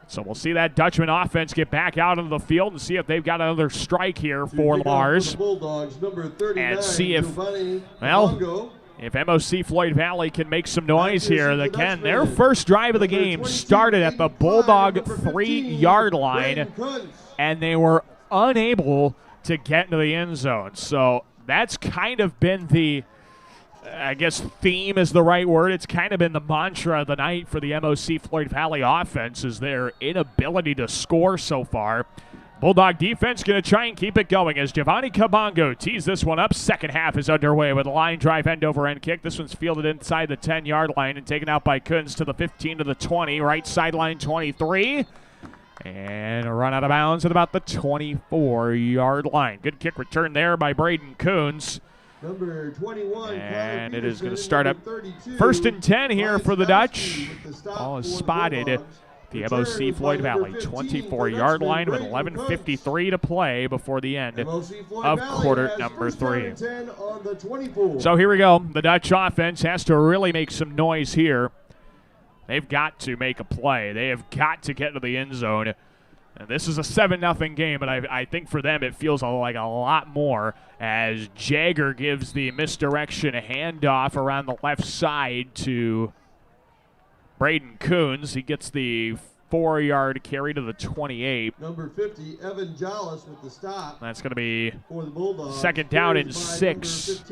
So we'll see that Dutchman offense get back out into the field and see if they've got another strike here for Lamar's. And see if, if MOC-Floyd Valley can make some noise here. Again, their first drive of the game started at the Bulldog 3-yard line, and they were unable to get into the end zone. So that's kind of been the, I guess theme is the right word. It's kind of been the mantra of the night for the MOC-Floyd Valley offense, is their inability to score so far. Bulldog defense going to try and keep it going as Giovanni Cabongo tees this one up. Second half is underway with a line drive end-over-end kick. This one's fielded inside the 10-yard line and taken out by Kunz to the 15 to the 20, right sideline 23. And a run out of bounds at about the 24-yard line. Good kick return there by Braden Kunz.
Number 21,
and it is going to start up 1st and 10 here for the Dutch. Ball is spotted the MOC-Floyd Valley 24-yard line with 11:53 to play before the end of quarter number 3. So here we go. The Dutch offense has to really make some noise here. They've got to make a play. They have got to get to the end zone. And this is a 7-0 game, but I think for them it feels like a lot more as Jagger gives the misdirection handoff around the left side to Braden Coons. He gets the 4-yard carry to the 28.
Number 50, Evan Jollis with the stop.
That's going to be
for the Bulldogs.
Second down and 6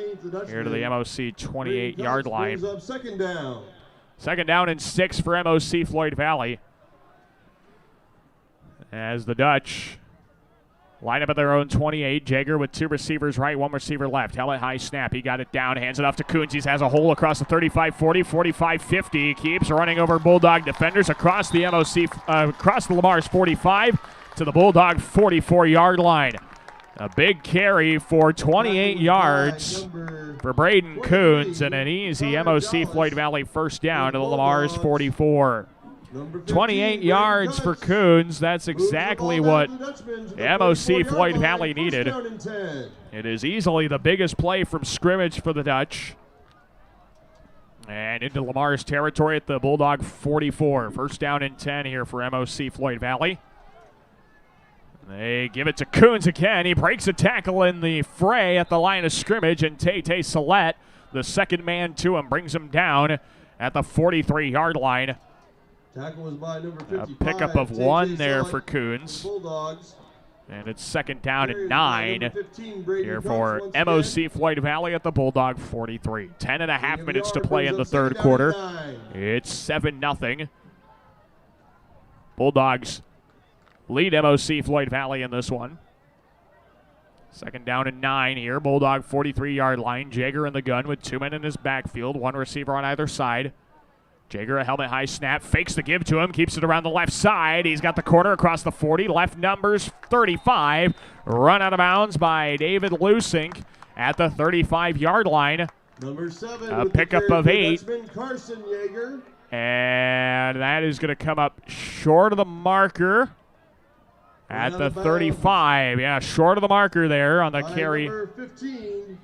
here to the MOC 28-yard line.
Up second down.
Second down and 6 for MOC-Floyd Valley. As the Dutch line up at their own 28. Jagger with 2 receivers right, 1 receiver left. Helmet high snap. He got it down, hands it off to Coons. He has a hole across the 35-40, 45-50. Keeps running over Bulldog defenders across the across the Lamar's 45 to the Bulldog 44-yard line. A big carry for 28 yards for Braden Coons and an easy MOC-Floyd Valley first down to the Lamar's 44. 28 yards for Coons. That's exactly what MOC-Floyd Valley needed. It is easily the biggest play from scrimmage for the Dutch. And into Lamar's territory at the Bulldog 44. First down and 10 here for MOC-Floyd Valley. They give it to Coons again. He breaks a tackle in the fray at the line of scrimmage, and Tay Salette, the second man to him, brings him down at the 43-yard line.
Tackle was by number 55.
A pickup of 1 there for Coons.
Bulldogs.
And it's second down and 9 here for MOC-Floyd Valley at the Bulldog 43. 10.5 minutes to play in the third quarter. It's 7-0. Bulldogs lead MOC-Floyd Valley in this one. Second down and 9 here. Bulldog 43-yard line. Jagger in the gun with 2 men in his backfield. 1 receiver on either side. Jagger, a helmet high snap, fakes the give to him, keeps it around the left side. He's got the corner across the 40, left numbers 35. Run out of bounds by David Lusink at the 35-yard line.
Number 7,
a pickup of 8.
Carson Yeager.
And that is going to come up short of the marker at the 35. Yeah, short of the marker there on the carry
number 15,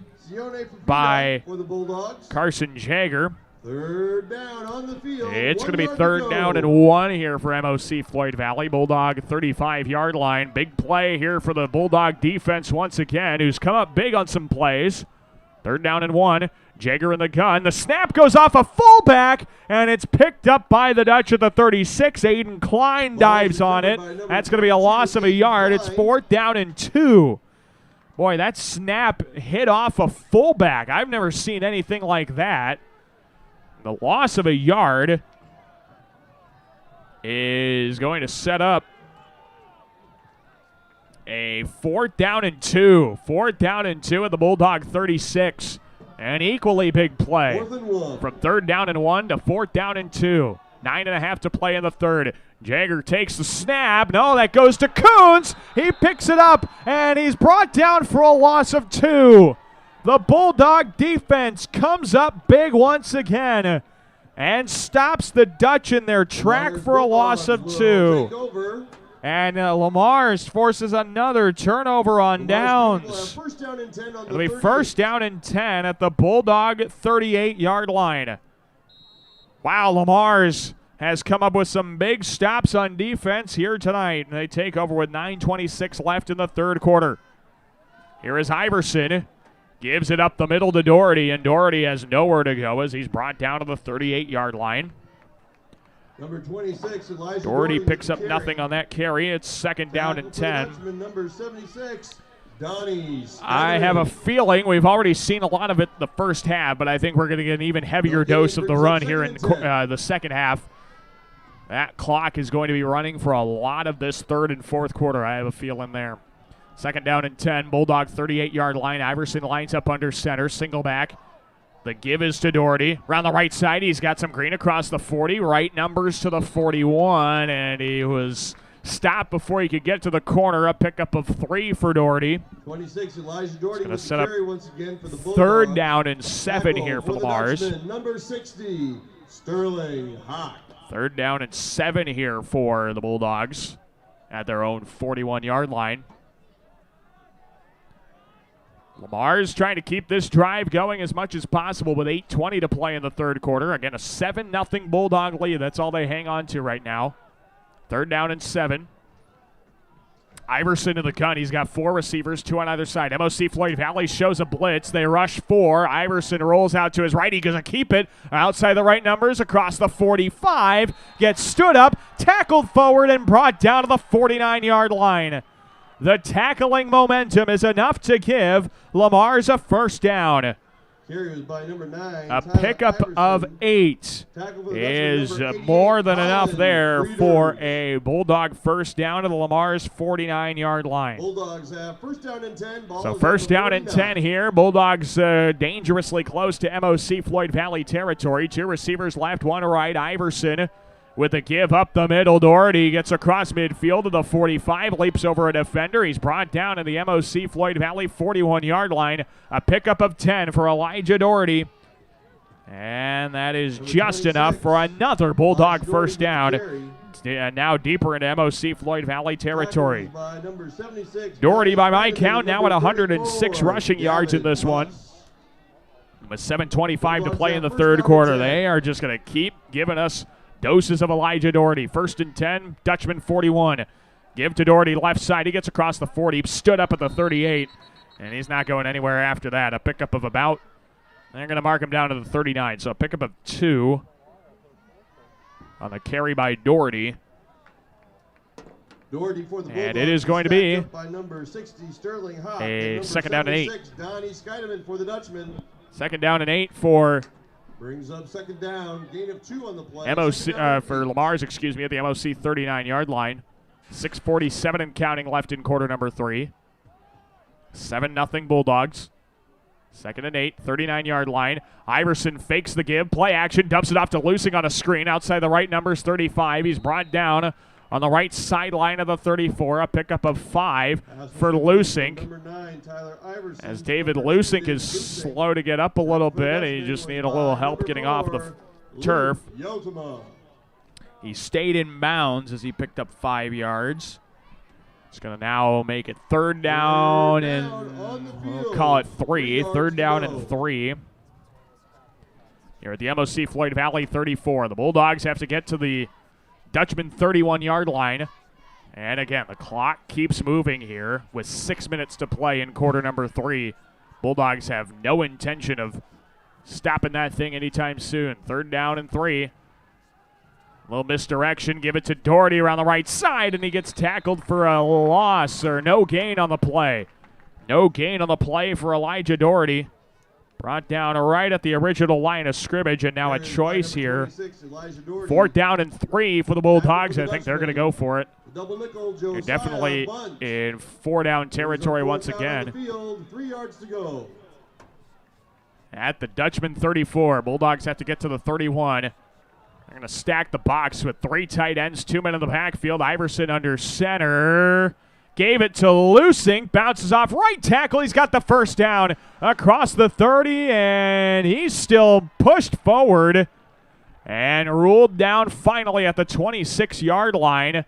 by
for the Bulldogs.
Carson Jagger.
Third down on the field.
It's going to be third down and 1 here for MOC-Floyd Valley. Bulldog 35-yard line. Big play here for the Bulldog defense once again, who's come up big on some plays. Third down and 1. Jagger in the gun. The snap goes off a fullback, and it's picked up by the Dutch at the 36. Aiden Klein dives on it. That's going to be a loss of a yard. It's 4th down and 2. Boy, that snap hit off a fullback. I've never seen anything like that. The loss of a yard is going to set up a 4th down and 2. 4th down and 2 at the Bulldog 36. An equally big play. From 3rd down and 1 to 4th down and 2. 9.5 to play in the third. Jagger takes the snap. No, that goes to Coons. He picks it up, and he's brought down for a loss of 2. The Bulldog defense comes up big once again and stops the Dutch in their track for a loss of 2. And Lamar's forces another turnover on downs. It'll be first down and 10 at the Bulldog 38-yard line. Wow, Lamar's has come up with some big stops on defense here tonight. They take over with 9:26 left in the third quarter. Here is Iverson. Gives it up the middle to Doherty, and Doherty has nowhere to go as he's brought down to the 38-yard line.
Number 26, Elijah
Doherty picks up nothing on that carry. It's second down and 10.
Number 76, Donnie.
I have a feeling we've already seen a lot of it the first half, but I think we're going to get an even heavier dose of the run here in the second half. That clock is going to be running for a lot of this third and fourth quarter. I have a feeling there. Second down and 10, Bulldog 38-yard line. Iverson lines up under center, single back. The give is to Doherty. Around the right side, he's got some green across the 40. Right numbers to the 41, and he was stopped before he could get to the corner. A pickup of 3 for Doherty.
26, Elijah Doherty
going to set up
once again for the
third down and 7 here for the Mars.
Number 60, Sterling Hawk.
3rd down and 7 here for the Bulldogs at their own 41-yard line. Lamar's trying to keep this drive going as much as possible with 8:20 to play in the 3rd quarter. Again, a 7-0 Bulldog lead. That's all they hang on to right now. 3rd down and 7. Iverson in the gun. He's got 4 receivers, 2 on either side. MOC-Floyd Valley shows a blitz. They rush 4. Iverson rolls out to his right. He's going to keep it outside the right numbers across the 45. Gets stood up, tackled forward, and brought down to the 49-yard line. The tackling momentum is enough to give Lamar's a 1st down.
Carry was by number 9.
A pickup of 8 is more than enough there for a Bulldog 1st down to the Lamar's 49-yard line.
Bulldogs have 1st down and 10.
So 1st down and 10 here. Bulldogs dangerously close to MOC-Floyd Valley territory. 2 receivers left, 1 right. Iverson with a give up the middle. Doherty gets across midfield to the 45, leaps over a defender. He's brought down in the MOC-Floyd Valley 41-yard line. A pickup of 10 for Elijah Doherty. And that is just enough for another Bulldog 1st down. Now deeper into MOC-Floyd Valley territory. Doherty, by my count, now at 106 rushing yards in this one. With 7:25 to play in the 3rd quarter. They are just going to keep giving us doses of Elijah Doherty. 1st and 10, Dutchman 41. Give to Doherty left side. He gets across the 40, stood up at the 38, and he's not going anywhere after that. A pickup of about, they're going to mark him down to the 39, so a pickup of 2 on the carry by Doherty.
Doherty for the
and it is going to be
by number 60, Sterling Hawk,
a 2nd down and 8.
Donnie Scheidemann for the Dutchman.
2nd down and 8 for
brings up 2nd down, gain of 2 on the play.
MOC for Lamar's, at the MOC 39-yard line. 6:47 and counting left in quarter number 3. 7-0 Bulldogs. 2nd and 8, 39-yard line. Iverson fakes the give, play action, dumps it off to Lusing on a screen outside the right numbers 35. He's brought down on the right sideline of the 34. A pickup of 5 for Lusing. As David Lusing is slow to get up a little bit. He just needed a little help getting off the turf. He stayed in bounds as he picked up 5 yards. It's going to now make it 3rd down and we'll call it 3. 3rd down and 3. Here at the MOC-Floyd Valley 34. The Bulldogs have to get to the Dutchman 31-yard line. And again, the clock keeps moving here with 6 minutes to play in quarter number 3. Bulldogs have no intention of stopping that thing anytime soon. 3rd down and 3. Little misdirection, give it to Doherty around the right side, and he gets tackled for a loss, or no gain on the play. No gain on the play for Elijah Doherty. Brought down right at the original line of scrimmage, and now a choice here. 4th down and 3 for the Bulldogs. I think they're going to go for it. They're definitely in 4-down territory once again.
3 yards to go.
At the Dutchman 34, Bulldogs have to get to the 31. They're going to stack the box with 3 tight ends, 2 men in the backfield. Iverson under center. Gave it to Lusing. Bounces off right tackle. He's got the 1st down across the 30, and he's still pushed forward and ruled down finally at the 26-yard line.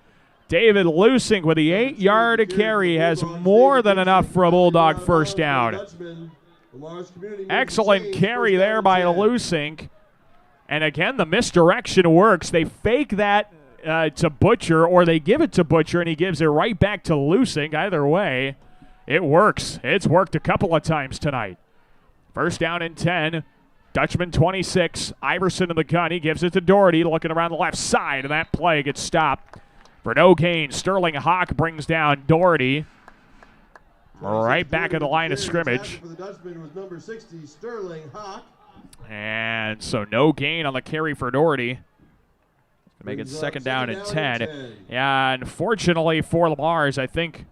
David Lusing with the 8-yard carry has more than enough for a Bulldog 1st down. Excellent carry there by Lusing. And again, the misdirection works. They fake that to Butcher, or they give it to Butcher, and he gives it right back to Lusing. Either way, it works. It's worked a couple of times tonight. 1st down and 10. Dutchman 26. Iverson in the gun. He gives it to Doherty, looking around the left side, and that play gets stopped for no gain. Sterling Hawk brings down Doherty right back at the line of scrimmage.
For the Dutchman was number 60, Sterling Hawk.
And so no gain on the carry for Doherty. To make it 2nd down and 10. Yeah, unfortunately for Lamar's, I think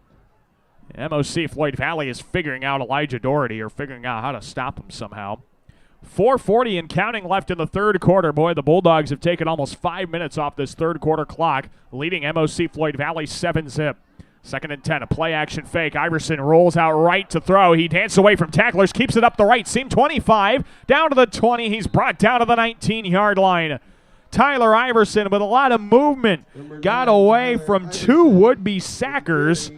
MOC-Floyd Valley is figuring out Elijah Doherty, or figuring out how to stop him somehow. 4:40 and counting left in the 3rd quarter. Boy, the Bulldogs have taken almost 5 minutes off this 3rd quarter clock, leading MOC-Floyd Valley 7-zip. 2nd and 10, a play action fake. Iverson rolls out right to throw. He dances away from tacklers, keeps it up the right seam. 25, down to the 20. He's brought down to the 19-yard line. Tyler Iverson with a lot of movement got away from two would-be sackers,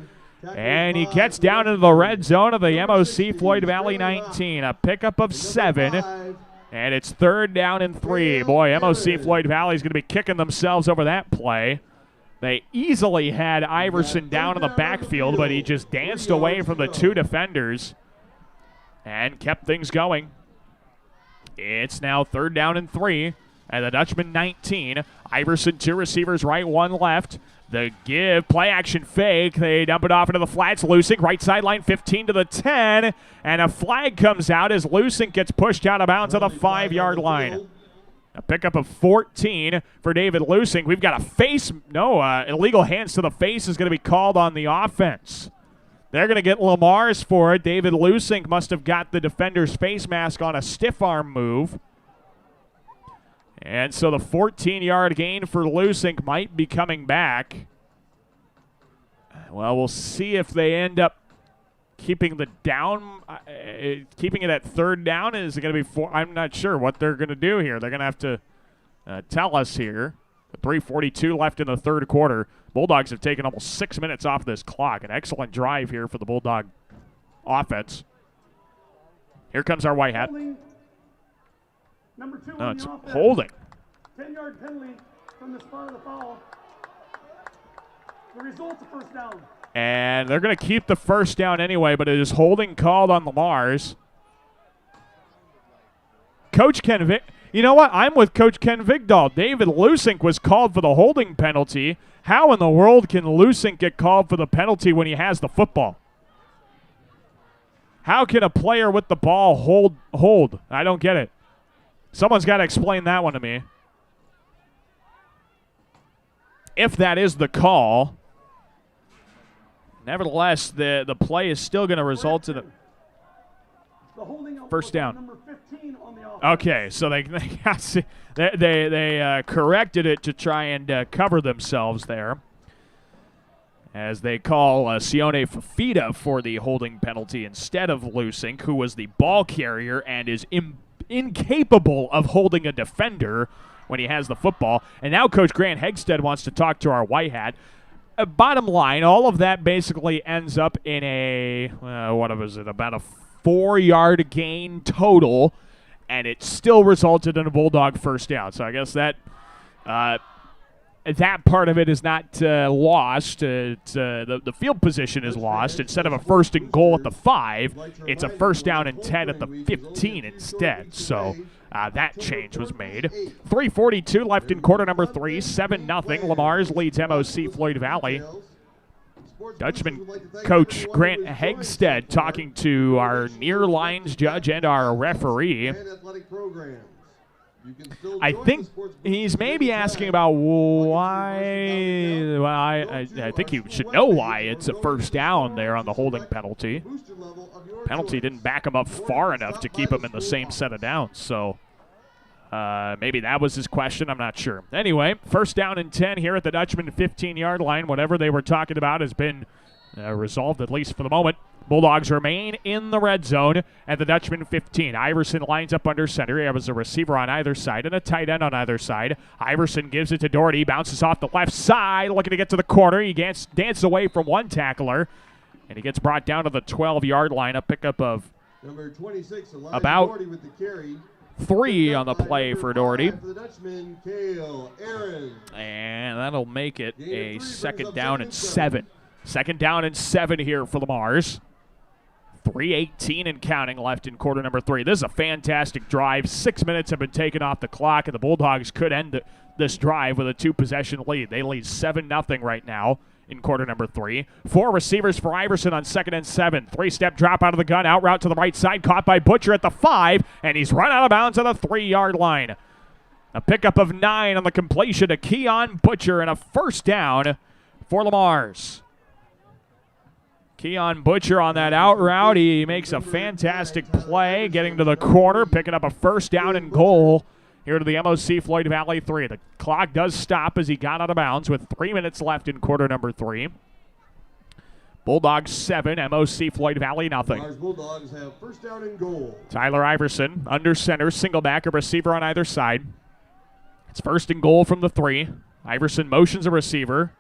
and he gets down into the red zone of the MOC-Floyd Valley 19. A pickup of 7, and it's 3rd down and 3. Boy, MOC-Floyd Valley is going to be kicking themselves over that play. They easily had Iverson down in the backfield, but he just danced away from the two defenders and kept things going. It's now 3rd down and 3. And the Dutchman 19. Iverson, 2 receivers, right, 1 left. The give, play action fake. They dump it off into the flats. Lusink, right sideline, 15 to the 10. And a flag comes out as Lusink gets pushed out of bounds at the 5-yard line. A pickup of 14 for David Lusink. We've got illegal hands to the face is going to be called on the offense. They're going to get Lamar's for it. David Lusink must have got the defender's face mask on a stiff arm move. And so the 14-yard gain for Lusink might be coming back. Well, we'll see if they end up keeping the down, keeping it at 3rd down. Is it going to be 4? I'm not sure what they're going to do here. They're going to have to tell us here. 3:42 left in the 3rd quarter. Bulldogs have taken almost 6 minutes off this clock. An excellent drive here for the Bulldog offense. Here comes our white hat.
Number 2
No,
on
it's
the offense.
holding.
10-yard penalty from the spot of the foul. The result's a 1st down.
And they're going to keep the 1st down anyway, but it is holding called on Lamar's. Coach Ken you know what? I'm with Coach Ken Vigdahl. David Lusink was called for the holding penalty. How in the world can Lusink get called for the penalty when he has the football? How can a player with the ball hold? I don't get it. Someone's got to explain that one to me. If that is the call, nevertheless, the play is still going to result in a 1st down.
Number 15 on the offense.
Okay, so they corrected it to try and cover themselves there, as they call Sione Fafita for the holding penalty instead of Lusink, who was the ball carrier and is incapable of holding a defender when he has the football. And now Coach Grant Hegstead wants to talk to our white hat. Bottom line, all of that basically ends up in about a 4-yard gain total, and it still resulted in a Bulldog 1st down. So I guess that part of it is not lost. The field position is lost. Instead of a 1st and goal at the 5, it's a 1st down and 10 at the 15 instead. So that change was made. 3:42 left in quarter number 3, 7-0. Lamar's leads MOC-Floyd Valley. Dutchman coach Grant Hegstead talking to our near lines judge and our referee. I think he's maybe asking about why. Well, I think he should know why it's a 1st down there on the holding penalty. Penalty didn't back him up far enough to keep him in the same set of downs. So maybe that was his question. I'm not sure. Anyway, 1st down and 10 here at the Dutchman 15-yard line. Whatever they were talking about has been resolved, at least for the moment. Bulldogs remain in the red zone at the Dutchman 15. Iverson lines up under center. He has a receiver on either side and a tight end on either side. Iverson gives it to Doherty. Bounces off the left side, looking to get to the corner. He dances away from one tackler, and he gets brought down to the 12-yard line. A pickup of
number 26,
about
Doherty with the carry.
3 on the play for Doherty.
For the Dutchman, Kale Aaron.
And that'll make it a 2nd down and 7. 2nd down and 7 here for Lamar's. 3:18 and counting left in quarter number 3. This is a fantastic drive. 6 minutes have been taken off the clock, and the Bulldogs could end this drive with a 2-possession lead. They lead 7-0 right now in quarter number 3. 4 receivers for Iverson on 2nd and 7. 3-step drop out of the gun, out route to the right side, caught by Butcher at the 5, and he's run out of bounds at the 3-yard line. A pickup of 9 on the completion to Keon Butcher, and a 1st down for Lamar's. Keon Butcher on that out route. He makes a fantastic play, getting to the corner, picking up a 1st down and goal here to the MOC-Floyd Valley 3. The clock does stop as he got out of bounds with 3 minutes left in quarter number 3. Bulldogs 7, MOC-Floyd Valley nothing.
Bulldogs have 1st down and goal.
Tyler Iverson under center, single back, a receiver on either side. It's first and goal from the 3. Iverson motions a receiver.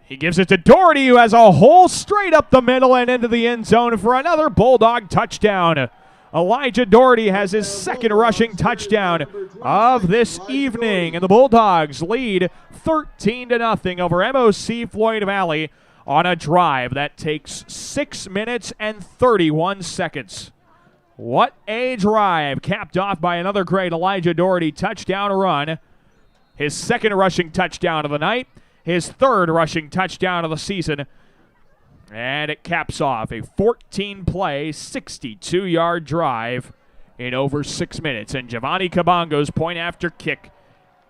He gives it to Doherty, who has a hole straight up the middle and into the end zone for another Bulldog touchdown. Elijah Doherty has his second rushing touchdown of this evening, and the Bulldogs lead 13-0 over MOC-Floyd Valley on a drive that takes 6 minutes and 31 seconds. What a drive, capped off by another great Elijah Doherty touchdown run. His second rushing touchdown of the night, his third rushing touchdown of the season, and it caps off a 14-play, 62-yard drive in over 6 minutes. And Giovanni Kabongo's point after kick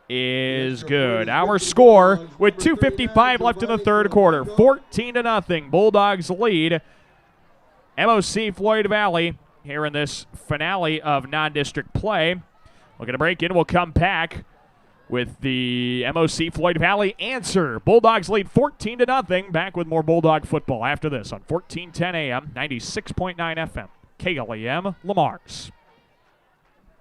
is good. Our score with 2:55 left in the third quarter, 14-0. Bulldogs lead MOC-Floyd Valley here in this finale of non-district play. We're going to break in. We'll come back with the MOC-Floyd Valley answer. Bulldogs lead 14-0. Back with more Bulldog football after this on 1410 AM, 96.9 FM, KLEM, Lamar's.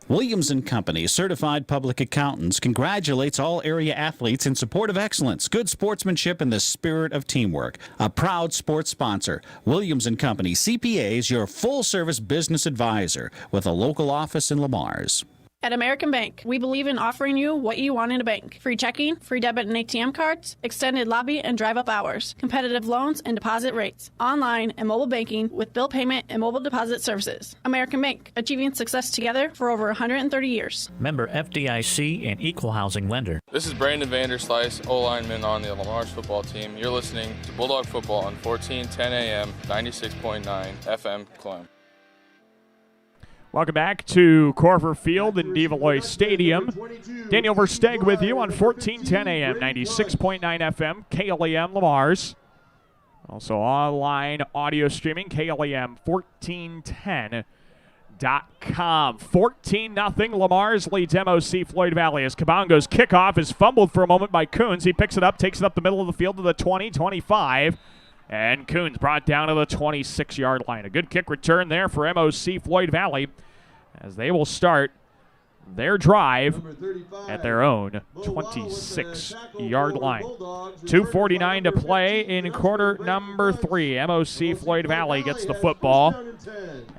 Williams & Company, certified public accountants, congratulates all area athletes in support of excellence, good sportsmanship, and the spirit of teamwork. A proud sports sponsor, Williams & Company, CPAs, your full-service business advisor with a local office in Lamar's.
At American Bank, we believe in offering you what you want in a bank. Free checking, free debit and ATM cards, extended lobby and drive-up hours, competitive loans and deposit rates, online and mobile banking with bill payment and mobile deposit services. American Bank, achieving success together for over 130 years.
Member FDIC and equal housing lender.
This is Brandon Vanderslice, O-lineman on the Lamar's football team. You're listening to Bulldog Football on 1410 AM, 96.9 FM, KLEM.
Welcome back to Corver Field in Develoy Stadium. Daniel Versteg with you on 1410 AM, 96.9 FM, KLEM Lamar's. Also online audio streaming, KLEM1410.com. 14-0, Lamar's leads MOC-Floyd Valley as Kabongo's kickoff is fumbled for a moment by Coons. He picks it up, takes it up the middle of the field to the 20, 25. And Coons brought down to the 26-yard line. A good kick return there for MOC-Floyd Valley as they will start their drive at their own 26-yard line. 2:49 to play in quarter number 3. MOC-Floyd Valley gets the football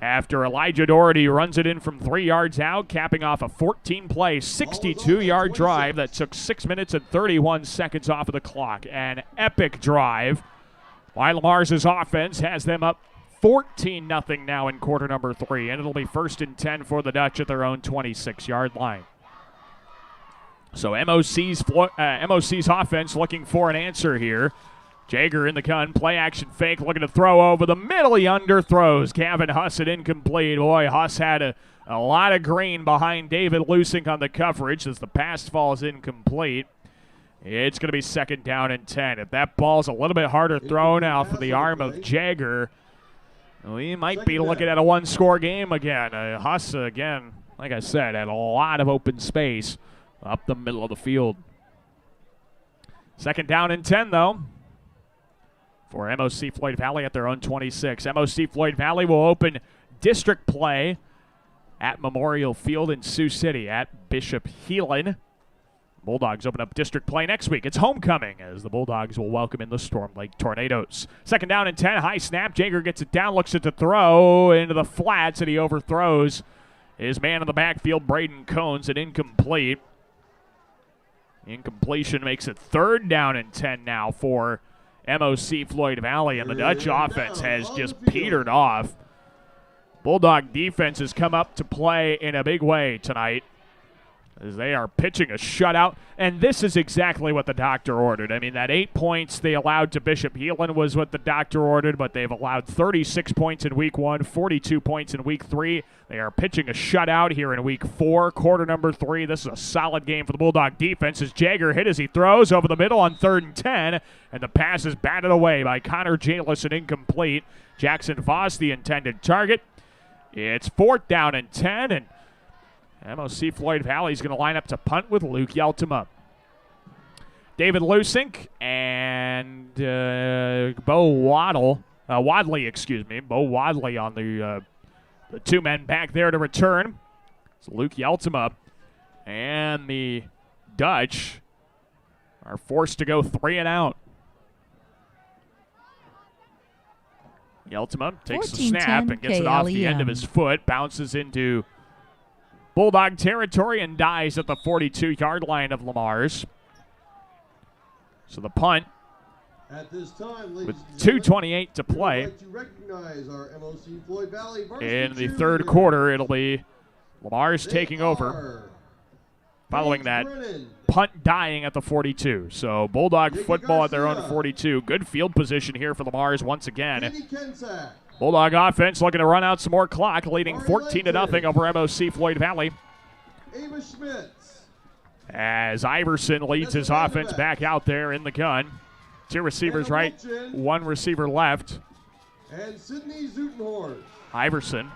after Elijah Doherty runs it in from 3 yards out, capping off a 14-play, 62-yard drive that took 6 minutes and 31 seconds off of the clock. An epic drive. While Lamar's offense has them up 14-0 now in quarter number 3, and it'll be 1st and 10 for the Dutch at their own 26-yard line. So MOC's offense looking for an answer here. Jager in the gun, play action fake, looking to throw over the middle. He underthrows. Gavin Huss it incomplete. Boy, Huss had a lot of green behind David Lusink on the coverage as the pass falls incomplete. It's going to be 2nd down and 10. If that ball's a little bit harder thrown off of the arm of Jager, we might be looking at a one-score game again. Huss, again, like I said, had a lot of open space up the middle of the field. 2nd down and 10, though, for MOC-Floyd Valley at their own 26. MOC-Floyd Valley will open district play at Memorial Field in Sioux City at Bishop Heelan. Bulldogs open up district play next week. It's homecoming as the Bulldogs will welcome in the Storm Lake Tornadoes. 2nd down and 10, high snap. Jager gets it down, looks at the throw into the flats, and he overthrows his man in the backfield, Braden Cones, and incomplete. Incompletion makes it 3rd down and 10 now for MOC-Floyd Valley, and the Dutch offense has just petered off. Bulldog defense has come up to play in a big way tonight, as they are pitching a shutout, and this is exactly what the doctor ordered. I mean, that 8 points they allowed to Bishop Heelan was what the doctor ordered, but they've allowed 36 points in week 1, 42 points in week 3. They are pitching a shutout here in week 4, quarter number 3. This is a solid game for the Bulldog defense as Jager hit as he throws over the middle on 3rd and 10, and the pass is batted away by Connor Jalison, incomplete. Jackson Voss, the intended target. It's 4th down and 10, and MOC-Floyd Valley is going to line up to punt with Luke Yeltima. David Lusink and Bo Wadley, Bo Wadley on the 2 men back there to return. So Luke Yeltima and the Dutch are forced to go 3 and out. Yeltima takes the snap and gets it off the end of his foot, bounces into Bulldog territory and dies at the 42-yard line of Lamar's. So the punt
At this time,
with 2:28 to play.
Like to recognize our MOC-Floyd Valley
In the third quarter, it'll be Lamar's taking over following that punt dying at the 42. So Bulldog football at their own 42. Good field position here for Lamar's once again. Bulldog offense looking to run out some more clock, leading 14-0 over MOC-Floyd Valley.
Ava Schmitz.
As Iverson leads his offense back out there in the gun. 2 receivers right, 1 receiver left.
And Sydney Zutenhorst.
Iverson.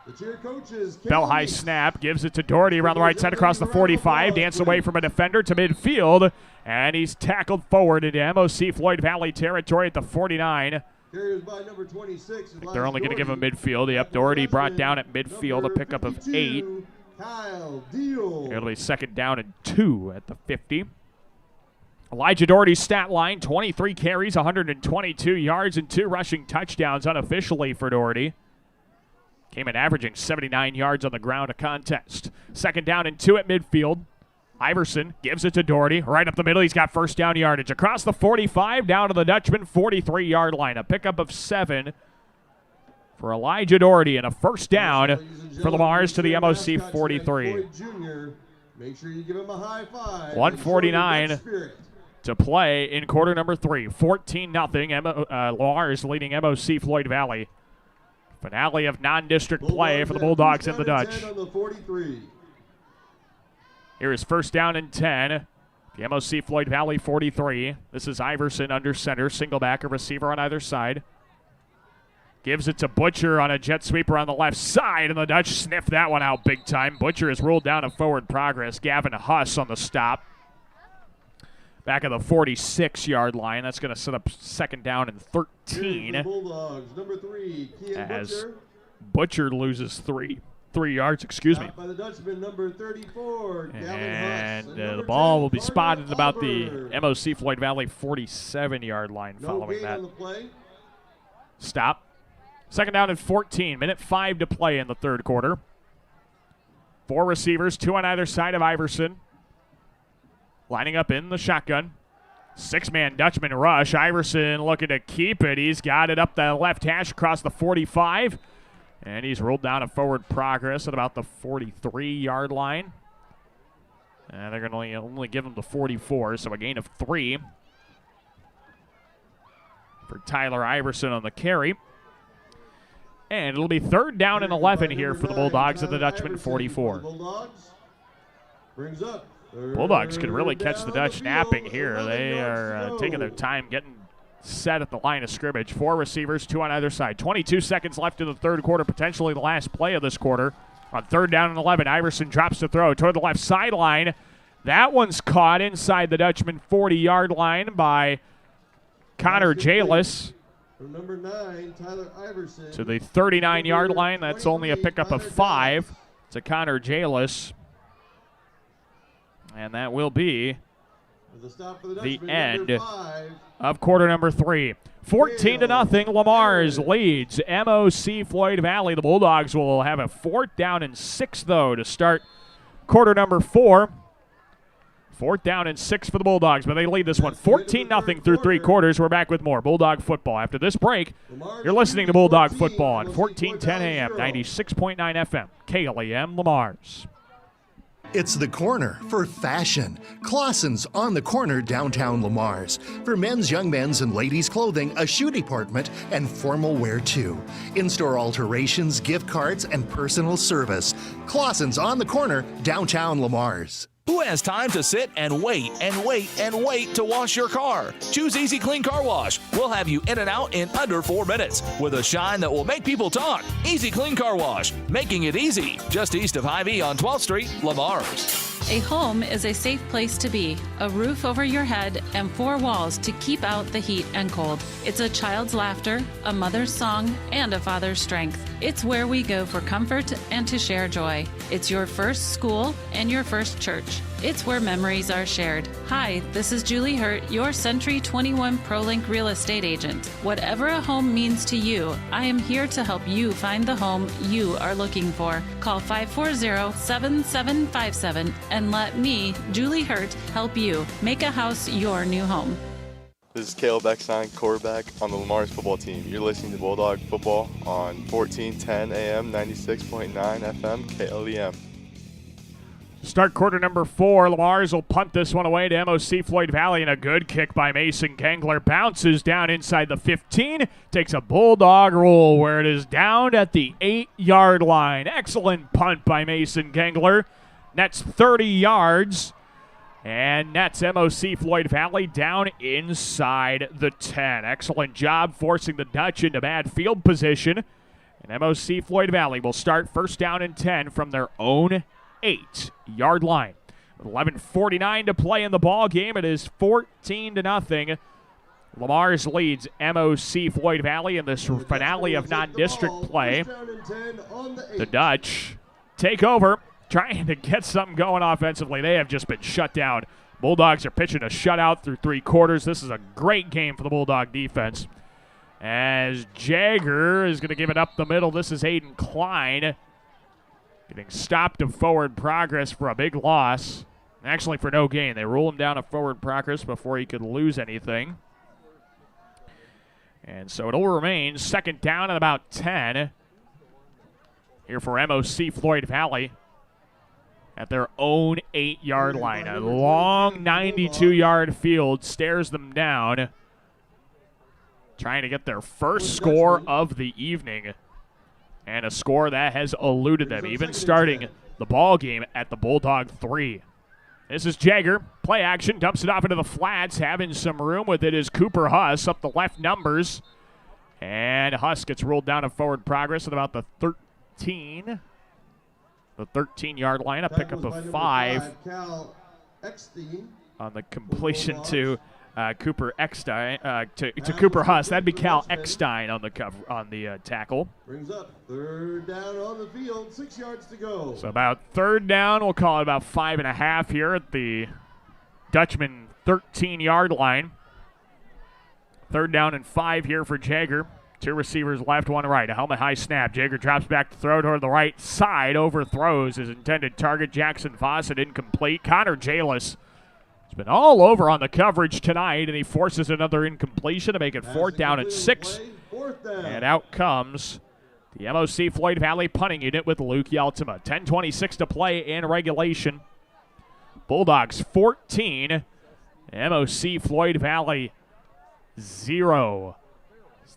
The cheer coaches.
Bell high snap, gives it to Doherty around the right side across the 45, dance away from a defender to midfield, and he's tackled forward into MOC-Floyd Valley territory at the 49.
Carriers by number 26.
They're only going to give him midfield. Yep, Doherty brought down at midfield, a pickup of 8.
Kyle Deal.
It'll be 2nd down and 2 at the 50. Elijah Doherty's stat line, 23 carries, 122 yards, and 2 rushing touchdowns unofficially for Doherty. Came in averaging 79 yards on the ground a contest. 2nd down and 2 at midfield. Iverson gives it to Doherty. Right up the middle, he's got 1st down yardage. Across the 45, down to the Dutchman 43-yard line. A pickup of 7 for Elijah Doherty and a 1st down for Lamar's to the MOC 43.
Make sure you give him a high five.
149 to play in quarter number 3. 14-0. Lamar's leading MOC-Floyd Valley. Finale of non-district play for the Bulldogs and the Dutch. Here is 1st down and 10. The MOC-Floyd Valley 43. This is Iverson under center. Single back, a receiver on either side. Gives it to Butcher on a jet sweeper on the left side, and the Dutch sniffed that one out big time. Butcher is ruled down in forward progress. Gavin Huss on the stop. Back at the 46-yard line. That's going to set up 2nd down and 13.
Bulldogs, number 3,
as Butcher loses 3 yards, excuse me.
By the Dutchman, number 34,
and the ball will be spotted about the MOC-Floyd Valley 47-yard line following that. Stop. 2nd down and 14. Minute 5 to play in the third quarter. 4 receivers, 2 on either side of Iverson. Lining up in the shotgun. 6-man Dutchman rush. Iverson looking to keep it. He's got it up the left hash across the 45. And he's rolled down a forward progress at about the 43-yard line. And they're going to only give him the 44, so a gain of 3 for Tyler Iverson on the carry. And it'll be 3rd down and 11 here for the Bulldogs at the Dutchman 44. Bulldogs could really catch the Dutch napping here. They are taking their time getting set at the line of scrimmage. 4 receivers, 2 on either side. 22 seconds left in the third quarter, potentially the last play of this quarter. On 3rd down and 11, Iverson drops to throw toward the left sideline. That one's caught inside the Dutchman 40-yard line by Connor Jalis.
From number 9, Tyler Iverson.
To the 39-yard line. That's only a pickup of 5 to Connor Jalis. And that will be the end of quarter number 3. 14-0, Lamar's leads MOC-Floyd Valley. The Bulldogs will have a 4th down and 6, though, to start quarter number 4. 4th down and 6 for the Bulldogs, but they lead this one 14-0 through 3 quarters. We're back with more Bulldog football. After this break, you're listening to Bulldog football on 1410 AM, 96.9 FM, KLEM Lamar's.
It's the corner for fashion. Clausen's on the corner downtown Lamar's. For men's, young men's, and ladies' clothing, a shoe department, and formal wear too. In-store alterations, gift cards, and personal service. Clausen's on the corner downtown Lamar's.
Who has time to sit and wait and wait and wait to wash your car? Choose Easy Clean Car Wash. We'll have you in and out in under 4 minutes with a shine that will make people talk. Easy Clean Car Wash, making it easy. Just east of Hy-Vee on 12th Street, Lamar's.
A home is a safe place to be, a roof over your head, and 4 walls to keep out the heat and cold. It's a child's laughter, a mother's song, and a father's strength. It's where we go for comfort and to share joy. It's your first school and your first church. It's where memories are shared. Hi, this is Julie Hurt, your Century 21 ProLink real estate agent. Whatever a home means to you, I am here to help you find the home you are looking for. Call 540-7757 and let me, Julie Hurt, help you make a house your new home.
This is Caleb Eckstein, quarterback on the Lamar's football team. You're listening to Bulldog Football on 1410 AM, 96.9 FM, KLEM.
Start quarter number 4. Lamar's will punt this one away to MOC-Floyd Valley, and a good kick by Mason Gangler. Bounces down inside the 15. Takes a Bulldog roll where it is down at the 8-yard line. Excellent punt by Mason Gangler. Nets 30 yards. And nets MOC-Floyd Valley down inside the 10. Excellent job forcing the Dutch into bad field position. And MOC-Floyd Valley will start first down and 10 from their own 8-yard line. With 11:49 to play in the ball game, it is 14-0. Lamar's leads MOC-Floyd Valley in this finale of non-district play. The Dutch take over, trying to get something going offensively. They have just been shut down. Bulldogs are pitching a shutout through 3 quarters. This is a great game for the Bulldog defense. As Jagger is going to give it up the middle. This is Aiden Klein getting stopped of forward progress for a big loss. Actually, for no gain. They rule him down of forward progress before he could lose anything. And so it'll remain second down at about 10 here for MOC-Floyd Valley at their own 8-yard line. A long 92-yard field stares them down, trying to get their first score of the evening, and a score that has eluded them, even starting the ball game at the Bulldog 3. This is Jagger. Play action, dumps it off into the flats. Having some room with it is Cooper Huss up the left numbers. And Huss gets ruled down of forward progress at about the 13. The 13-yard line, a pickup of 5 on the completion to Cooper Eckstein, to Cooper Huss. That'd be Cal Eckstein on the cover, on the tackle.
Brings up third down on the field, 6 yards to go.
So about third down, we'll call it about 5.5 here at the Dutchman 13-yard line. Third down and 5 here for Jagger. 2 receivers left, 1 right. A helmet high snap. Jagger drops back to throw toward the right side. Overthrows his intended target, Jackson Fawcett, incomplete. Connor Jalis has been all over on the coverage tonight, and he forces another incompletion to make it 4th down and 6. And out comes the MOC-Floyd Valley punting unit with Luke Yeltima. 10:26 to play in regulation. Bulldogs 14, MOC-Floyd Valley 0.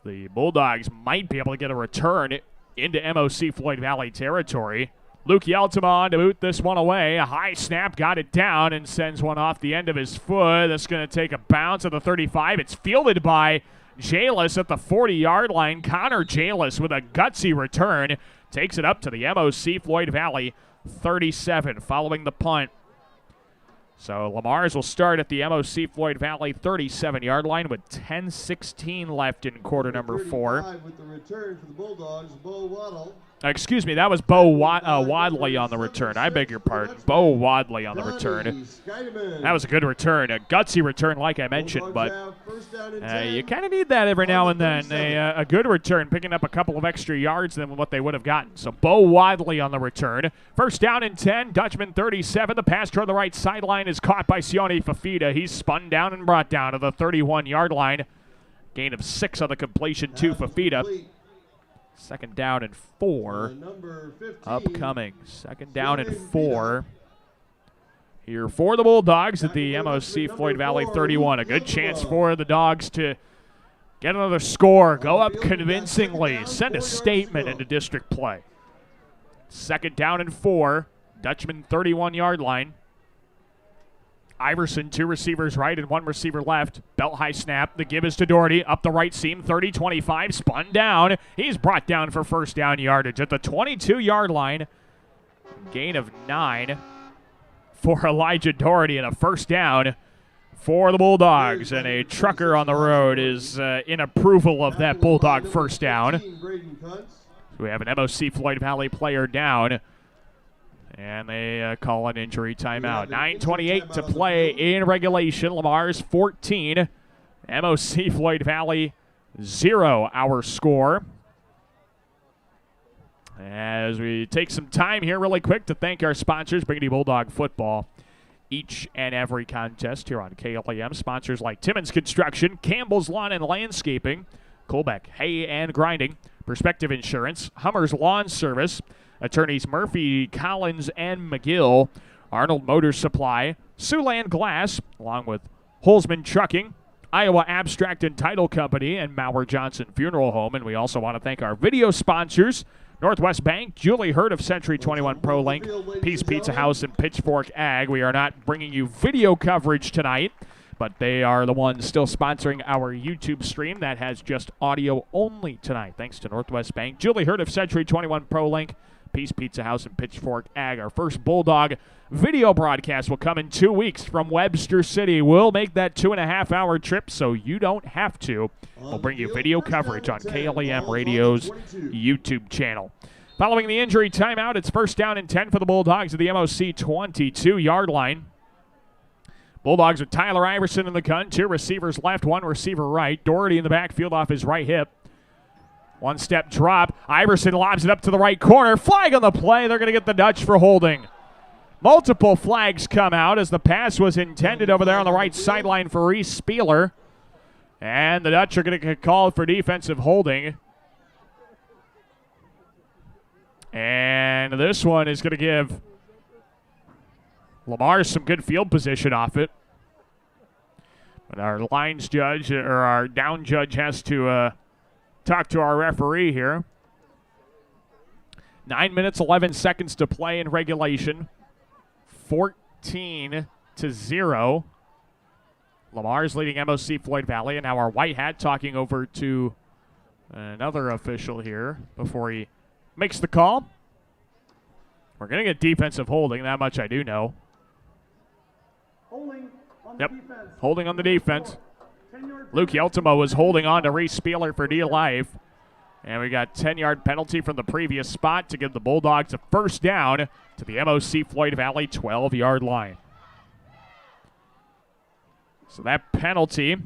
The Bulldogs might be able to get a return into MOC-Floyd Valley territory. Luke Yeltima on to boot this one away. A high snap, got it down, and sends one off the end of his foot. That's going to take a bounce at the 35. It's fielded by Jalis at the 40-yard line. Connor Jalis with a gutsy return takes it up to the MOC-Floyd Valley 37 following the punt. So Lamar's will start at the MOC-Floyd Valley 37-yard line with 10:16 left in quarter number 4.
With the return for the Bulldogs, Bo Waddle.
Excuse me, that was Bo Wadley on the return. I beg your pardon. Bo Wadley on the return. That was a good return, a gutsy return like I mentioned, but you kind of need that every now and then. A good return, picking up a couple of extra yards than what they would have gotten. So Bo Wadley on the return. First down and 10, Dutchman 37. The pass toward the right sideline is caught by Sione Fafita. He's spun down and brought down to the 31-yard line. Gain of 6 on the completion to Fafita. Second down and 4 upcoming. Second down and 4 here for the Bulldogs at the MOC-Floyd Valley 31. A good chance for the Dogs to get another score, go up convincingly, send a statement into district play. Second down and 4, Dutchman 31-yard line. Iverson, 2 receivers right and 1 receiver left. Belt high snap. The give is to Doherty. Up the right seam. 30-25. Spun down. He's brought down for first down yardage at the 22-yard line. Gain of 9 for Elijah Doherty and a first down for the Bulldogs. And a trucker on the road is in approval of that Bulldog first down. So we have an MOC-Floyd Valley player down. And they call an injury timeout. 9:28 to play in regulation. Lamar's 14. MOC-Floyd Valley 0 our score. As we take some time here really quick to thank our sponsors, bringing you Bulldog football each and every contest here on KLEM. Sponsors like Timmons Construction, Campbell's Lawn and Landscaping, Colbeck Hay and Grinding, Perspective Insurance, Hummer's Lawn Service, attorneys Murphy, Collins, and McGill, Arnold Motor Supply, Siouxland Glass, along with Holzman Trucking, Iowa Abstract and Title Company, and Maurer Johnson Funeral Home. And we also want to thank our video sponsors, Northwest Bank, Julie Hurt of Century 21 ProLink, Peace Pizza House, and Pitchfork Ag. We are not bringing you video coverage tonight, but they are the ones still sponsoring our YouTube stream that has just audio only tonight. Thanks to Northwest Bank, Julie Hurt of Century 21 ProLink, Peace Pizza House, and Pitchfork Ag. Our first Bulldog video broadcast will come in 2 weeks from Webster City. We'll make that 2.5-hour trip so you don't have to. We'll bring you video coverage on KLEM Radio's YouTube channel. Following the injury timeout, it's first down and 10 for the Bulldogs at the MOC 22-yard line. Bulldogs with Tyler Iverson in the gun. 2 receivers left, 1 receiver right. Doherty in the backfield off his right hip. One-step drop. Iverson lobs it up to the right corner. Flag on the play. They're going to get the Dutch for holding. Multiple flags come out as the pass was intended over there on the right sideline for Reese Spieler. And the Dutch are going to get called for defensive holding. And this one is going to give Lamar some good field position off it. But our lines judge, or our down judge, has to talk to our referee here. 9 minutes, 11 seconds to play in regulation. 14-0. Lamar's leading MOC-Floyd Valley, and now our white hat talking over to another official here before he makes the call. We're going to get defensive holding, that much I do know.
Holding on the defense.
Holding on the defense. Luke Yeltimo was holding on to Reese Spieler for dear life. And we got 10-yard penalty from the previous spot to give the Bulldogs a first down to the MOC-Floyd Valley 12-yard line. So that penalty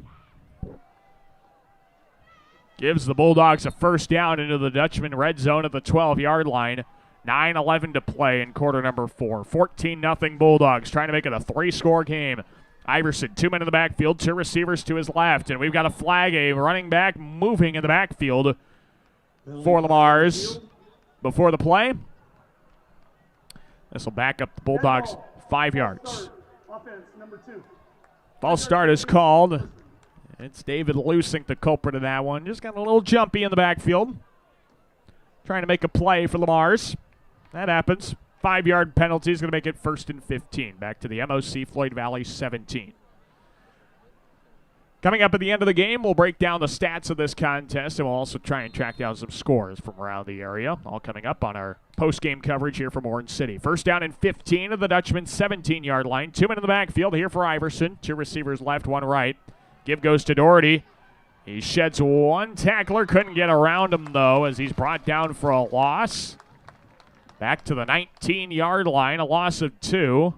gives the Bulldogs a first down into the Dutchman red zone at the 12-yard line. 9:11 to play in quarter number 4. 14-0 Bulldogs trying to make it a 3-score game. Iverson, 2 men in the backfield, 2 receivers to his left, and we've got a flag, a running back moving in the backfield for Lamar's before the play. This will back up the Bulldogs 5 yards.
Offense, number 2.
False start is called. It's David Lusink, the culprit of that one. Just got a little jumpy in the backfield. Trying to make a play for Lamar's. That happens. 5-yard penalty is going to make it 1st and 15. Back to the MOC-Floyd Valley 17. Coming up at the end of the game, we'll break down the stats of this contest, and we'll also try and track down some scores from around the area. All coming up on our post-game coverage here from Orange City. First down and 15 of the Dutchman's 17-yard line. 2 men in the backfield here for Iverson. 2 receivers left, 1 right. Give goes to Doherty. He sheds 1 tackler. Couldn't get around him, though, as he's brought down for a loss. Back to the 19-yard line, a loss of 2.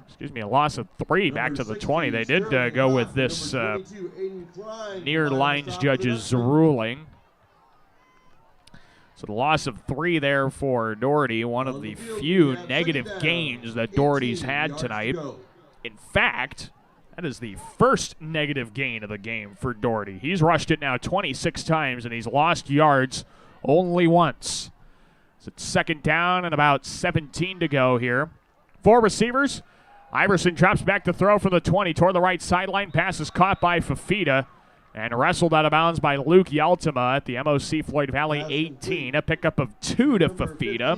Excuse me, a loss of 3 back to the 20. They did go with this near lines judge's ruling. So the loss of 3 there for Doherty, one of the few negative gains that Doherty's had tonight. In fact, that is the first negative gain of the game for Doherty. He's rushed it now 26 times, and he's lost yards only once. So it's second down and about 17 to go here. 4 receivers. Iverson drops back to throw from the 20 toward the right sideline. Pass is caught by Fafita and wrestled out of bounds by Luke Yaltima at the MOC-Floyd Valley 18. A pickup of 2 to Fafita.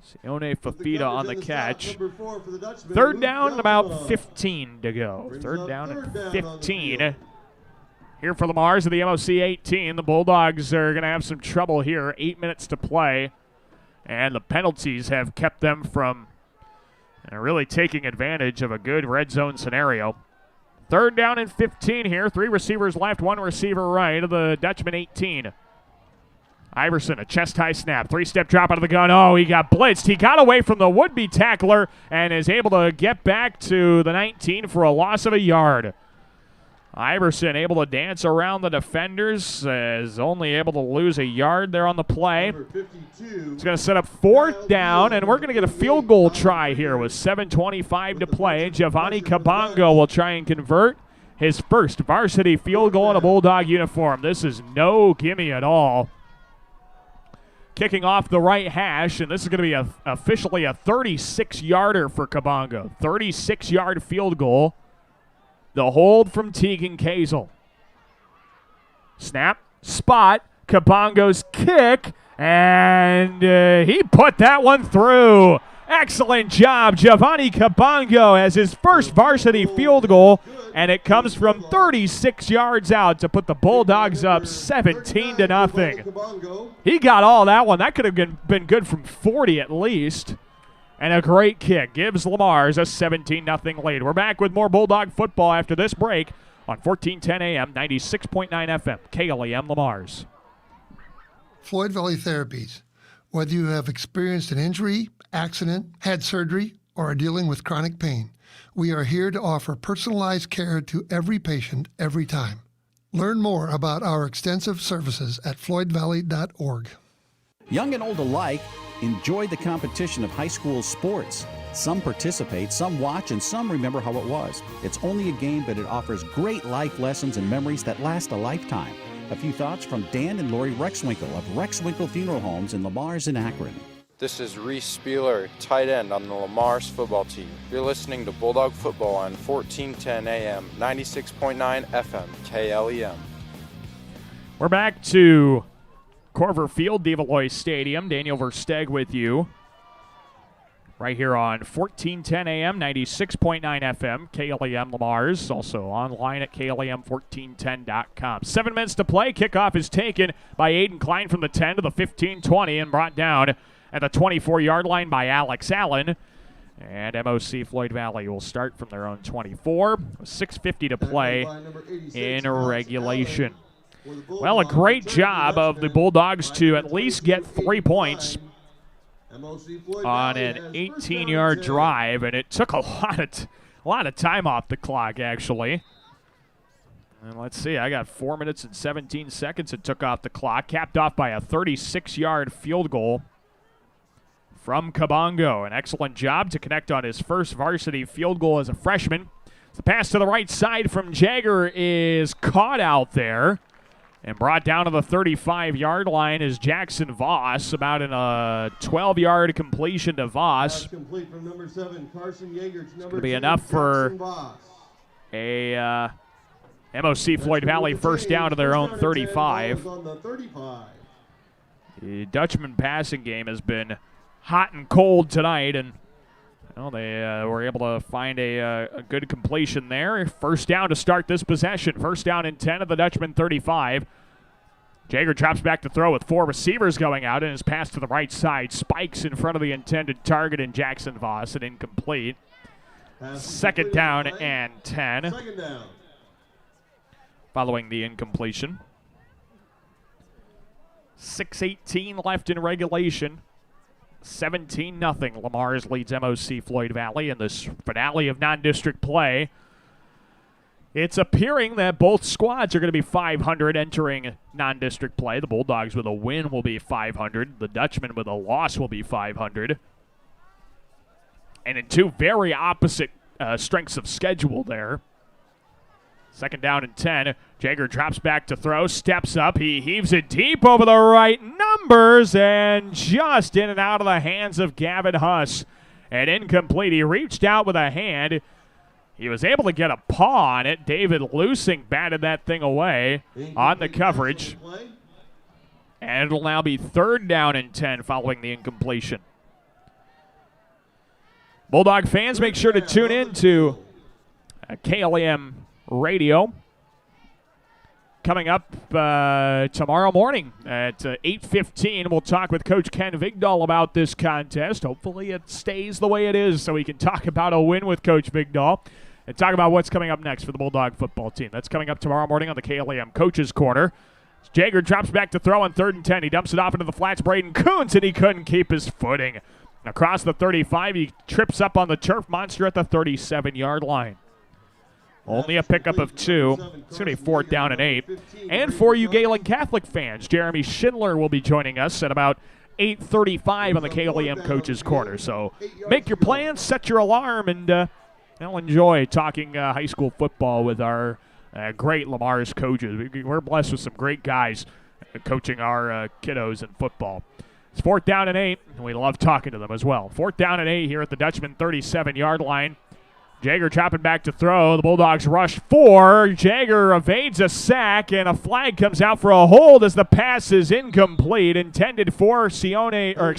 Sione Fafita on the catch. 3rd down and about 15 to go. 3rd down and 15. Here for Lamar's at the MOC 18. The Bulldogs are going to have some trouble here. 8 minutes to play. And the penalties have kept them from really taking advantage of a good red zone scenario. 3rd down and 15 here. 3 receivers left, 1 receiver right of the Dutchman 18. Iverson, a chest-high snap, three-step drop out of the gun. Oh, he got blitzed. He got away from the would-be tackler and is able to get back to the 19 for a loss of a yard. Iverson able to dance around the defenders, is only able to lose a yard there on the play. It's going to set up 4th down, and we're going to get a field goal try here with 7:25 to play. Giovanni Kabongo will try and convert his first varsity field goal in a Bulldog uniform. This is no gimme at all. Kicking off the right hash, and this is going to be officially a 36-yarder for Kabongo. 36-yard field goal. The hold from Tegan Kazel. Snap, spot, Kabongo's kick, and he put that one through. Excellent job. Giovanni Kabongo has his first varsity field goal, and it comes from 36 yards out to put the Bulldogs up 17-0. He got all that one. That could have been good from 40 at least. And a great kick gives Lamar's a 17-0 lead. We're back with more Bulldog football after this break on 1410 AM, 96.9 FM, KLEM Lamar's.
Floyd Valley Therapies. Whether you have experienced an injury, accident, had surgery, or are dealing with chronic pain, we are here to offer personalized care to every patient every time. Learn more about our extensive services at floydvalley.org.
Young and old alike enjoy the competition of high school sports. Some participate, some watch, and some remember how it was. It's only a game, but it offers great life lessons and memories that last a lifetime. A few thoughts from Dan and Lori Rexwinkle of Rexwinkle Funeral Homes in Lamar's and Akron.
This is Reese Spieler, tight end on the Lamar's football team. You're listening to Bulldog Football on 1410 AM, 96.9 FM, KLEM.
We're back to Corver Field, Devalloy Stadium. Daniel Versteg with you. Right here on 1410 AM, 96.9 FM, KLEM Lamar's. Also online at KLEM1410.com. 7 minutes to play. Kickoff is taken by Aiden Klein from the 10 to the 15-20 and brought down at the 24-yard line by Alex Allen. And MOC-Floyd Valley will start from their own 24. 6:50 to play in regulation. Well, a great job of the Bulldogs to at least get 3 points on an 18-yard drive, and it took a lot of time off the clock, actually. And let's see, I got 4 minutes and 17 seconds it took off the clock, capped off by a 36-yard field goal from Kabongo. An excellent job to connect on his first varsity field goal as a freshman. The pass to the right side from Jagger is caught out there and brought down to the 35-yard line is Jackson Voss, about in a 12-yard completion to Voss.
Complete from number 7, Carson Yeager. It's
going to be enough for a MOC-Floyd Valley first down to their own 35. The Dutchman passing game has been hot and cold tonight, and they were able to find a good completion there. First down to start this possession. First down and 10 of the Dutchman 35. Jagger drops back to throw with 4 receivers going out, and his pass to the right side spikes in front of the intended target in Jackson Voss and incomplete. Second down and 10.
Second down.
Following the incompletion. 6:18 left in regulation. 17-0. Lamar's leads MOC-Floyd Valley in this finale of non-district play. It's appearing that both squads are going to be 500 entering non-district play. The Bulldogs with a win will be 500. The Dutchman with a loss will be 500. And in two very opposite strengths of schedule there. Second down and 10. Jagger drops back to throw, steps up. He heaves it deep over the right numbers and just in and out of the hands of Gavin Huss. And incomplete. He reached out with a hand. He was able to get a paw on it. David Lusing batted that thing away on the coverage. And it'll now be third down and 10 following the incompletion. Bulldog fans, make sure to tune in to KLEM Radio. Coming up tomorrow morning at 8:15, we'll talk with Coach Ken Vigdahl about this contest. Hopefully it stays the way it is so we can talk about a win with Coach Vigdahl and talk about what's coming up next for the Bulldog football team. That's coming up tomorrow morning on the KLEM Coaches Corner. Jaeger drops back to throw on 3rd and 10. He dumps it off into the flats. Braden Coons, and he couldn't keep his footing. Across the 35, he trips up on the turf monster at the 37-yard line. Only a pickup of 2. It's going to be 4th down and 8. And for you Galen Catholic fans, Jeremy Schindler will be joining us at about 8:35 on the KLEM Coaches Corner. So make your plans, set your alarm, and I'll enjoy talking high school football with our great Lamar's coaches. We're blessed with some great guys coaching our kiddos in football. It's 4th down and 8, and we love talking to them as well. 4th down and 8 here at the Dutchman 37-yard line. Jaeger chopping back to throw. The Bulldogs rush 4. Jaeger evades a sack, and a flag comes out for a hold as the pass is incomplete. Intended for Luke Yeltima.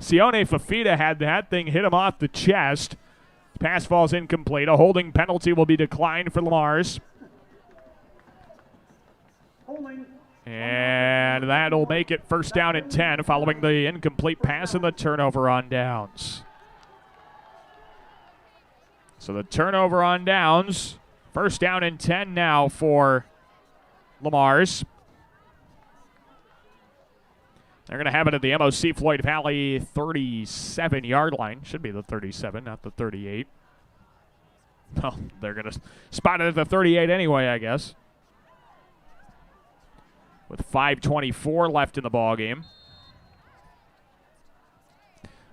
Sione Fafita had that thing hit him off the chest. Pass falls incomplete. A holding penalty will be declined for Lamar's. And that'll make it 1st down and 10 following the incomplete pass and the turnover on downs. So the turnover on downs. 1st down and 10 now for Lamar's. They're going to have it at the MOC-Floyd Valley 37-yard line. Should be the 37, not the 38. Well, they're going to spot it at the 38 anyway, I guess. With 5:24 left in the ballgame.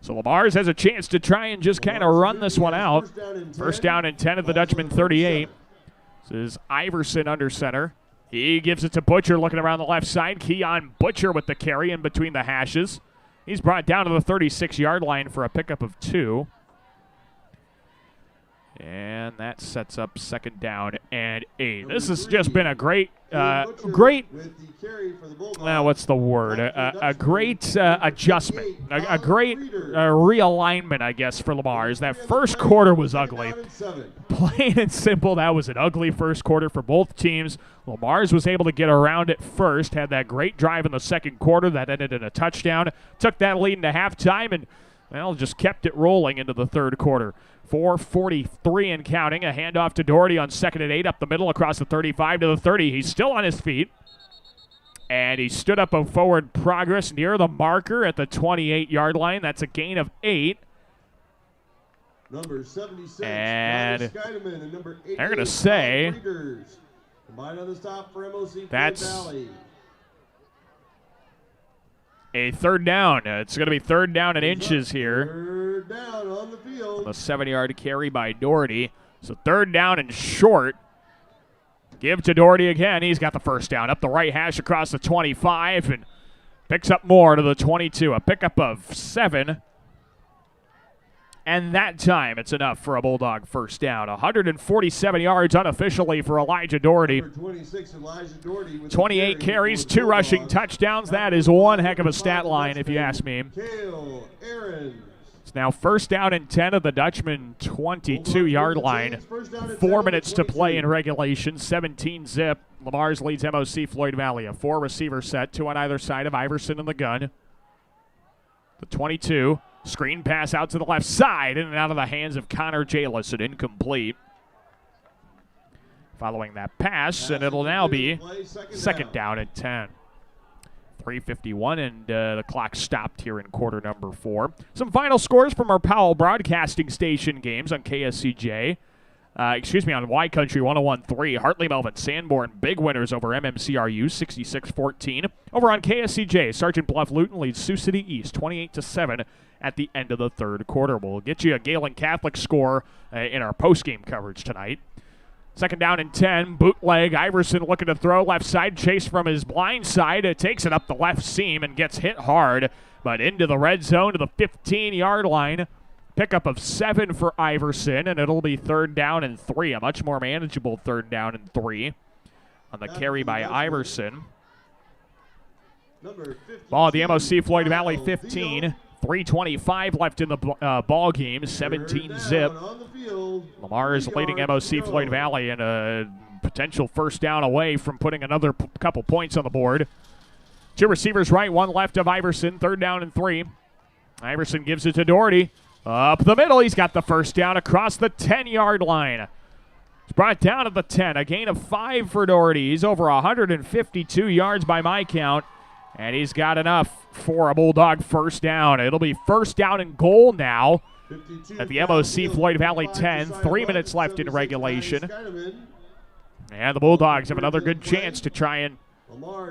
So Lamar's has a chance to try and just kind of run this one out. 1st down and 10 at the Dutchman 38. This is Iverson under center. He gives it to Butcher looking around the left side. Keon Butcher with the carry in between the hashes. He's brought down to the 36-yard line for a pickup of 2. And that sets up 2nd down and 8. This has just been a great what's the word? A great adjustment, a great realignment, I guess, for Lamar's. That first quarter was ugly. Plain and simple, that was an ugly first quarter for both teams. Lamar's was able to get around it first, had that great drive in the second quarter that ended in a touchdown, took that lead into halftime, and just kept it rolling into the third quarter. 4:43 and counting. A handoff to Doherty on 2nd and 8 up the middle across the 35 to the 30. He's still on his feet. And he stood up a forward progress near the marker at the 28-yard line. That's a gain of 8.
Number 76,
and
number
they're going to say
that's
a 3rd down. It's going to be 3rd down and inches here.
3rd down on the field.
A 7-yard carry by Doherty. So 3rd down and short. Give to Doherty again. He's got the 1st down. Up the right hash across the 25 and picks up more to the 22. A pickup of 7. And that time it's enough for a Bulldog 1st down. 147 yards unofficially for Elijah Doherty. 28 carries, 2 rushing touchdowns. That is one heck of a stat line if you ask me. It's now 1st down and 10 at the Dutchman 22-yard line. 4 minutes to play in regulation, 17-zip. Lamar's leads MOC-Floyd Valley. A 4-receiver set, 2 on either side of Iverson in the gun. The 22. Screen pass out to the left side, in and out of the hands of Connor Jalison, incomplete. Following that pass, and it'll now be 2nd down and 10. 3:51, and the clock stopped here in quarter number 4. Some final scores from our Powell Broadcasting Station games on KSCJ. On Y Country 101.3. Hartley Melvin Sanborn, big winners over MMCRU 66-14. Over on KSCJ, Sergeant Bluff Luton leads Sioux City East 28-7 at the end of the third quarter. We'll get you a Galen Catholic score in our postgame coverage tonight. 2nd down and 10, bootleg. Iverson looking to throw left side, chase from his blind side. It takes it up the left seam and gets hit hard, but into the red zone to the 15-yard line. Pickup of 7 for Iverson, and it'll be 3rd down and 3. A much more manageable 3rd down and 3 on the carry by Iverson. Ball at the MOC-Floyd Valley 15. 3:25 left in the ball game, 17-zip. Lamar is leading MOC-Floyd Valley and a potential 1st down away from putting another couple points on the board. 2 receivers right, 1 left of Iverson, 3rd down and 3. Iverson gives it to Doherty. Up the middle, he's got the 1st down across the 10-yard line. It's brought down at the 10. A gain of 5 for Doherty. He's over 152 yards by my count, and he's got enough for a Bulldog first down. It'll be first down and goal now at the MOC-Floyd Valley 10. 3 minutes left in regulation. And the Bulldogs have another good chance to try and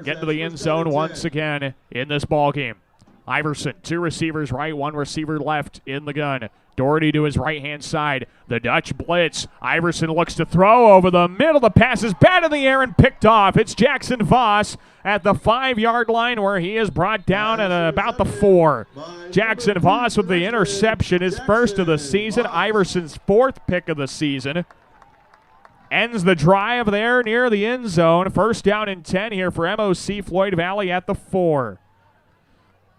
get to the end zone once again in this ball game. Iverson, 2 receivers right, 1 receiver left in the gun. Doherty to his right-hand side. The Dutch blitz. Iverson looks to throw over the middle. The pass is bad in the air and picked off. It's Jackson Voss at the 5-yard line where he is brought down at about the 4. Jackson Voss with the interception, his first of the season. Iverson's 4th pick of the season. Ends the drive there near the end zone. First down and 10 here for MOC-Floyd Valley at the 4.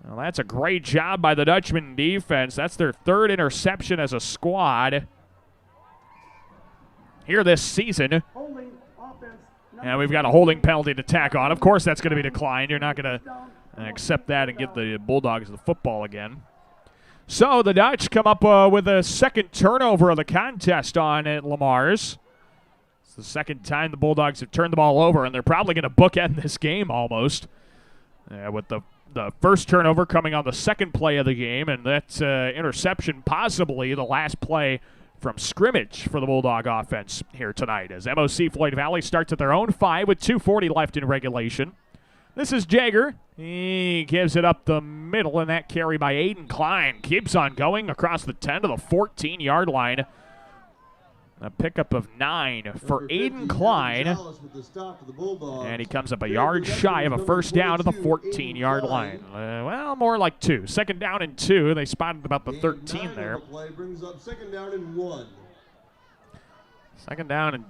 Well, that's a great job by the Dutchman defense. That's their 3rd interception as a squad here this season. And we've got a holding penalty to tack on. Of course that's going to be declined. You're not going to accept that and give the Bulldogs the football again. So the Dutch come up with a second turnover of the contest on at Lamar's. It's the second time the Bulldogs have turned the ball over, and they're probably going to bookend this game almost with the first turnover coming on the second play of the game, and that interception possibly the last play from scrimmage for the Bulldog offense here tonight as MOC-Floyd Valley starts at their own 5 with 2:40 left in regulation. This is Jager. He gives it up the middle, and that carry by Aiden Klein keeps on going across the 10 to the 14-yard line. A pickup of 9 for Aiden Klein. And he comes up a yard shy of a first down to the 14-yard line. Well, more like 2. Second down and 2. They spotted about the 13 there.
Second down and 1.
Second down and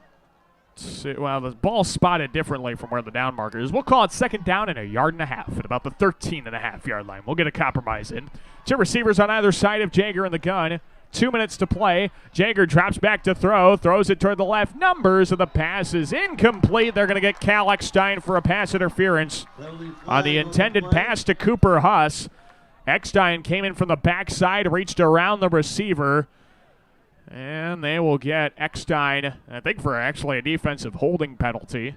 2. Well, the ball's spotted differently from where the down marker is. We'll call it second down and a yard and a half at about the 13.5-yard line. We'll get a compromise in. 2 receivers on either side of Jager in the gun. 2 minutes to play. Jager drops back to throw, throws it toward the left. Numbers of the pass is incomplete. They're going to get Cal Eckstein for a pass interference on the intended pass to Cooper Huss. Eckstein came in from the backside, reached around the receiver, and they will get Eckstein, I think, for actually a defensive holding penalty.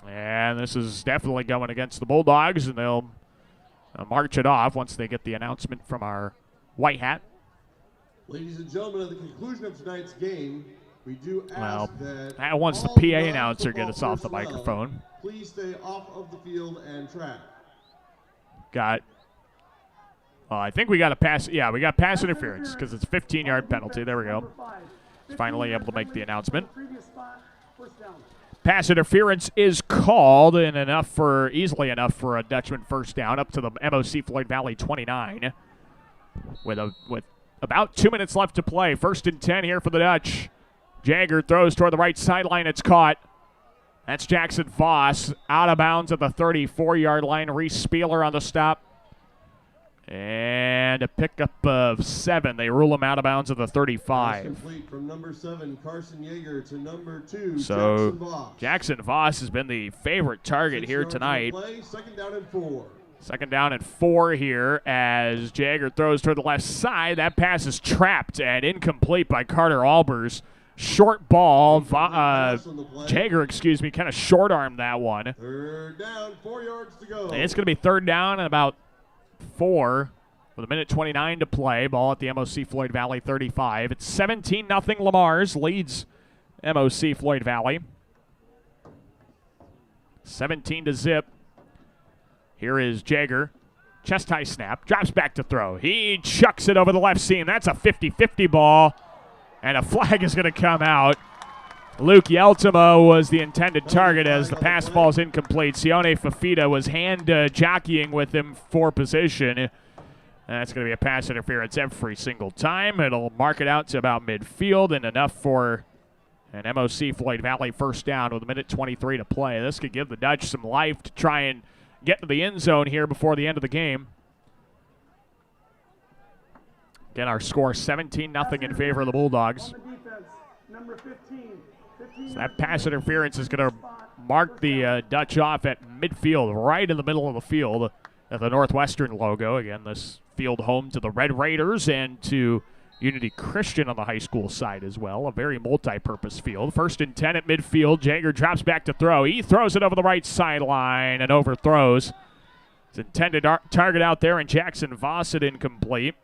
And this is definitely going against the Bulldogs, and they'll march it off once they get the announcement from our white hat.
Ladies and gentlemen, at the conclusion of tonight's game, we do ask that
once the PA announcer gets us off the microphone.
Please stay off of the field and track.
I think we got a pass. Yeah, we got pass interference because it's a 15-yard penalty. There we go. Finally able to make the announcement. Pass interference is called, and easily enough for a Dutchman first down up to the MOC-Floyd Valley 29 with about 2 minutes left to play. First and 10 here for the Dutch. Jager throws toward the right sideline. It's caught. That's Jackson Voss out of bounds at the 34-yard line. Reese Spieler on the stop. And a pickup of 7. They rule him out of bounds at the 35.
Complete from number 7, Carson Yeager, to number 2,
so
Jackson Voss.
Jackson Voss has been the favorite target here tonight.
Second down and 4.
Second down and 4 here as Jager throws toward the left side. That pass is trapped and incomplete by Carter Albers. Short ball. Jager, kind of short-armed that one.
Third down, 4 yards to go.
It's going to be third down and about 4 with 1:29 to play. Ball at the MOC-Floyd Valley 35. It's 17-0. Lamar's leads MOC-Floyd Valley. 17-0. Here is Jager. Chest high snap. Drops back to throw. He chucks it over the left seam. That's a 50-50 ball. And a flag is going to come out. Luke Yeltimo was the intended target as the pass falls incomplete. Sione Fafita was hand jockeying with him for position. That's going to be a pass interference every single time. It'll mark it out to about midfield and enough for an MOC-Floyd Valley first down with 1:23 to play. This could give the Dutch some life to try and get to the end zone here before the end of the game. Again, our score 17-0 in favor of the Bulldogs. So that pass interference is going to mark the Dutch off at midfield, right in the middle of the field at the Northwestern logo. Again, this field home to the Red Raiders and to Unity Christian on the high school side as well. A very multi-purpose field. 1st and 10 at midfield. Jaeger drops back to throw. He throws it over the right sideline and overthrows. His intended target out there, and Jackson Vossett incomplete.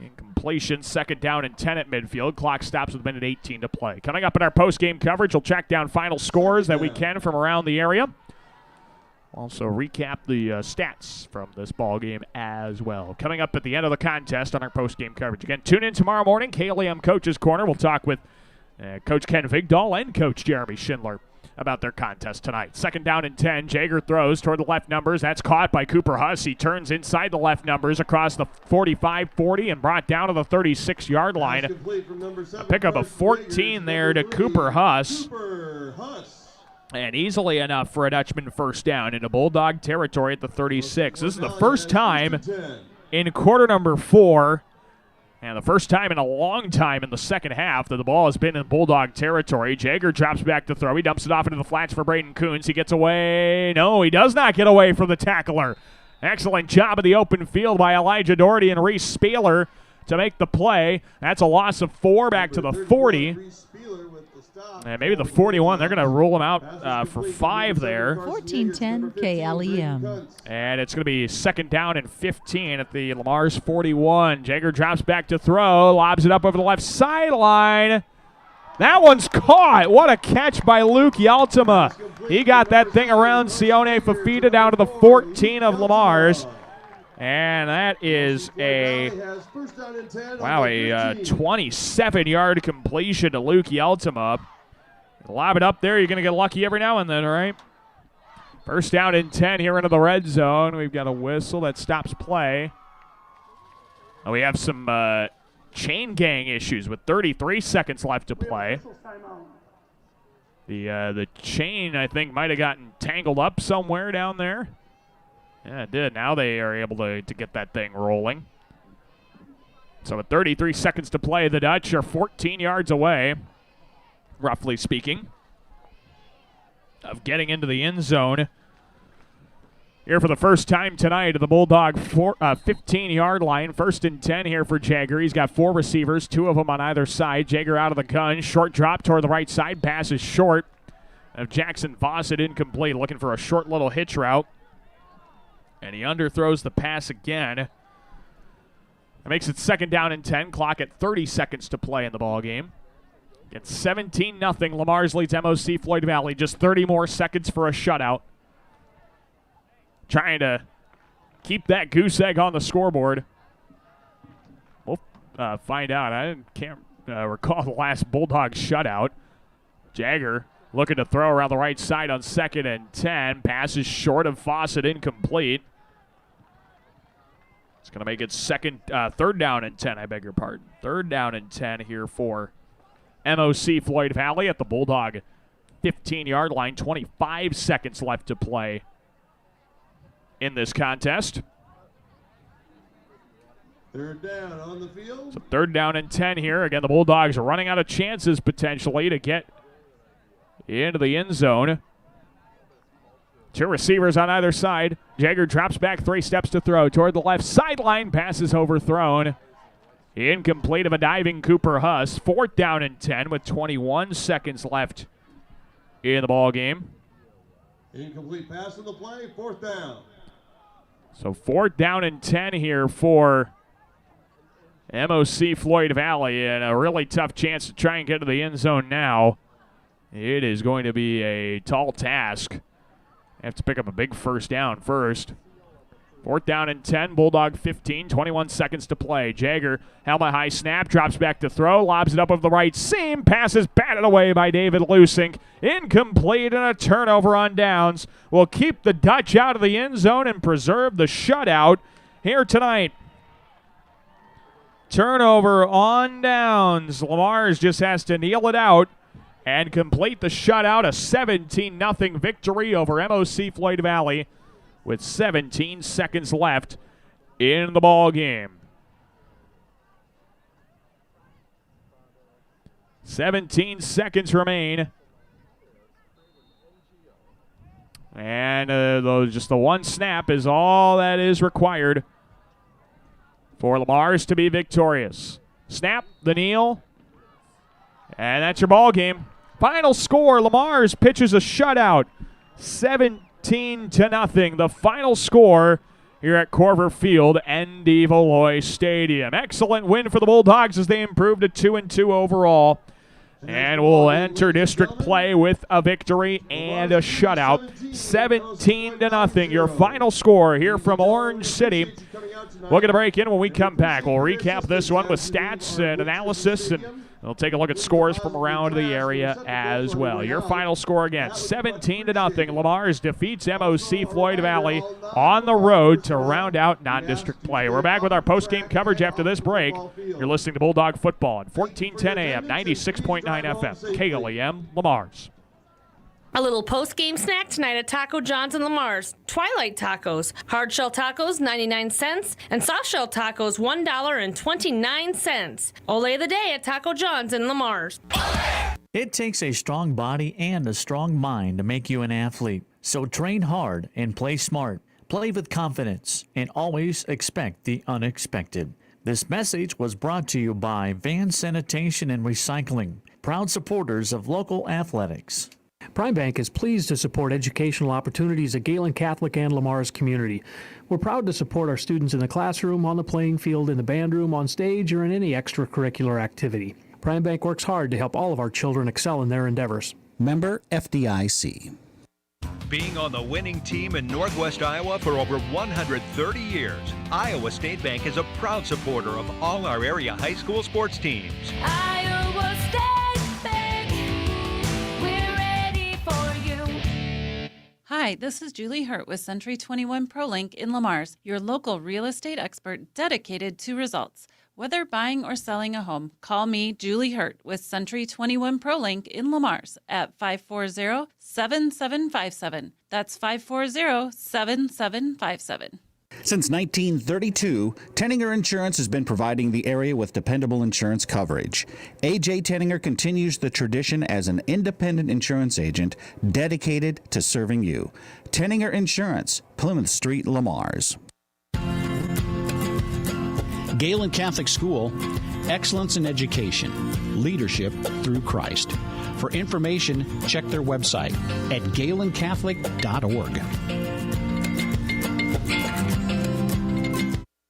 Incompletion, 2nd down and 10 at midfield. Clock stops with a minute 18 to play. Coming up in our post-game coverage, we'll track down final scores that we can from around the area. Also recap the stats from this ball game as well. Coming up at the end of the contest on our post-game coverage. Again, tune in tomorrow morning, KLEM Coach's Corner. We'll talk with Coach Ken Vigdahl and Coach Jeremy Schindler about their contest tonight. 2nd down and 10. Jaeger throws toward the left numbers. That's caught by Cooper Huss. He turns inside the left numbers across the 45-40 and brought down to the 36-yard line. A pickup of 14 there to Cooper Huss. And easily enough for a Dutchman first down into Bulldog territory at the 36. This is the first time in quarter number 4 and the first time in a long time in the second half that the ball has been in Bulldog territory. Jaeger drops back to throw. He dumps it off into the flats for Braden Coons. He gets away. No, he does not get away from the tackler. Excellent job of the open field by Elijah Doherty and Reese Spieler to make the play. That's a loss of 4 back to the 40. And maybe the 41. They're going to rule him out for 5 there.
14-10 KLEM.
And it's going to be 2nd down and 15 at the Lamar's 41. Jaeger drops back to throw, lobs it up over the left sideline. That one's caught. What a catch by Luke Yaltima. He got that thing around Sione Fafita down to the 14 of Lamar's. And that is a 27-yard completion to Luke Yaltima. Lob it up there. You're going to get lucky every now and then, right? 1st down and 10 here into the red zone. We've got a whistle that stops play. And we have some chain gang issues with 33 seconds left to play. The chain, I think, might have gotten tangled up somewhere down there. Yeah, it did. Now they are able to get that thing rolling. So with 33 seconds to play, the Dutch are 14 yards away, roughly speaking, of getting into the end zone. Here for the first time tonight at the Bulldog 15-yard line. 1st and 10 here for Jaeger. He's got 4 receivers, 2 of them on either side. Jaeger out of the gun. Short drop toward the right side. Pass is short of Jackson Vossett, incomplete. Looking for a short little hitch route. And he underthrows the pass again. That makes it 2nd down and 10. Clock at 30 seconds to play in the ballgame. It's 17-0. Lamar's leads MOC-Floyd Valley. Just 30 more seconds for a shutout. Trying to keep that goose egg on the scoreboard. We'll find out. I can't recall the last Bulldog shutout. Jaeger looking to throw around the right side on 2nd and 10. Passes short of Fawcett, incomplete. It's going to make it 3rd down and 10, I beg your pardon. 3rd down and 10 here for MOC-Floyd Valley at the Bulldog 15-yard line. 25 seconds left to play in this contest.
3rd down on the field.
So 3rd down and 10 here. Again, the Bulldogs are running out of chances potentially to get into the end zone. 2 receivers on either side. Jaeger drops back 3 steps to throw toward the left sideline. Pass is overthrown. Incomplete of a diving Cooper Huss. 4th down and 10 with 21 seconds left in the ball game.
Incomplete pass on the play. 4th down.
So 4th down and 10 here for MOC-Floyd Valley, and a really tough chance to try and get to the end zone now. It is going to be a tall task. Have to pick up a big first down first. 4th down and 10, Bulldog 15, 21 seconds to play. Jaeger, helmet high snap, drops back to throw, lobs it up over the right seam, passes batted away by David Lusink. Incomplete and a turnover on downs. Will keep the Dutch out of the end zone and preserve the shutout here tonight. Turnover on downs. Lamar's just has to kneel it out and complete the shutout. A 17-0 victory over MOC-Floyd Valley with 17 seconds left in the ball game. 17 seconds remain. And just the one snap is all that is required for Lamar's to be victorious. Snap, the kneel, and that's your ball game. Final score, Lamar's pitches a shutout, 17-0. The final score here at Corver Field, ND Valois Stadium. Excellent win for the Bulldogs as they improved to 2-2 overall. And will enter district play with a victory and a shutout. 17-0, your final score here from Orange City. We'll get a break in when we come back. We'll recap this one with stats and analysis, and we'll take a look at scores from around the area as well. Your final score again, 17-0. Lamar's defeats MOC-Floyd Valley on the road to round out non-district play. We're back with our post-game coverage after this break. You're listening to Bulldog Football on 1410 AM, 96.9 FM, KLEM, Lamar's.
A little post-game snack tonight at Taco John's and Lamar's. Twilight Tacos. Hard shell tacos, 99 cents. And soft shell tacos, $1.29. Ole the day at Taco John's and Lamar's.
It takes a strong body and a strong mind to make you an athlete. So train hard and play smart. Play with confidence and always expect the unexpected. This message was brought to you by Van Sanitation and Recycling, proud supporters of local athletics.
Prime Bank is pleased to support educational opportunities at Galen Catholic and Lamar's community. We're proud to support our students in the classroom, on the playing field, in the band room, on stage, or in any extracurricular activity. Prime Bank works hard to help all of our children excel in their endeavors.
Member FDIC.
Being on the winning team in Northwest Iowa for over 130 years, Iowa State Bank is a proud supporter of all our area high school sports teams.
Iowa State Bank, we're ready for you.
Hi, this is Julie Hurt with Century 21 ProLink in Lamar's, your local real estate expert dedicated to results. Whether buying or selling a home, call me, Julie Hurt, with Century 21 ProLink in Lamar's at 540-7757. That's 540-7757.
Since 1932, Tenninger Insurance has been providing the area with dependable insurance coverage. A.J. Tenninger continues the tradition as an independent insurance agent dedicated to serving you. Tenninger Insurance, Plymouth Street, Lamar's.
Galen Catholic School, excellence in education, leadership through Christ. For information, check their website at galencatholic.org.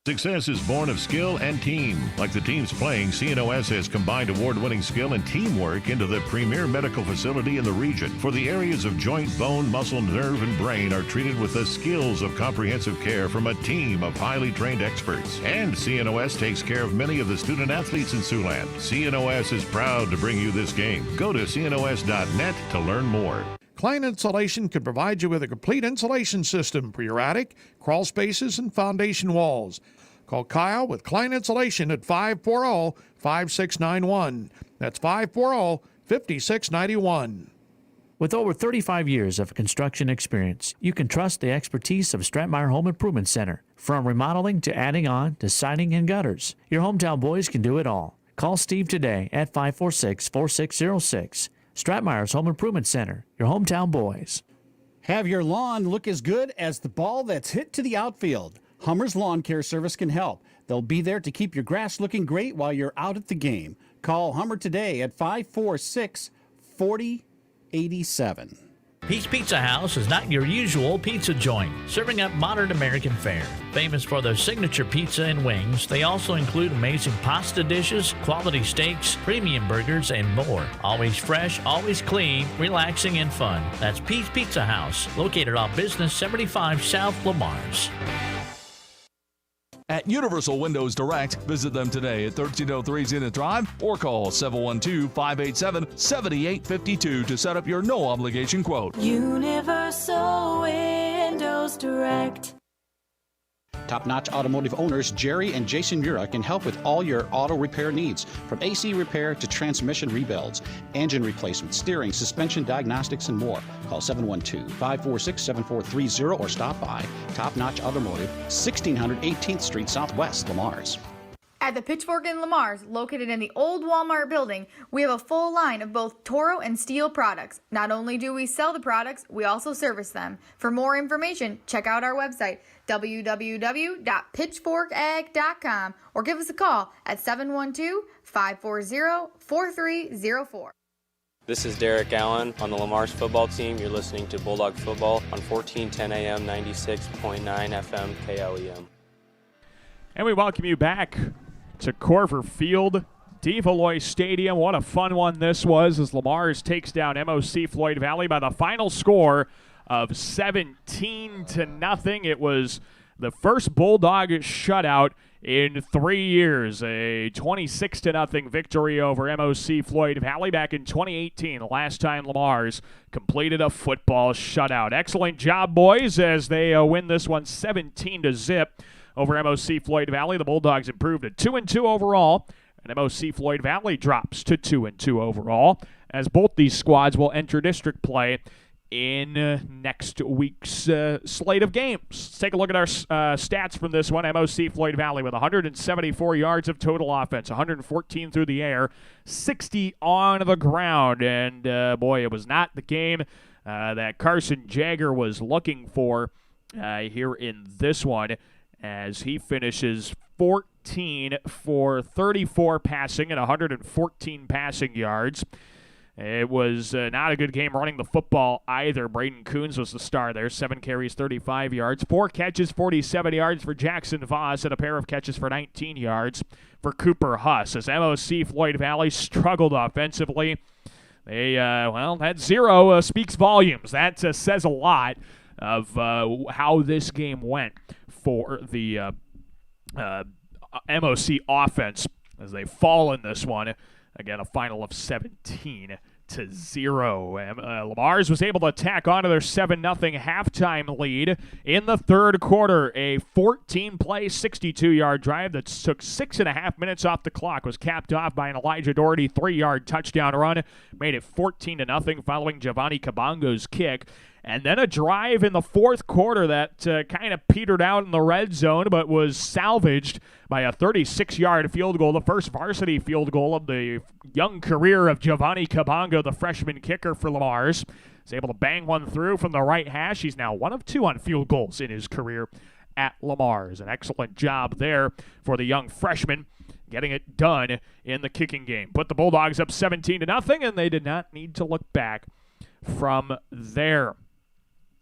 Success is born of skill and team. Like the teams playing, CNOS has combined award-winning skill and teamwork into the premier medical facility in the region. For the areas of joint, bone, muscle, nerve, and brain are treated with the skills of comprehensive care from a team of highly trained experts. And CNOS takes care of many of the student athletes in Siouxland. CNOS is proud to bring you this game. Go to cnos.net to learn more.
Klein Insulation can provide you with a complete insulation system for your attic, crawl spaces, and foundation walls. Call Kyle with Klein Insulation at 540-5691. That's 540-5691.
With over 35 years of construction experience, you can trust the expertise of Stratmeyer Home Improvement Center. From remodeling to adding on to siding and gutters, your hometown boys can do it all. Call Steve today at 546-4606. Stratmeyer's Home Improvement Center, your hometown boys.
Have your lawn look as good as the ball that's hit to the outfield. Hummer's Lawn Care Service can help. They'll be there to keep your grass looking great while you're out at the game. Call Hummer today at 546-4087.
Pete's Pizza House is not your usual pizza joint, serving up modern American fare. Famous for their signature pizza and wings, they also include amazing pasta dishes, quality steaks, premium burgers, and more. Always fresh, always clean, relaxing, and fun. That's Pete's Pizza House, located off Business 75 South Lamar's.
At Universal Windows Direct, visit them today at 1303 Zenith Drive or call 712-587-7852 to set up your no-obligation quote.
Universal Windows Direct.
Top-notch automotive owners Jerry and Jason Mura can help with all your auto repair needs, from AC repair to transmission rebuilds, engine replacement, steering, suspension diagnostics, and more. Call 712-546-7430 or stop by Top Notch Automotive, 1600 18th Street Southwest, Lamar's.
At the Pitchfork in Lamar's, located in the old Walmart building, we have a full line of both Toro and Steel products. Not only do we sell the products, we also service them. For more information, check out our website, www.pitchforkag.com, or give us a call at 712-540-4304.
This is Derek Allen on the Lamar's football team. You're listening to Bulldog Football on 1410 AM, 96.9 FM, KLEM.
And we welcome you back to Corver Field, Devaloy Stadium. What a fun one this was as Lamar's takes down MOC-Floyd Valley by the final score of 17-0. It was the first Bulldog shutout in 3 years, a 26-0 victory over MOC-Floyd Valley back in 2018, the last time Lamar's completed a football shutout. Excellent job, boys, as they win this one 17-0 over MOC-Floyd Valley. The Bulldogs improved to 2-2 overall, and MOC-Floyd Valley drops to 2-2 overall, as both these squads will enter district play in next week's slate of games. Let's take a look at our stats from this one. MOC-Floyd Valley with 174 yards of total offense, 114 through the air, 60 on the ground. And, boy, it was not the game that Carson Jagger was looking for here in this one, as he finishes 14 for 34 passing and 114 passing yards. It was not a good game running the football either. Braden Coons was the star there. 7 carries, 35 yards. 4 catches, 47 yards for Jackson Voss, and a pair of catches for 19 yards for Cooper Huss. As MOC-Floyd Valley struggled offensively, they, that 0 speaks volumes. That says a lot of how this game went for the MOC offense as they fall in this one. Again, a final of 17-0. Lamar's was able to tack onto their 7-0 halftime lead in the third quarter. A 14-play, 62-yard drive that took 6.5 minutes off the clock was capped off by an Elijah Doherty 3-yard touchdown run. Made it 14-0 following Giovanni Kabongo's kick. And then a drive in the fourth quarter that kind of petered out in the red zone, but was salvaged by a 36-yard field goal, the first varsity field goal of the young career of Giovanni Kabongo, the freshman kicker for Lamar's. He's able to bang one through from the right hash. He's now 1 of 2 on field goals in his career at Lamar's. An excellent job there for the young freshman, getting it done in the kicking game. Put the Bulldogs up 17-0, and they did not need to look back from there.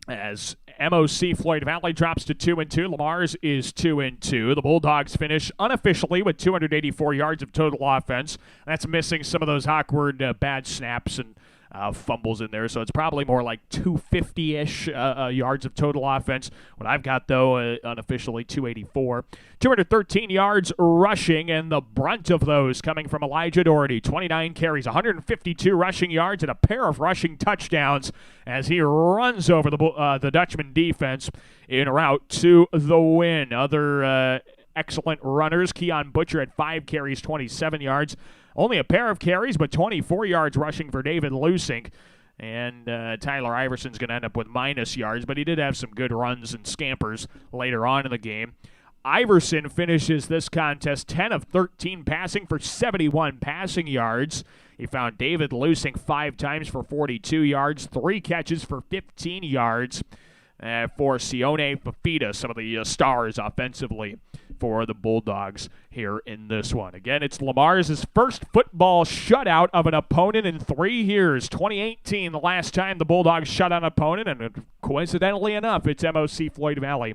As MOC-Floyd Valley drops to 2-2, Lamar's is 2-2. The Bulldogs finish unofficially with 284 yards of total offense. That's missing some of those awkward bad snaps and fumbles in there, so it's probably more like 250-ish yards of total offense. What I've got, though, unofficially 284. 213 yards rushing, and the brunt of those coming from Elijah Doherty. 29 carries, 152 rushing yards, and a pair of rushing touchdowns as he runs over the Dutchman defense en route to the win. Other excellent runners. Keon Butcher had 5 carries, 27 yards. Only a pair of carries, but 24 yards rushing for David Lusink. And Tyler Iverson's going to end up with minus yards, but he did have some good runs and scampers later on in the game. Iverson finishes this contest 10 of 13 passing for 71 passing yards. He found David Lusink 5 times for 42 yards, 3 catches for 15 yards for Sione Fafita, some of the stars offensively for the Bulldogs here in this one. Again, it's Lamar's first football shutout of an opponent in 3 years. 2018, the last time the Bulldogs shut out an opponent, and coincidentally enough, it's MOC-Floyd Valley.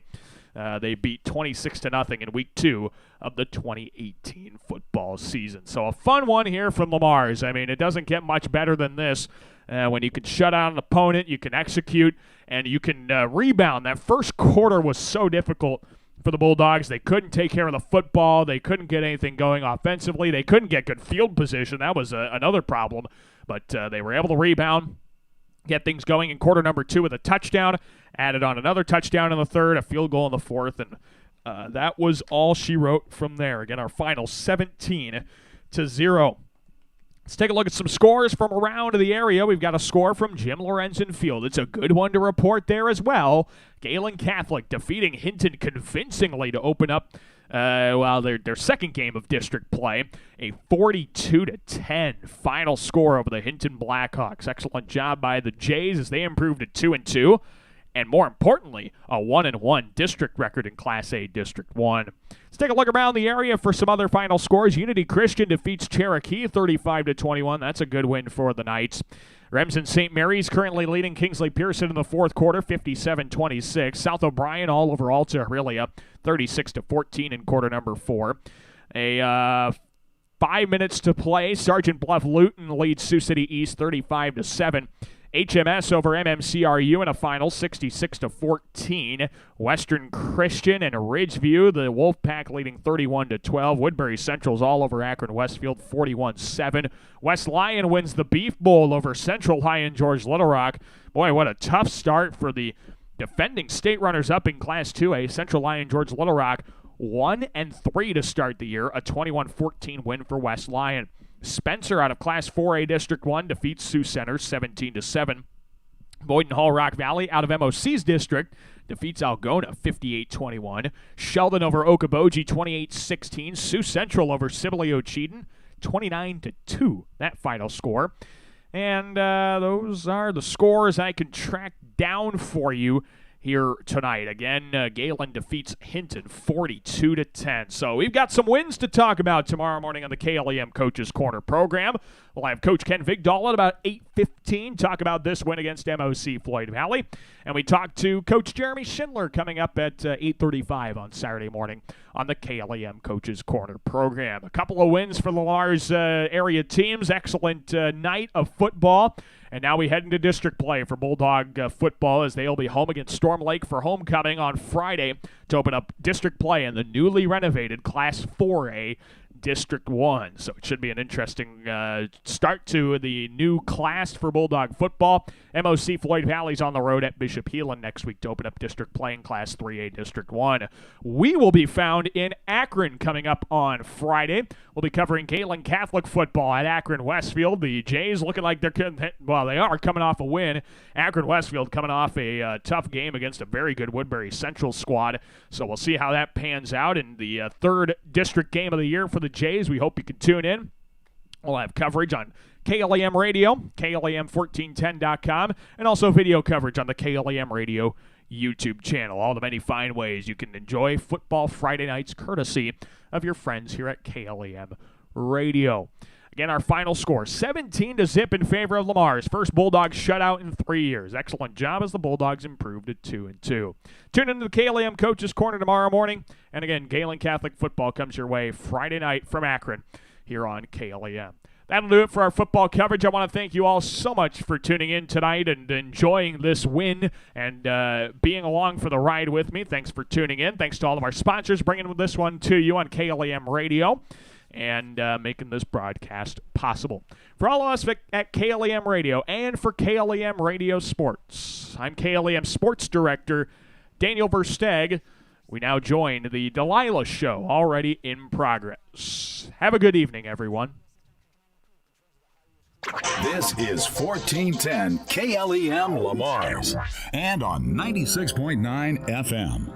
They beat 26-0 in week 2 of the 2018 football season. So a fun one here from Lamar's. I mean, it doesn't get much better than this. When you can shut out an opponent, you can execute, and you can rebound. That first quarter was so difficult for the Bulldogs. They couldn't take care of the football. They couldn't get anything going offensively. They couldn't get good field position. That was another problem. But they were able to rebound, get things going in quarter number 2 with a touchdown, added on another touchdown in the third, a field goal in the fourth, and that was all she wrote from there. Again, our final 17-0. Let's take a look at some scores from around the area. We've got a score from Jim Lorenzen Field. It's a good one to report there as well. Galen Catholic defeating Hinton convincingly to open up their second game of district play, a 42-10 final score over the Hinton Blackhawks. Excellent job by the Jays as they improved to 2-2. And more importantly, a 1-1 district record in Class A District 1. Let's take a look around the area for some other final scores. Unity Christian defeats Cherokee 35-21. That's a good win for the Knights. Remsen St. Mary's currently leading Kingsley Pearson in the fourth quarter, 57-26. South O'Brien all over Alta Aurelia, 36-14 in quarter number 4. 5 minutes to play. Sergeant Bluff Luton leads Sioux City East 35-7. HMS over MMCRU in a final, 66-14. Western Christian and Ridgeview, the Wolfpack leading 31-12. Woodbury Central's all over Akron Westfield, 41-7. West Lyon wins the Beef Bowl over Central High and George Little Rock. Boy, what a tough start for the defending state runners-up in Class 2A. Central High and George Little Rock 1-3 to start the year, a 21-14 win for West Lyon. Spencer out of Class 4A District 1 defeats Sioux Center 17-7. Boyden Hall Rock Valley out of MOC's district defeats Algona 58-21. Sheldon over Okoboji 28-16. Sioux Central over Sibley Ocheyedan 29-2. That final score. And those are the scores I can track down for you here tonight. Again, Galen defeats Hinton 42-10. So we've got some wins to talk about tomorrow morning on the KLEM Coaches Corner program. We'll have Coach Ken Vigdahl at about 8:15 talk about this win against MOC-Floyd Valley. And we talk to Coach Jeremy Schindler coming up at 8:35 on Saturday morning on the KLEM Coaches Corner program. A couple of wins for Lamar's area teams. Excellent night of football. And now we head into district play for Bulldog football as they'll be home against Storm Lake for homecoming on Friday to open up district play in the newly renovated Class 4A District 1. So it should be an interesting start to the new class for Bulldog football. MOC-Floyd Valley's on the road at Bishop Heelan next week to open up district play in Class 3A District 1. We will be found in Akron coming up on Friday. We'll be covering Galen Catholic football at Akron Westfield. The Jays looking like they are coming off a win. Akron Westfield coming off a tough game against a very good Woodbury Central squad. So we'll see how that pans out in the third district game of the year for the Jays. We hope you can tune in. We'll have coverage on KLEM Radio, KLEM1410.com, and also video coverage on the KLEM Radio YouTube channel. All the many fine ways you can enjoy football Friday nights courtesy of your friends here at KLEM Radio. Again, our final score, 17-0 in favor of Lamar's. First Bulldogs shutout in 3 years. Excellent job as the Bulldogs improved to 2-2. Tune into the KLEM Coaches Corner tomorrow morning. And again, Galen Catholic football comes your way Friday night from Akron here on KLEM. That'll do it for our football coverage. I want to thank you all so much for tuning in tonight and enjoying this win and being along for the ride with me. Thanks for tuning in. Thanks to all of our sponsors bringing this one to you on KLEM Radio and making this broadcast possible. For all of us at KLEM Radio and for KLEM Radio Sports, I'm KLEM Sports Director Daniel Versteg. We now join the Delilah Show, already in progress. Have a good evening, everyone.
This is 1410 KLEM Lamar's and on 96.9 FM.